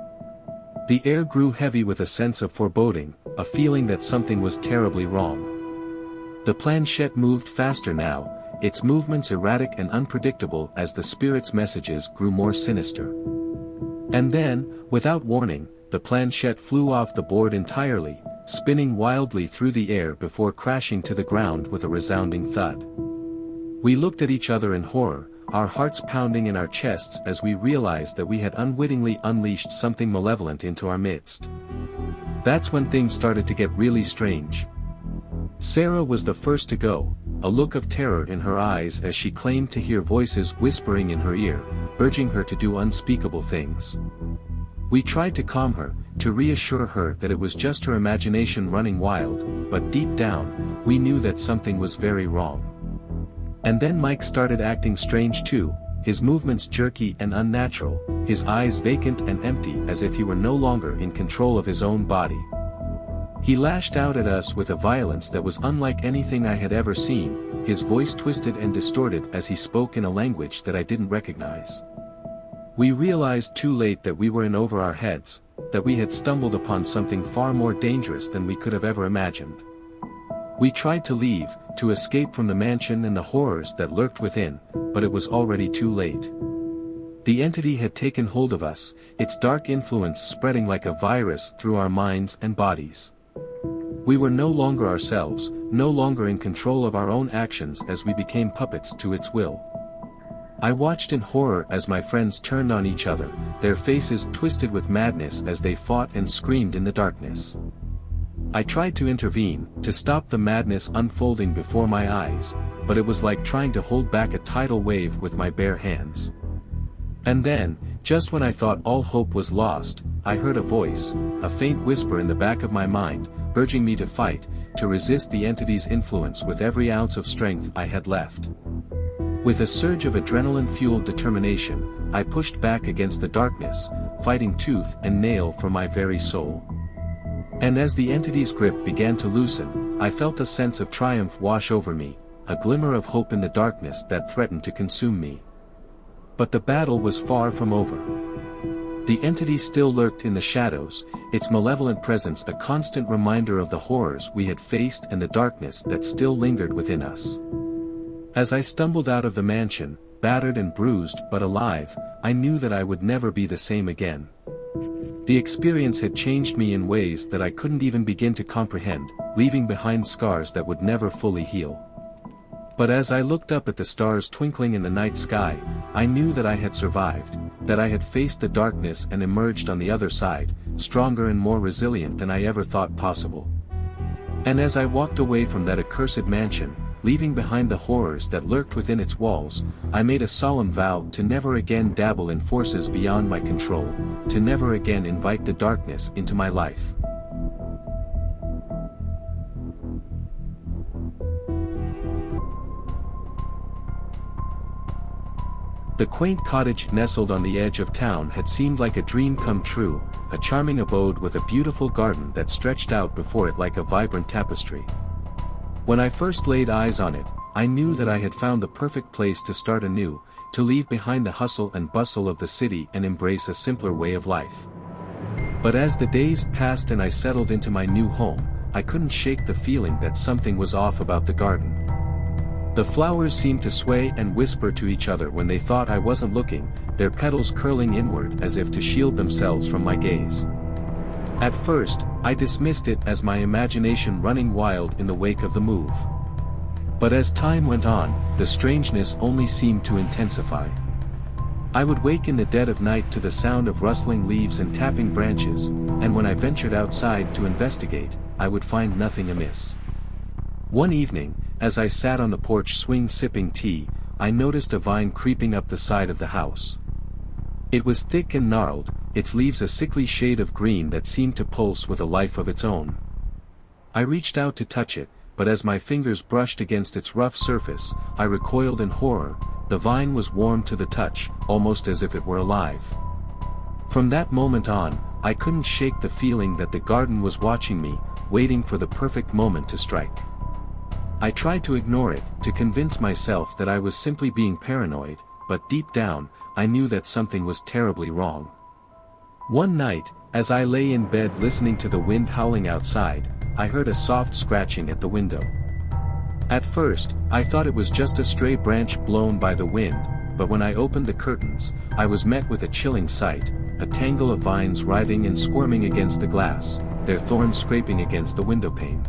The air grew heavy with a sense of foreboding, a feeling that something was terribly wrong. The planchette moved faster now, its movements erratic and unpredictable as the spirit's messages grew more sinister. And then, without warning, the planchette flew off the board entirely, spinning wildly through the air before crashing to the ground with a resounding thud. We looked at each other in horror, our hearts pounding in our chests as we realized that we had unwittingly unleashed something malevolent into our midst. That's when things started to get really strange. Sarah was the first to go, a look of terror in her eyes as she claimed to hear voices whispering in her ear, urging her to do unspeakable things. We tried to calm her, to reassure her that it was just her imagination running wild, but deep down, we knew that something was very wrong. And then Mike started acting strange too, his movements jerky and unnatural, his eyes vacant and empty as if he were no longer in control of his own body. He lashed out at us with a violence that was unlike anything I had ever seen, his voice twisted and distorted as he spoke in a language that I didn't recognize. We realized too late that we were in over our heads, that we had stumbled upon something far more dangerous than we could have ever imagined. We tried to leave, to escape from the mansion and the horrors that lurked within, but it was already too late. The entity had taken hold of us, its dark influence spreading like a virus through our minds and bodies. We were no longer ourselves, no longer in control of our own actions as we became puppets to its will. I watched in horror as my friends turned on each other, their faces twisted with madness as they fought and screamed in the darkness. I tried to intervene, to stop the madness unfolding before my eyes, but it was like trying to hold back a tidal wave with my bare hands. And then, just when I thought all hope was lost, I heard a voice, a faint whisper in the back of my mind, urging me to fight, to resist the entity's influence with every ounce of strength I had left. With a surge of adrenaline-fueled determination, I pushed back against the darkness, fighting tooth and nail for my very soul. And as the entity's grip began to loosen, I felt a sense of triumph wash over me, a glimmer of hope in the darkness that threatened to consume me. But the battle was far from over. The entity still lurked in the shadows, its malevolent presence a constant reminder of the horrors we had faced and the darkness that still lingered within us. As I stumbled out of the mansion, battered and bruised but alive, I knew that I would never be the same again. The experience had changed me in ways that I couldn't even begin to comprehend, leaving behind scars that would never fully heal. But as I looked up at the stars twinkling in the night sky, I knew that I had survived, that I had faced the darkness and emerged on the other side, stronger and more resilient than I ever thought possible. And as I walked away from that accursed mansion, leaving behind the horrors that lurked within its walls, I made a solemn vow to never again dabble in forces beyond my control, to never again invite the darkness into my life. The quaint cottage nestled on the edge of town had seemed like a dream come true, a charming abode with a beautiful garden that stretched out before it like a vibrant tapestry. When I first laid eyes on it, I knew that I had found the perfect place to start anew, to leave behind the hustle and bustle of the city and embrace a simpler way of life. But as the days passed and I settled into my new home, I couldn't shake the feeling that something was off about the garden. The flowers seemed to sway and whisper to each other when they thought I wasn't looking, their petals curling inward as if to shield themselves from my gaze. At first, I dismissed it as my imagination running wild in the wake of the move. But as time went on, the strangeness only seemed to intensify. I would wake in the dead of night to the sound of rustling leaves and tapping branches, and when I ventured outside to investigate, I would find nothing amiss. One evening, as I sat on the porch swing sipping tea, I noticed a vine creeping up the side of the house. It was thick and gnarled, its leaves a sickly shade of green that seemed to pulse with a life of its own. I reached out to touch it, but as my fingers brushed against its rough surface, I recoiled in horror. The vine was warm to the touch, almost as if it were alive. From that moment on, I couldn't shake the feeling that the garden was watching me, waiting for the perfect moment to strike. I tried to ignore it, to convince myself that I was simply being paranoid, but deep down, I knew that something was terribly wrong. One night, as I lay in bed listening to the wind howling outside, I heard a soft scratching at the window. At first, I thought it was just a stray branch blown by the wind, but when I opened the curtains, I was met with a chilling sight, a tangle of vines writhing and squirming against the glass, their thorns scraping against the windowpane.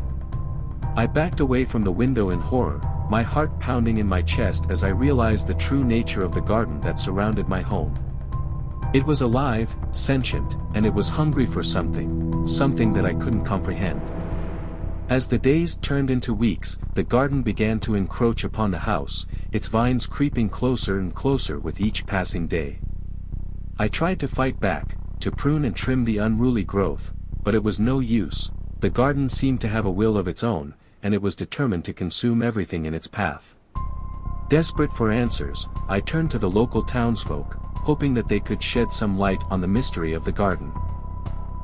I backed away from the window in horror, my heart pounding in my chest as I realized the true nature of the garden that surrounded my home. It was alive, sentient, and it was hungry for something that I couldn't comprehend. As the days turned into weeks, the garden began to encroach upon the house, its vines creeping closer and closer with each passing day. I tried to fight back, to prune and trim the unruly growth, but it was no use. The garden seemed to have a will of its own, and it was determined to consume everything in its path. Desperate for answers, I turned to the local townsfolk, hoping that they could shed some light on the mystery of the garden.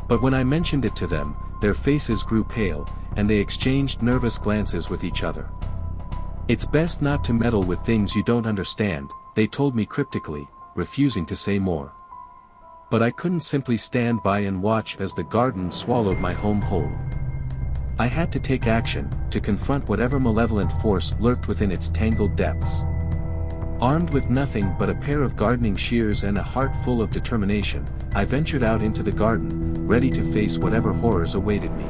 But when I mentioned it to them, their faces grew pale, and they exchanged nervous glances with each other. "It's best not to meddle with things you don't understand," they told me cryptically, refusing to say more. But I couldn't simply stand by and watch as the garden swallowed my home whole. I had to take action, to confront whatever malevolent force lurked within its tangled depths. Armed with nothing but a pair of gardening shears and a heart full of determination, I ventured out into the garden, ready to face whatever horrors awaited me.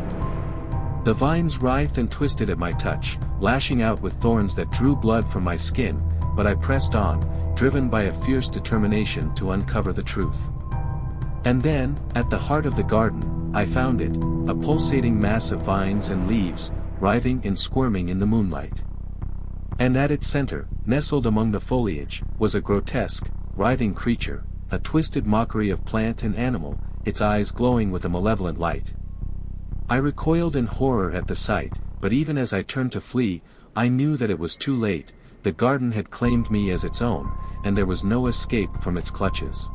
The vines writhed and twisted at my touch, lashing out with thorns that drew blood from my skin, but I pressed on, driven by a fierce determination to uncover the truth. And then, at the heart of the garden, I found it, a pulsating mass of vines and leaves, writhing and squirming in the moonlight. And at its center, nestled among the foliage, was a grotesque, writhing creature, a twisted mockery of plant and animal, its eyes glowing with a malevolent light. I recoiled in horror at the sight, but even as I turned to flee, I knew that it was too late. The garden had claimed me as its own, and there was no escape from its clutches.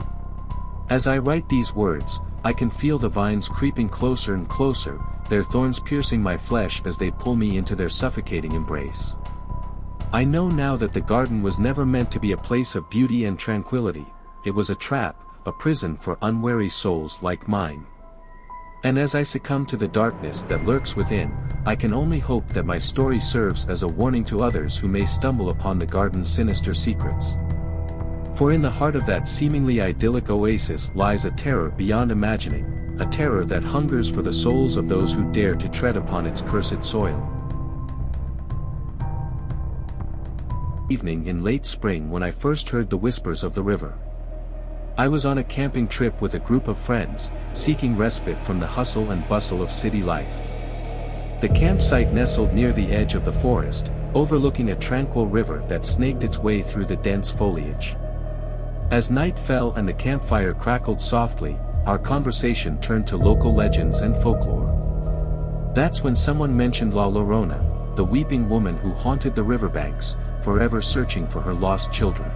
As I write these words, I can feel the vines creeping closer and closer, their thorns piercing my flesh as they pull me into their suffocating embrace. I know now that the garden was never meant to be a place of beauty and tranquility. It was a trap, a prison for unwary souls like mine. And as I succumb to the darkness that lurks within, I can only hope that my story serves as a warning to others who may stumble upon the garden's sinister secrets. For in the heart of that seemingly idyllic oasis lies a terror beyond imagining, a terror that hungers for the souls of those who dare to tread upon its cursed soil. Evening in late spring when I first heard the whispers of the river. I was on a camping trip with a group of friends, seeking respite from the hustle and bustle of city life. The campsite nestled near the edge of the forest, overlooking a tranquil river that snaked its way through the dense foliage. As night fell and the campfire crackled softly, our conversation turned to local legends and folklore. That's when someone mentioned La Llorona, the weeping woman who haunted the riverbanks, forever searching for her lost children.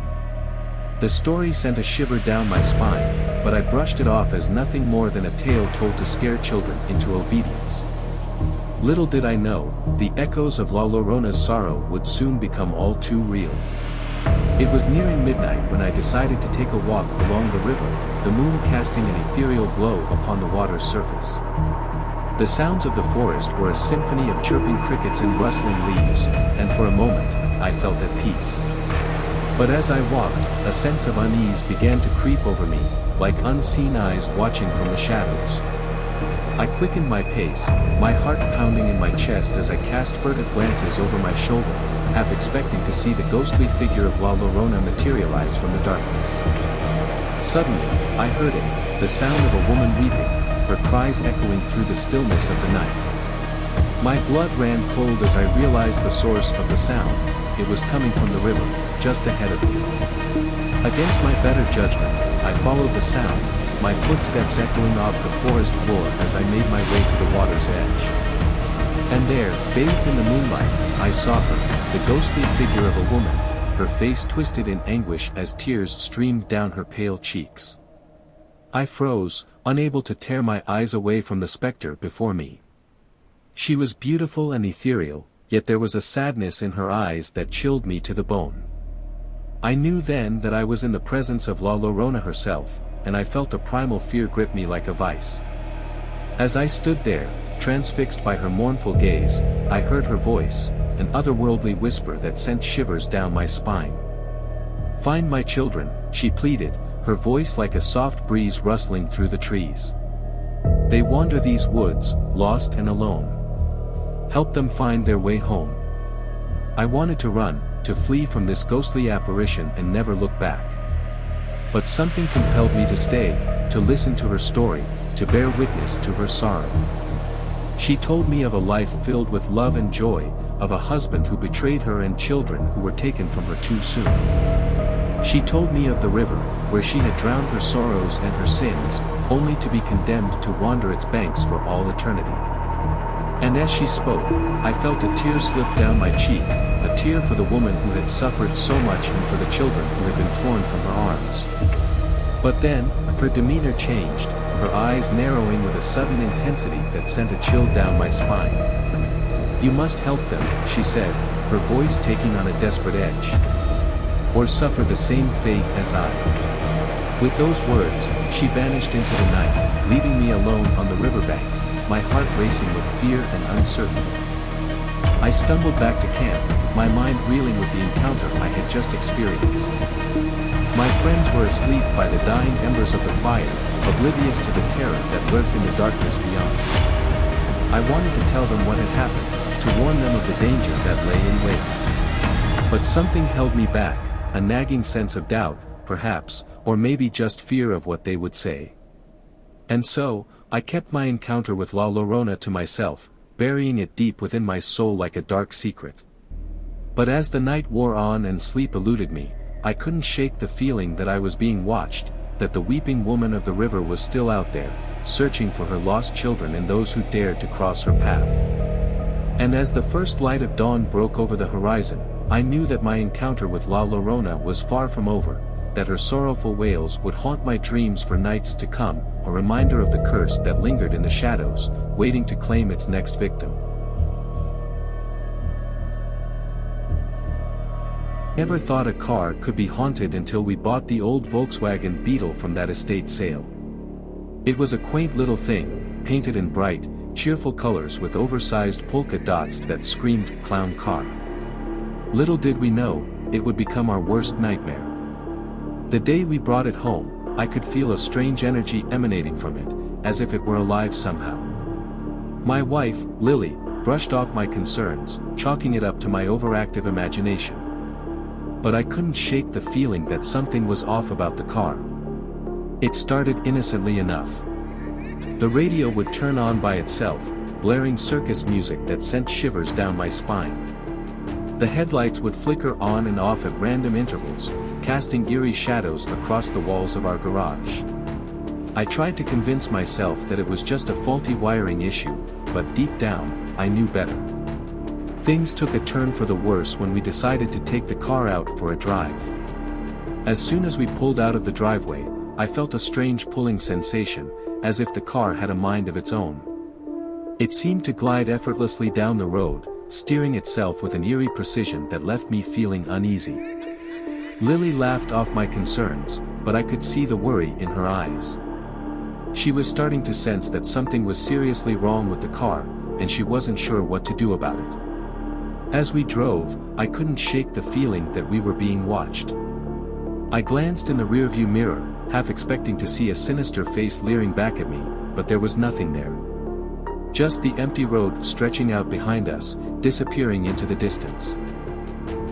The story sent a shiver down my spine, but I brushed it off as nothing more than a tale told to scare children into obedience. Little did I know, the echoes of La Llorona's sorrow would soon become all too real. It was nearing midnight when I decided to take a walk along the river, the moon casting an ethereal glow upon the water's surface. The sounds of the forest were a symphony of chirping crickets and rustling leaves, and for a moment, I felt at peace. But as I walked, a sense of unease began to creep over me, like unseen eyes watching from the shadows. I quickened my pace, my heart pounding in my chest as I cast furtive glances over my shoulder, half expecting to see the ghostly figure of La Llorona materialize from the darkness. Suddenly, I heard it, the sound of a woman weeping, her cries echoing through the stillness of the night. My blood ran cold as I realized the source of the sound. It was coming from the river, just ahead of me. Against my better judgment, I followed the sound, my footsteps echoing off the forest floor as I made my way to the water's edge. And there, bathed in the moonlight, I saw her, the ghostly figure of a woman, her face twisted in anguish as tears streamed down her pale cheeks. I froze, unable to tear my eyes away from the specter before me. She was beautiful and ethereal, yet there was a sadness in her eyes that chilled me to the bone. I knew then that I was in the presence of La Llorona herself, and I felt a primal fear grip me like a vice. As I stood there, transfixed by her mournful gaze, I heard her voice, an otherworldly whisper that sent shivers down my spine. "Find my children," she pleaded, her voice like a soft breeze rustling through the trees. "They wander these woods, lost and alone. Help them find their way home." I wanted to run, to flee from this ghostly apparition and never look back. But something compelled me to stay, to listen to her story, to bear witness to her sorrow. She told me of a life filled with love and joy, of a husband who betrayed her and children who were taken from her too soon. She told me of the river, where she had drowned her sorrows and her sins, only to be condemned to wander its banks for all eternity. And as she spoke, I felt a tear slip down my cheek, a tear for the woman who had suffered so much and for the children who had been torn from her arms. But then, her demeanor changed, her eyes narrowing with a sudden intensity that sent a chill down my spine. "You must help them," she said, her voice taking on a desperate edge. "Or suffer the same fate as I." With those words, she vanished into the night, leaving me alone on the riverbank, my heart racing with fear and uncertainty. I stumbled back to camp, my mind reeling with the encounter I had just experienced. My friends were asleep by the dying embers of the fire, oblivious to the terror that lurked in the darkness beyond. I wanted to tell them what had happened, to warn them of the danger that lay in wait. But something held me back, a nagging sense of doubt, perhaps, or maybe just fear of what they would say. And so, I kept my encounter with La Llorona to myself, burying it deep within my soul like a dark secret. But as the night wore on and sleep eluded me, I couldn't shake the feeling that I was being watched, that the weeping woman of the river was still out there, searching for her lost children and those who dared to cross her path. And as the first light of dawn broke over the horizon, I knew that my encounter with La Llorona was far from over, that her sorrowful wails would haunt my dreams for nights to come, a reminder of the curse that lingered in the shadows, waiting to claim its next victim. Never thought a car could be haunted until we bought the old Volkswagen Beetle from that estate sale. It was a quaint little thing, painted in bright, cheerful colors with oversized polka dots that screamed clown car. Little did we know, it would become our worst nightmare. The day we brought it home, I could feel a strange energy emanating from it, as if it were alive somehow. My wife, Lily, brushed off my concerns, chalking it up to my overactive imagination. But I couldn't shake the feeling that something was off about the car. It started innocently enough. The radio would turn on by itself, blaring circus music that sent shivers down my spine. The headlights would flicker on and off at random intervals, casting eerie shadows across the walls of our garage. I tried to convince myself that it was just a faulty wiring issue, but deep down, I knew better. Things took a turn for the worse when we decided to take the car out for a drive. As soon as we pulled out of the driveway, I felt a strange pulling sensation, as if the car had a mind of its own. It seemed to glide effortlessly down the road, steering itself with an eerie precision that left me feeling uneasy. Lily laughed off my concerns, but I could see the worry in her eyes. She was starting to sense that something was seriously wrong with the car, and she wasn't sure what to do about it. As we drove, I couldn't shake the feeling that we were being watched. I glanced in the rearview mirror, half expecting to see a sinister face leering back at me, but there was nothing there. Just the empty road stretching out behind us, disappearing into the distance.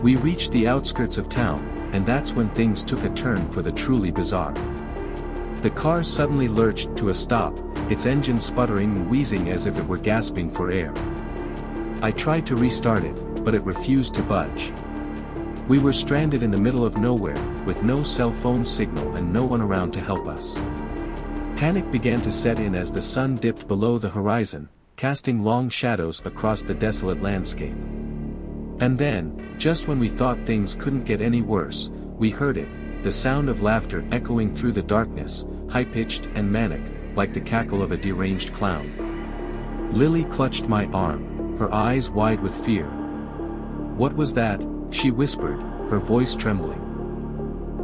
We reached the outskirts of town, and that's when things took a turn for the truly bizarre. The car suddenly lurched to a stop, its engine sputtering and wheezing as if it were gasping for air. I tried to restart it, but it refused to budge. We were stranded in the middle of nowhere, with no cell phone signal and no one around to help us. Panic began to set in as the sun dipped below the horizon, casting long shadows across the desolate landscape. And then, just when we thought things couldn't get any worse, we heard it, the sound of laughter echoing through the darkness, high-pitched and manic, like the cackle of a deranged clown. Lily clutched my arm, her eyes wide with fear. "What was that?" she whispered, her voice trembling.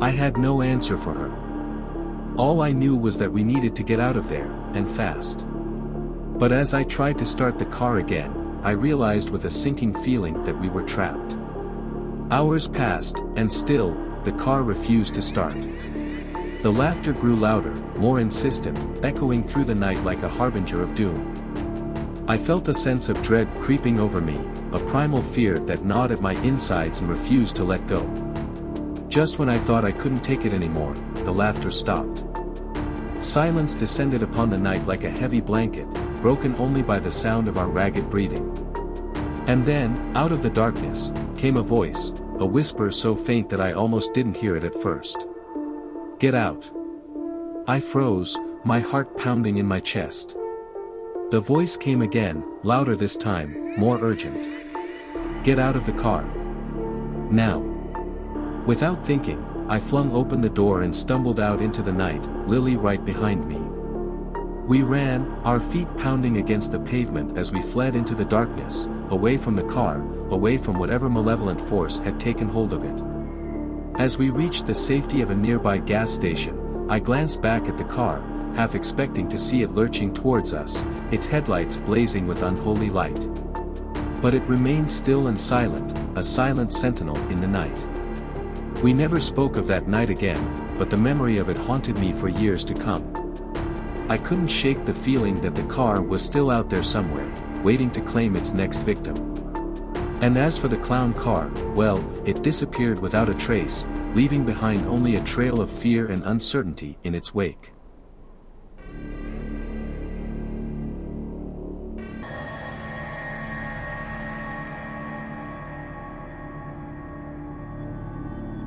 I had no answer for her. All I knew was that we needed to get out of there, and fast. But as I tried to start the car again, I realized with a sinking feeling that we were trapped. Hours passed, and still, the car refused to start. The laughter grew louder, more insistent, echoing through the night like a harbinger of doom. I felt a sense of dread creeping over me, a primal fear that gnawed at my insides and refused to let go. Just when I thought I couldn't take it anymore, the laughter stopped. Silence descended upon the night like a heavy blanket, broken only by the sound of our ragged breathing. And then, out of the darkness, came a voice, a whisper so faint that I almost didn't hear it at first. "Get out." I froze, my heart pounding in my chest. The voice came again, louder this time, more urgent. "Get out of the car. Now." Without thinking, I flung open the door and stumbled out into the night, Lily right behind me. We ran, our feet pounding against the pavement as we fled into the darkness, away from the car, away from whatever malevolent force had taken hold of it. As we reached the safety of a nearby gas station, I glanced back at the car, half expecting to see it lurching towards us, its headlights blazing with unholy light. But it remained still and silent, a silent sentinel in the night. We never spoke of that night again, but the memory of it haunted me for years to come. I couldn't shake the feeling that the car was still out there somewhere, waiting to claim its next victim. And as for the clown car, well, it disappeared without a trace, leaving behind only a trail of fear and uncertainty in its wake.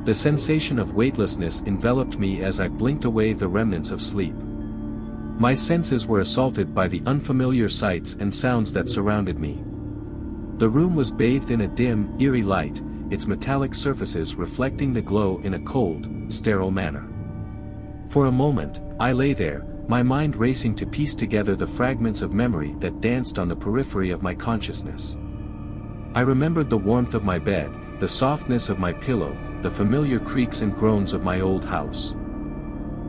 The sensation of weightlessness enveloped me as I blinked away the remnants of sleep. My senses were assaulted by the unfamiliar sights and sounds that surrounded me. The room was bathed in a dim, eerie light, its metallic surfaces reflecting the glow in a cold, sterile manner. For a moment, I lay there, my mind racing to piece together the fragments of memory that danced on the periphery of my consciousness. I remembered the warmth of my bed, the softness of my pillow, the familiar creaks and groans of my old house.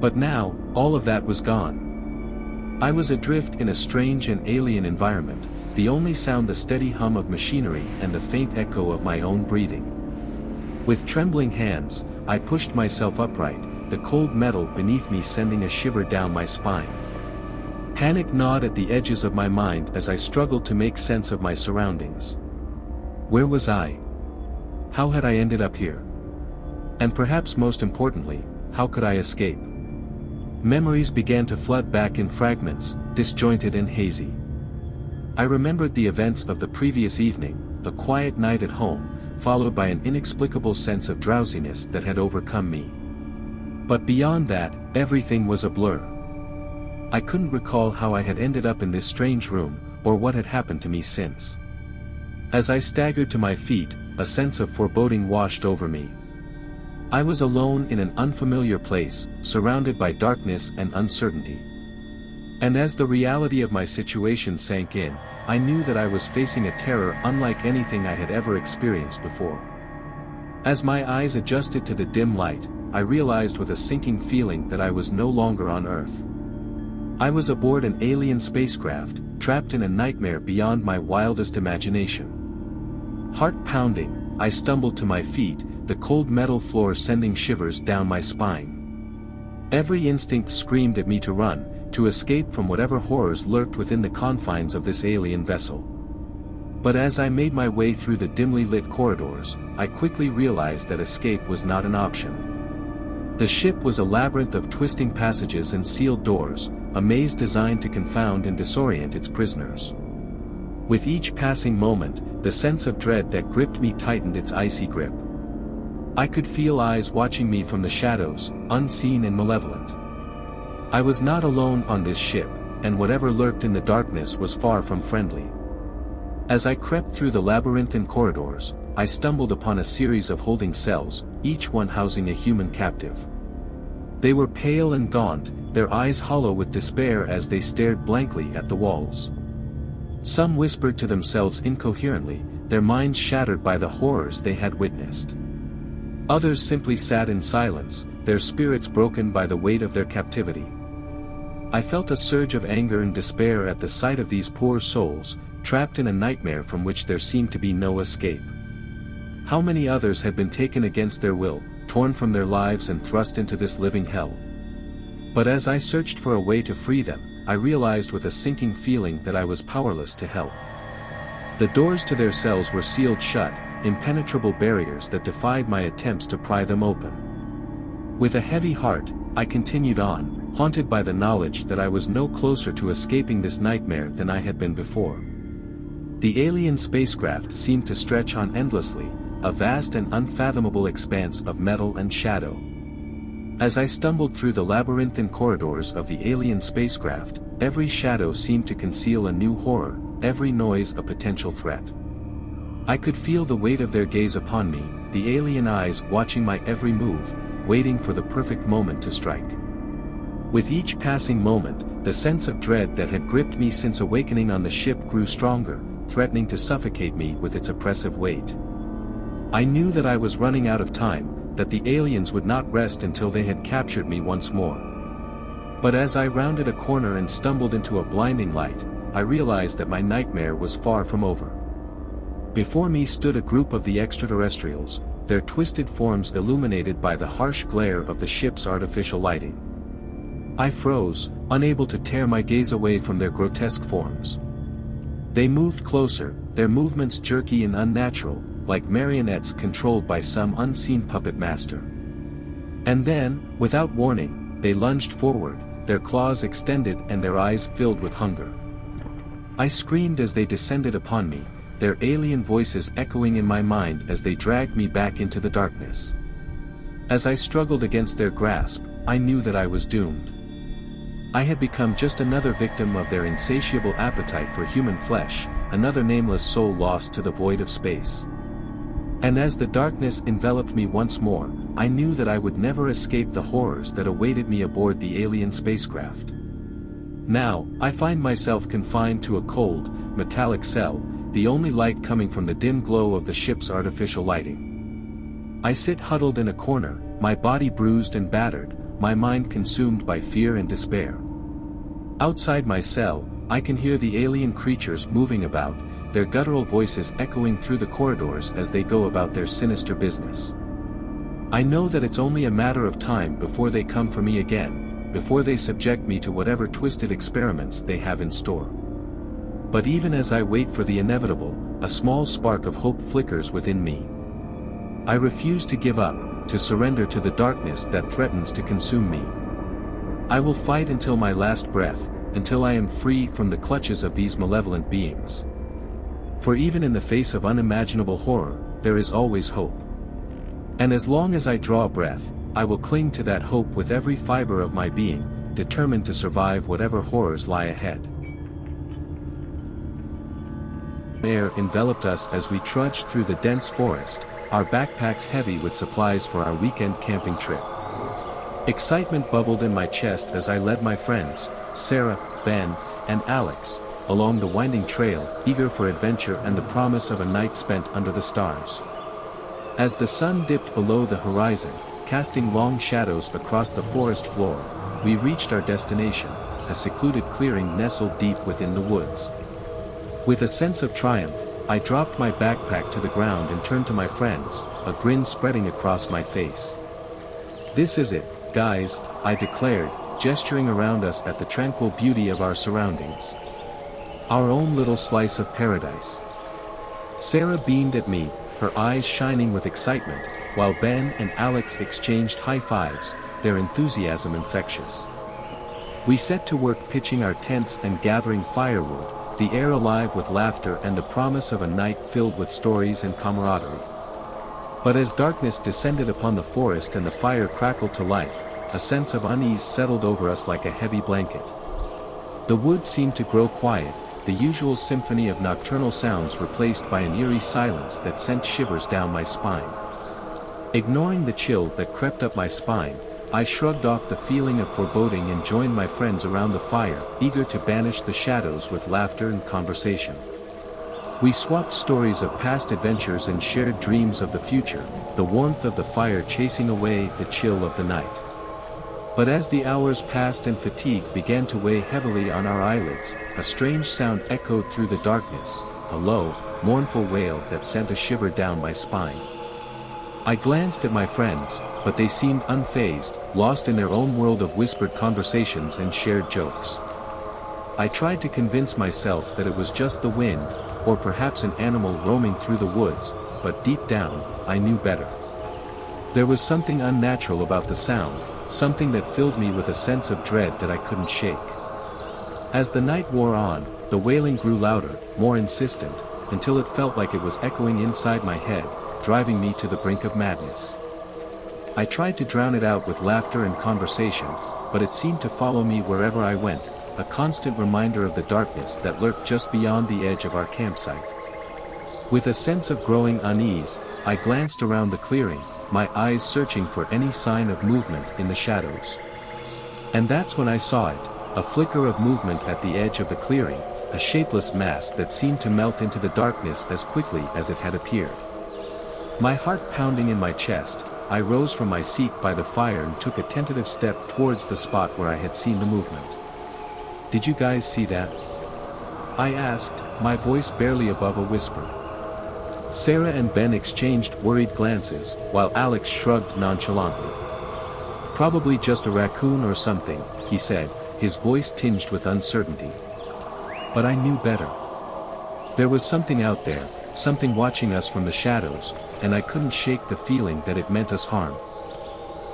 But now, all of that was gone. I was adrift in a strange and alien environment, the only sound the steady hum of machinery and the faint echo of my own breathing. With trembling hands, I pushed myself upright, the cold metal beneath me sending a shiver down my spine. Panic gnawed at the edges of my mind as I struggled to make sense of my surroundings. Where was I? How had I ended up here? And perhaps most importantly, how could I escape? Memories began to flood back in fragments, disjointed and hazy. I remembered the events of the previous evening, a quiet night at home, followed by an inexplicable sense of drowsiness that had overcome me. But beyond that, everything was a blur. I couldn't recall how I had ended up in this strange room, or what had happened to me since. As I staggered to my feet, a sense of foreboding washed over me. I was alone in an unfamiliar place, surrounded by darkness and uncertainty. And as the reality of my situation sank in, I knew that I was facing a terror unlike anything I had ever experienced before. As my eyes adjusted to the dim light, I realized with a sinking feeling that I was no longer on Earth. I was aboard an alien spacecraft, trapped in a nightmare beyond my wildest imagination. Heart pounding, I stumbled to my feet, the cold metal floor sending shivers down my spine. Every instinct screamed at me to run, to escape from whatever horrors lurked within the confines of this alien vessel. But as I made my way through the dimly lit corridors, I quickly realized that escape was not an option. The ship was a labyrinth of twisting passages and sealed doors, a maze designed to confound and disorient its prisoners. With each passing moment, the sense of dread that gripped me tightened its icy grip. I could feel eyes watching me from the shadows, unseen and malevolent. I was not alone on this ship, and whatever lurked in the darkness was far from friendly. As I crept through the labyrinthine corridors, I stumbled upon a series of holding cells, each one housing a human captive. They were pale and gaunt, their eyes hollow with despair as they stared blankly at the walls. Some whispered to themselves incoherently, their minds shattered by the horrors they had witnessed. Others simply sat in silence, their spirits broken by the weight of their captivity. I felt a surge of anger and despair at the sight of these poor souls, trapped in a nightmare from which there seemed to be no escape. How many others had been taken against their will, torn from their lives and thrust into this living hell? But as I searched for a way to free them, I realized with a sinking feeling that I was powerless to help. The doors to their cells were sealed shut, impenetrable barriers that defied my attempts to pry them open. With a heavy heart, I continued on, haunted by the knowledge that I was no closer to escaping this nightmare than I had been before. The alien spacecraft seemed to stretch on endlessly, a vast and unfathomable expanse of metal and shadow. As I stumbled through the labyrinthine corridors of the alien spacecraft, every shadow seemed to conceal a new horror, every noise a potential threat. I could feel the weight of their gaze upon me, the alien eyes watching my every move, waiting for the perfect moment to strike. With each passing moment, the sense of dread that had gripped me since awakening on the ship grew stronger, threatening to suffocate me with its oppressive weight. I knew that I was running out of time, that the aliens would not rest until they had captured me once more. But as I rounded a corner and stumbled into a blinding light, I realized that my nightmare was far from over. Before me stood a group of the extraterrestrials, their twisted forms illuminated by the harsh glare of the ship's artificial lighting. I froze, unable to tear my gaze away from their grotesque forms. They moved closer, their movements jerky and unnatural, like marionettes controlled by some unseen puppet master. And then, without warning, they lunged forward, their claws extended and their eyes filled with hunger. I screamed as they descended upon me, their alien voices echoing in my mind as they dragged me back into the darkness. As I struggled against their grasp, I knew that I was doomed. I had become just another victim of their insatiable appetite for human flesh, another nameless soul lost to the void of space. And as the darkness enveloped me once more, I knew that I would never escape the horrors that awaited me aboard the alien spacecraft. Now, I find myself confined to a cold, metallic cell, the only light coming from the dim glow of the ship's artificial lighting. I sit huddled in a corner, my body bruised and battered, my mind consumed by fear and despair. Outside my cell, I can hear the alien creatures moving about, their guttural voices echoing through the corridors as they go about their sinister business. I know that it's only a matter of time before they come for me again, before they subject me to whatever twisted experiments they have in store. But even as I wait for the inevitable, a small spark of hope flickers within me. I refuse to give up, to surrender to the darkness that threatens to consume me. I will fight until my last breath, until I am free from the clutches of these malevolent beings. For even in the face of unimaginable horror, there is always hope. And as long as I draw a breath, I will cling to that hope with every fiber of my being, determined to survive whatever horrors lie ahead. Air enveloped us as we trudged through the dense forest, our backpacks heavy with supplies for our weekend camping trip. Excitement bubbled in my chest as I led my friends, Sarah, Ben, and Alex, along the winding trail, eager for adventure and the promise of a night spent under the stars. As the sun dipped below the horizon, casting long shadows across the forest floor, we reached our destination, a secluded clearing nestled deep within the woods. With a sense of triumph, I dropped my backpack to the ground and turned to my friends, a grin spreading across my face. "This is it, guys," I declared, gesturing around us at the tranquil beauty of our surroundings. Our own little slice of paradise. Sarah beamed at me, her eyes shining with excitement, while Ben and Alex exchanged high fives, their enthusiasm infectious. We set to work pitching our tents and gathering firewood, the air alive with laughter and the promise of a night filled with stories and camaraderie. But as darkness descended upon the forest and the fire crackled to life, a sense of unease settled over us like a heavy blanket. The wood seemed to grow quiet, the usual symphony of nocturnal sounds replaced by an eerie silence that sent shivers down my spine. Ignoring the chill that crept up my spine, I shrugged off the feeling of foreboding and joined my friends around the fire, eager to banish the shadows with laughter and conversation. We swapped stories of past adventures and shared dreams of the future, the warmth of the fire chasing away the chill of the night. But as the hours passed and fatigue began to weigh heavily on our eyelids, a strange sound echoed through the darkness, a low, mournful wail that sent a shiver down my spine. I glanced at my friends, but they seemed unfazed, lost in their own world of whispered conversations and shared jokes. I tried to convince myself that it was just the wind, or perhaps an animal roaming through the woods, but deep down, I knew better. There was something unnatural about the sound, something that filled me with a sense of dread that I couldn't shake. As the night wore on, the wailing grew louder, more insistent, until it felt like it was echoing inside my head, driving me to the brink of madness. I tried to drown it out with laughter and conversation, but it seemed to follow me wherever I went, a constant reminder of the darkness that lurked just beyond the edge of our campsite. With a sense of growing unease, I glanced around the clearing, my eyes searching for any sign of movement in the shadows. And that's when I saw it, a flicker of movement at the edge of the clearing, a shapeless mass that seemed to melt into the darkness as quickly as it had appeared. My heart pounding in my chest, I rose from my seat by the fire and took a tentative step towards the spot where I had seen the movement. "Did you guys see that?" I asked, my voice barely above a whisper. Sarah and Ben exchanged worried glances, while Alex shrugged nonchalantly. "Probably just a raccoon or something," he said, his voice tinged with uncertainty. But I knew better. There was something out there, something watching us from the shadows, and I couldn't shake the feeling that it meant us harm.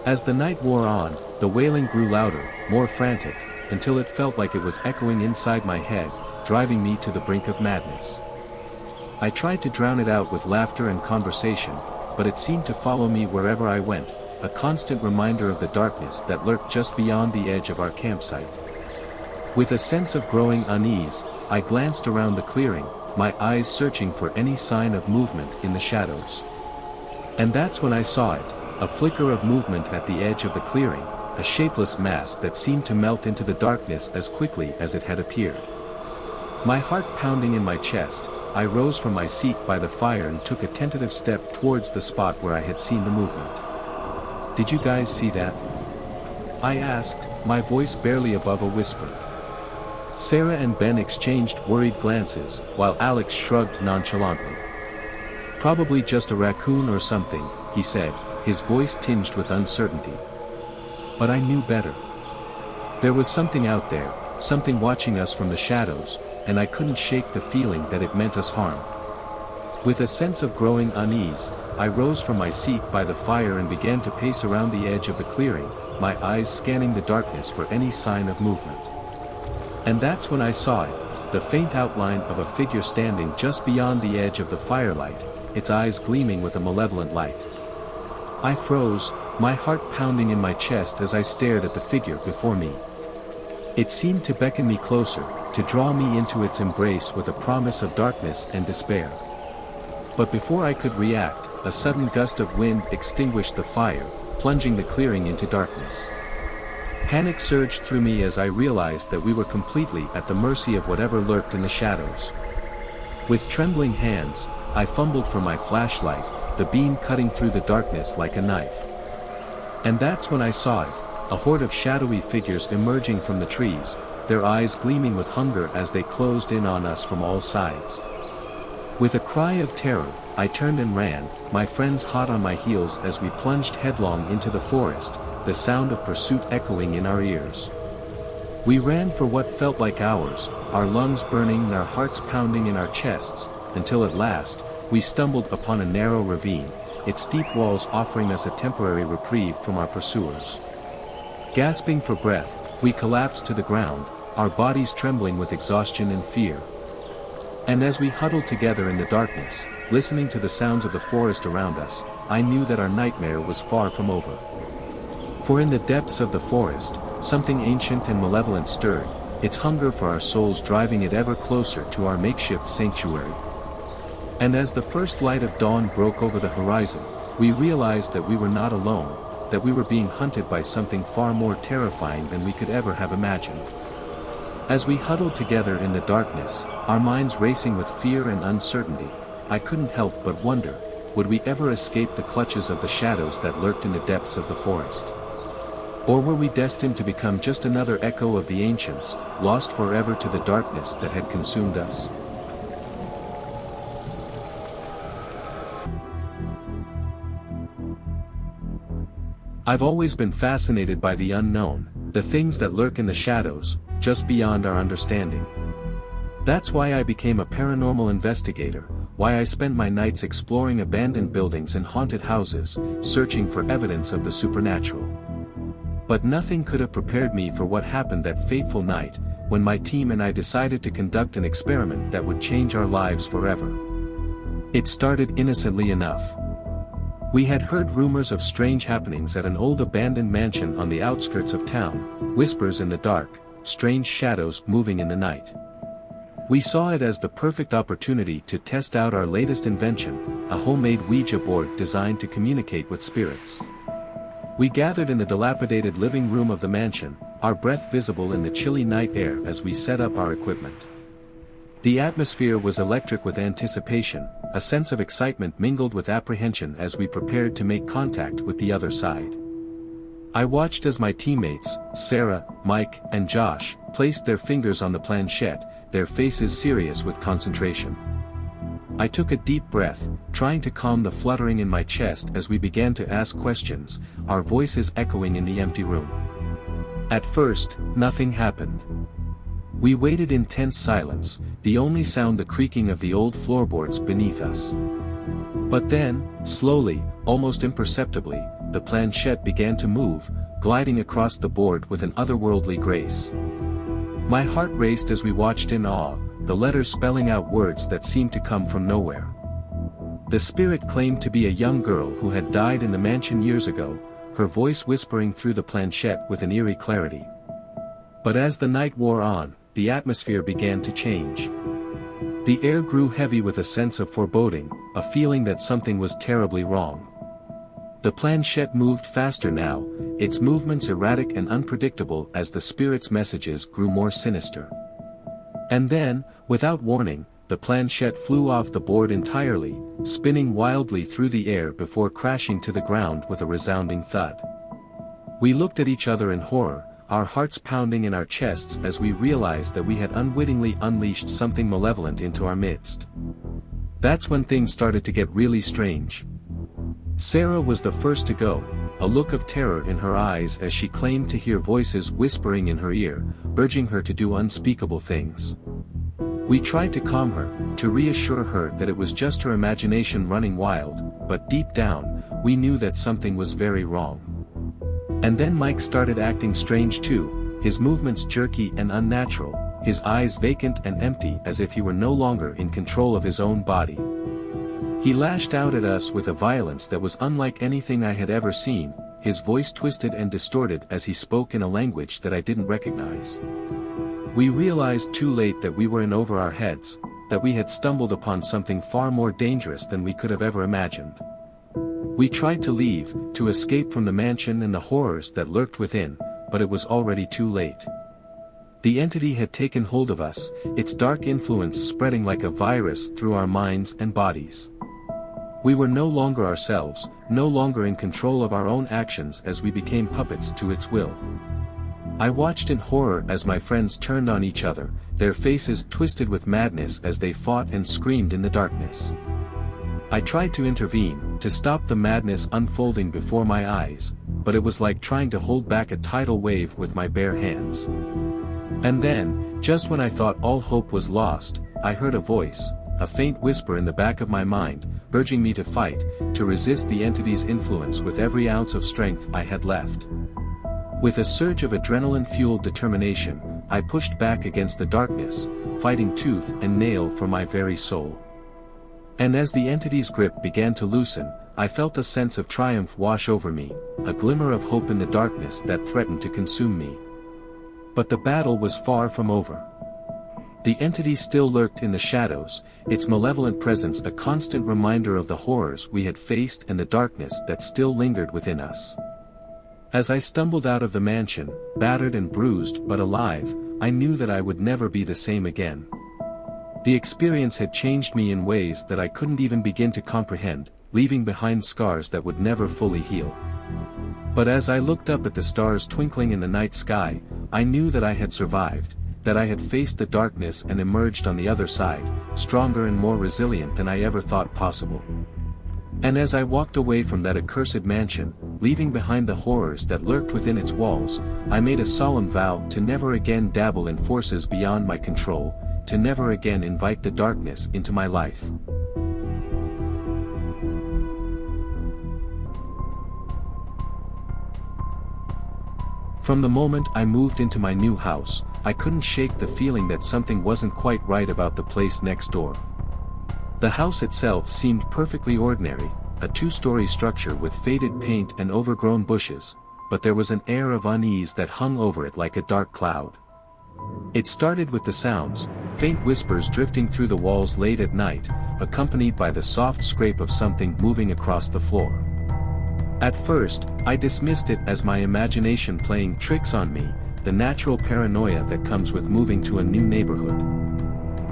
As the night wore on, the wailing grew louder, more frantic, until it felt like it was echoing inside my head, driving me to the brink of madness. I tried to drown it out with laughter and conversation, but it seemed to follow me wherever I went, a constant reminder of the darkness that lurked just beyond the edge of our campsite. With a sense of growing unease, I glanced around the clearing, my eyes searching for any sign of movement in the shadows. And that's when I saw it, a flicker of movement at the edge of the clearing, a shapeless mass that seemed to melt into the darkness as quickly as it had appeared. My heart pounding in my chest, I rose from my seat by the fire and took a tentative step towards the spot where I had seen the movement. "Did you guys see that?" I asked, my voice barely above a whisper. Sarah and Ben exchanged worried glances, while Alex shrugged nonchalantly. "Probably just a raccoon or something," he said, his voice tinged with uncertainty. But I knew better. There was something out there, something watching us from the shadows, and I couldn't shake the feeling that it meant us harm. With a sense of growing unease, I rose from my seat by the fire and began to pace around the edge of the clearing, my eyes scanning the darkness for any sign of movement. And that's when I saw it, the faint outline of a figure standing just beyond the edge of the firelight, its eyes gleaming with a malevolent light. I froze, my heart pounding in my chest as I stared at the figure before me. It seemed to beckon me closer, to draw me into its embrace with a promise of darkness and despair. But before I could react, a sudden gust of wind extinguished the fire, plunging the clearing into darkness. Panic surged through me as I realized that we were completely at the mercy of whatever lurked in the shadows. With trembling hands, I fumbled for my flashlight, the beam cutting through the darkness like a knife. And that's when I saw it, a horde of shadowy figures emerging from the trees, their eyes gleaming with hunger as they closed in on us from all sides. With a cry of terror, I turned and ran, my friends hot on my heels as we plunged headlong into the forest, the sound of pursuit echoing in our ears. We ran for what felt like hours, our lungs burning and our hearts pounding in our chests, until at last, we stumbled upon a narrow ravine, its steep walls offering us a temporary reprieve from our pursuers. Gasping for breath, we collapsed to the ground, our bodies trembling with exhaustion and fear. And as we huddled together in the darkness, listening to the sounds of the forest around us, I knew that our nightmare was far from over. For in the depths of the forest, something ancient and malevolent stirred, its hunger for our souls driving it ever closer to our makeshift sanctuary. And as the first light of dawn broke over the horizon, we realized that we were not alone, that we were being hunted by something far more terrifying than we could ever have imagined. As we huddled together in the darkness, our minds racing with fear and uncertainty, I couldn't help but wonder, would we ever escape the clutches of the shadows that lurked in the depths of the forest? Or were we destined to become just another echo of the ancients, lost forever to the darkness that had consumed us? I've always been fascinated by the unknown, the things that lurk in the shadows, just beyond our understanding. That's why I became a paranormal investigator, why I spent my nights exploring abandoned buildings and haunted houses, searching for evidence of the supernatural. But nothing could have prepared me for what happened that fateful night, when my team and I decided to conduct an experiment that would change our lives forever. It started innocently enough. We had heard rumors of strange happenings at an old abandoned mansion on the outskirts of town, whispers in the dark, strange shadows moving in the night. We saw it as the perfect opportunity to test out our latest invention, a homemade Ouija board designed to communicate with spirits. We gathered in the dilapidated living room of the mansion, our breath visible in the chilly night air as we set up our equipment. The atmosphere was electric with anticipation, a sense of excitement mingled with apprehension as we prepared to make contact with the other side. I watched as my teammates, Sarah, Mike, and Josh, placed their fingers on the planchette, their faces serious with concentration. I took a deep breath, trying to calm the fluttering in my chest as we began to ask questions, our voices echoing in the empty room. At first, nothing happened. We waited in tense silence, the only sound the creaking of the old floorboards beneath us. But then, slowly, almost imperceptibly, the planchette began to move, gliding across the board with an otherworldly grace. My heart raced as we watched in awe, the letters spelling out words that seemed to come from nowhere. The spirit claimed to be a young girl who had died in the mansion years ago, her voice whispering through the planchette with an eerie clarity. But as the night wore on, the atmosphere began to change. The air grew heavy with a sense of foreboding, a feeling that something was terribly wrong. The planchette moved faster now, its movements erratic and unpredictable as the spirit's messages grew more sinister. And then, without warning, the planchette flew off the board entirely, spinning wildly through the air before crashing to the ground with a resounding thud. We looked at each other in horror, our hearts pounding in our chests as we realized that we had unwittingly unleashed something malevolent into our midst. That's when things started to get really strange. Sarah was the first to go, a look of terror in her eyes as she claimed to hear voices whispering in her ear, urging her to do unspeakable things. We tried to calm her, to reassure her that it was just her imagination running wild, but deep down, we knew that something was very wrong. And then Mike started acting strange too, his movements jerky and unnatural, his eyes vacant and empty as if he were no longer in control of his own body. He lashed out at us with a violence that was unlike anything I had ever seen, his voice twisted and distorted as he spoke in a language that I didn't recognize. We realized too late that we were in over our heads, that we had stumbled upon something far more dangerous than we could have ever imagined. We tried to leave, to escape from the mansion and the horrors that lurked within, but it was already too late. The entity had taken hold of us, its dark influence spreading like a virus through our minds and bodies. We were no longer ourselves, no longer in control of our own actions as we became puppets to its will. I watched in horror as my friends turned on each other, their faces twisted with madness as they fought and screamed in the darkness. I tried to intervene, to stop the madness unfolding before my eyes, but it was like trying to hold back a tidal wave with my bare hands. And then, just when I thought all hope was lost, I heard a voice, a faint whisper in the back of my mind, urging me to fight, to resist the entity's influence with every ounce of strength I had left. With a surge of adrenaline-fueled determination, I pushed back against the darkness, fighting tooth and nail for my very soul. And as the entity's grip began to loosen, I felt a sense of triumph wash over me, a glimmer of hope in the darkness that threatened to consume me. But the battle was far from over. The entity still lurked in the shadows, its malevolent presence a constant reminder of the horrors we had faced and the darkness that still lingered within us. As I stumbled out of the mansion, battered and bruised but alive, I knew that I would never be the same again. The experience had changed me in ways that I couldn't even begin to comprehend, leaving behind scars that would never fully heal. But as I looked up at the stars twinkling in the night sky, I knew that I had survived, that I had faced the darkness and emerged on the other side, stronger and more resilient than I ever thought possible. And as I walked away from that accursed mansion, leaving behind the horrors that lurked within its walls, I made a solemn vow to never again dabble in forces beyond my control, to never again invite the darkness into my life. From the moment I moved into my new house, I couldn't shake the feeling that something wasn't quite right about the place next door. The house itself seemed perfectly ordinary, a two-story structure with faded paint and overgrown bushes, but there was an air of unease that hung over it like a dark cloud. It started with the sounds, faint whispers drifting through the walls late at night, accompanied by the soft scrape of something moving across the floor. At first, I dismissed it as my imagination playing tricks on me, the natural paranoia that comes with moving to a new neighborhood.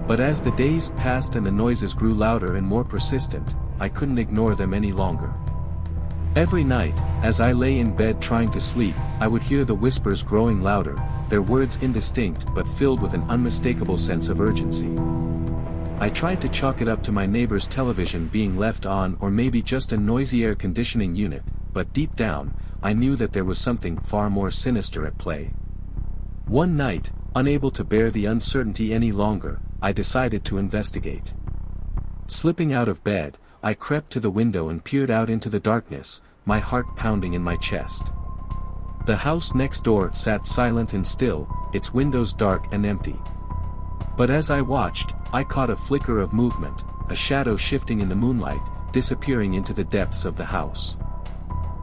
But as the days passed and the noises grew louder and more persistent, I couldn't ignore them any longer. Every night, as I lay in bed trying to sleep, I would hear the whispers growing louder, their words indistinct but filled with an unmistakable sense of urgency. I tried to chalk it up to my neighbor's television being left on or maybe just a noisy air conditioning unit, but deep down, I knew that there was something far more sinister at play. One night, unable to bear the uncertainty any longer, I decided to investigate. Slipping out of bed, I crept to the window and peered out into the darkness, my heart pounding in my chest. The house next door sat silent and still, its windows dark and empty. But as I watched, I caught a flicker of movement, a shadow shifting in the moonlight, disappearing into the depths of the house.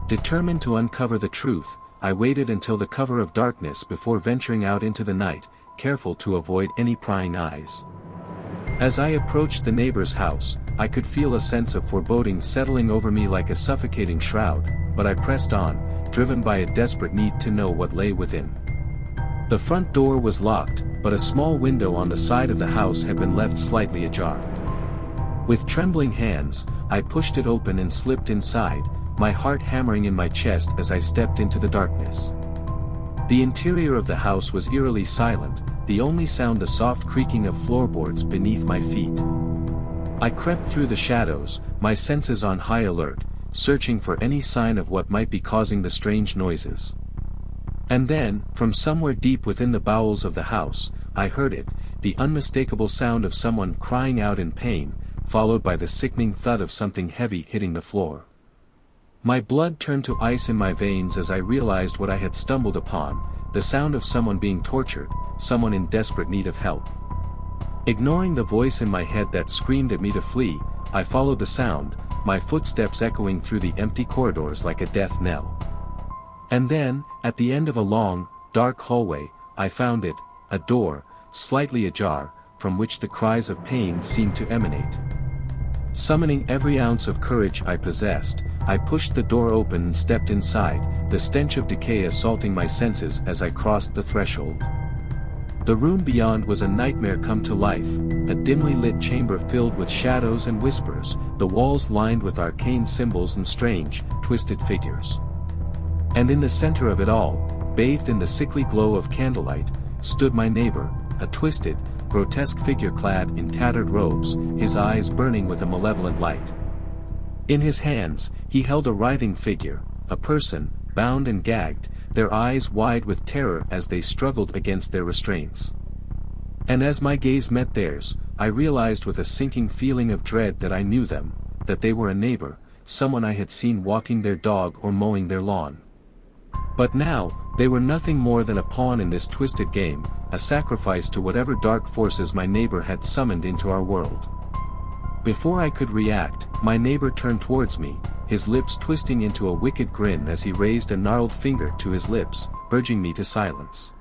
Determined to uncover the truth, I waited until the cover of darkness before venturing out into the night, careful to avoid any prying eyes. As I approached the neighbor's house, I could feel a sense of foreboding settling over me like a suffocating shroud, but I pressed on, driven by a desperate need to know what lay within. The front door was locked, but a small window on the side of the house had been left slightly ajar. With trembling hands, I pushed it open and slipped inside, my heart hammering in my chest as I stepped into the darkness. The interior of the house was eerily silent, the only sound the soft creaking of floorboards beneath my feet. I crept through the shadows, my senses on high alert, searching for any sign of what might be causing the strange noises. And then, from somewhere deep within the bowels of the house, I heard it, the unmistakable sound of someone crying out in pain, followed by the sickening thud of something heavy hitting the floor. My blood turned to ice in my veins as I realized what I had stumbled upon, the sound of someone being tortured, someone in desperate need of help. Ignoring the voice in my head that screamed at me to flee, I followed the sound, my footsteps echoing through the empty corridors like a death knell. And then, at the end of a long, dark hallway, I found it, a door, slightly ajar, from which the cries of pain seemed to emanate. Summoning every ounce of courage I possessed, I pushed the door open and stepped inside, the stench of decay assaulting my senses as I crossed the threshold. The room beyond was a nightmare come to life, a dimly lit chamber filled with shadows and whispers, the walls lined with arcane symbols and strange, twisted figures. And in the center of it all, bathed in the sickly glow of candlelight, stood my neighbor, a twisted, grotesque figure clad in tattered robes, his eyes burning with a malevolent light. In his hands, he held a writhing figure, a person, bound and gagged, their eyes wide with terror as they struggled against their restraints. And as my gaze met theirs, I realized with a sinking feeling of dread that I knew them, that they were a neighbor, someone I had seen walking their dog or mowing their lawn. But now, they were nothing more than a pawn in this twisted game, a sacrifice to whatever dark forces my neighbor had summoned into our world. Before I could react, my neighbor turned towards me, his lips twisting into a wicked grin as he raised a gnarled finger to his lips, urging me to silence.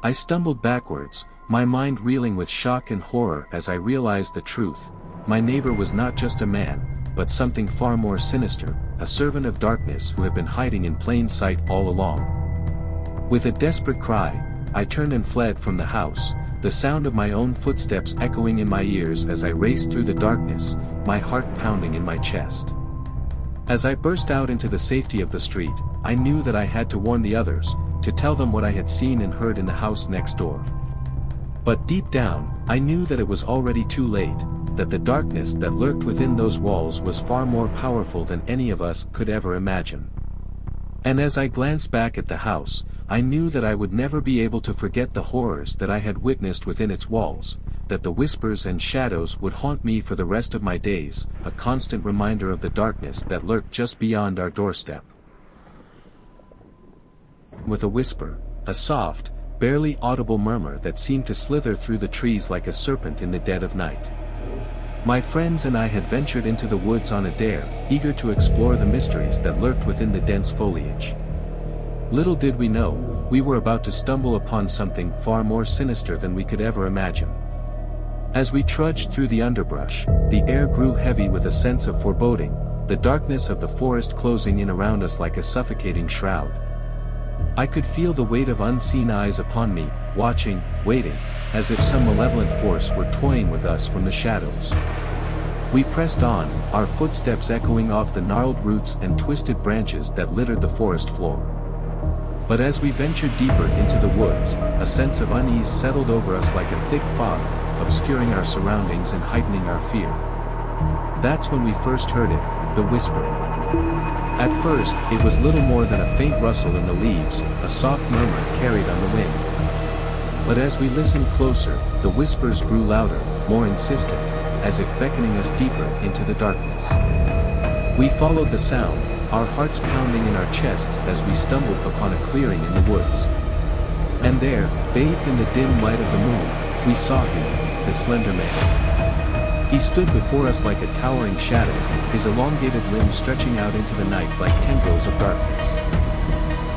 I stumbled backwards, my mind reeling with shock and horror as I realized the truth. My neighbor was not just a man, but something far more sinister, a servant of darkness who had been hiding in plain sight all along. With a desperate cry, I turned and fled from the house, the sound of my own footsteps echoing in my ears as I raced through the darkness, my heart pounding in my chest. As I burst out into the safety of the street, I knew that I had to warn the others, to tell them what I had seen and heard in the house next door. But deep down, I knew that it was already too late, that the darkness that lurked within those walls was far more powerful than any of us could ever imagine. And as I glanced back at the house, I knew that I would never be able to forget the horrors that I had witnessed within its walls, that the whispers and shadows would haunt me for the rest of my days, a constant reminder of the darkness that lurked just beyond our doorstep. With a whisper, a soft, barely audible murmur that seemed to slither through the trees like a serpent in the dead of night. My friends and I had ventured into the woods on a dare, eager to explore the mysteries that lurked within the dense foliage. Little did we know, we were about to stumble upon something far more sinister than we could ever imagine. As we trudged through the underbrush, the air grew heavy with a sense of foreboding, the darkness of the forest closing in around us like a suffocating shroud. I could feel the weight of unseen eyes upon me, watching, waiting, as if some malevolent force were toying with us from the shadows. We pressed on, our footsteps echoing off the gnarled roots and twisted branches that littered the forest floor. But as we ventured deeper into the woods, a sense of unease settled over us like a thick fog, obscuring our surroundings and heightening our fear. That's when we first heard it, the whispering. At first, it was little more than a faint rustle in the leaves, a soft murmur carried on the wind. But as we listened closer, the whispers grew louder, more insistent, as if beckoning us deeper into the darkness. We followed the sound, our hearts pounding in our chests as we stumbled upon a clearing in the woods. And there, bathed in the dim light of the moon, we saw him, the slender man. He stood before us like a towering shadow, his elongated limbs stretching out into the night like tendrils of darkness.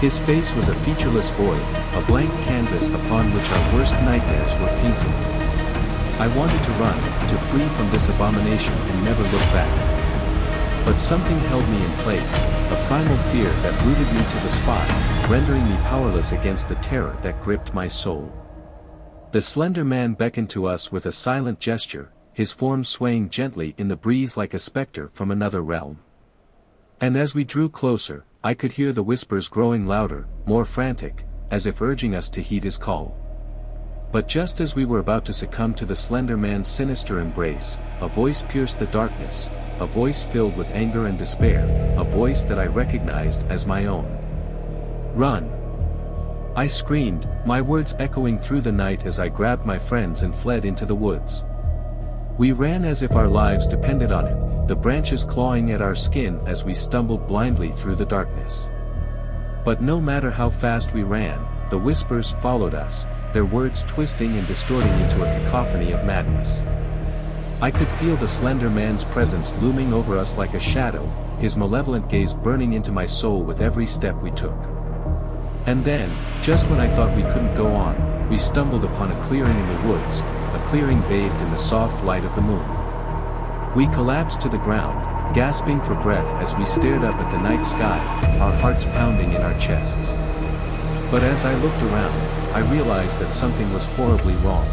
His face was a featureless void, a blank canvas upon which our worst nightmares were painted. I wanted to run, to flee from this abomination and never look back. But something held me in place, a primal fear that rooted me to the spot, rendering me powerless against the terror that gripped my soul. The slender man beckoned to us with a silent gesture, his form swaying gently in the breeze like a specter from another realm. And as we drew closer, I could hear the whispers growing louder, more frantic, as if urging us to heed his call. But just as we were about to succumb to the slender man's sinister embrace, a voice pierced the darkness, a voice filled with anger and despair, a voice that I recognized as my own. "Run!" I screamed, my words echoing through the night as I grabbed my friends and fled into the woods. We ran as if our lives depended on it, the branches clawing at our skin as we stumbled blindly through the darkness. But no matter how fast we ran, the whispers followed us, their words twisting and distorting into a cacophony of madness. I could feel the slender man's presence looming over us like a shadow, his malevolent gaze burning into my soul with every step we took. And then, just when I thought we couldn't go on, we stumbled upon a clearing in the woods, a clearing bathed in the soft light of the moon. We collapsed to the ground, gasping for breath as we stared up at the night sky, our hearts pounding in our chests. But as I looked around, I realized that something was horribly wrong.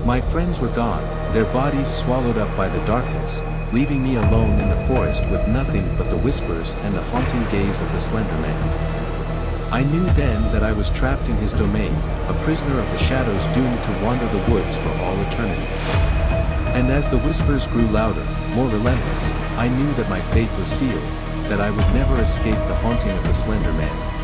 My friends were gone, their bodies swallowed up by the darkness, leaving me alone in the forest with nothing but the whispers and the haunting gaze of the slender man. I knew then that I was trapped in his domain, a prisoner of the shadows doomed to wander the woods for all eternity. And as the whispers grew louder, more relentless, I knew that my fate was sealed, that I would never escape the haunting of the slender man.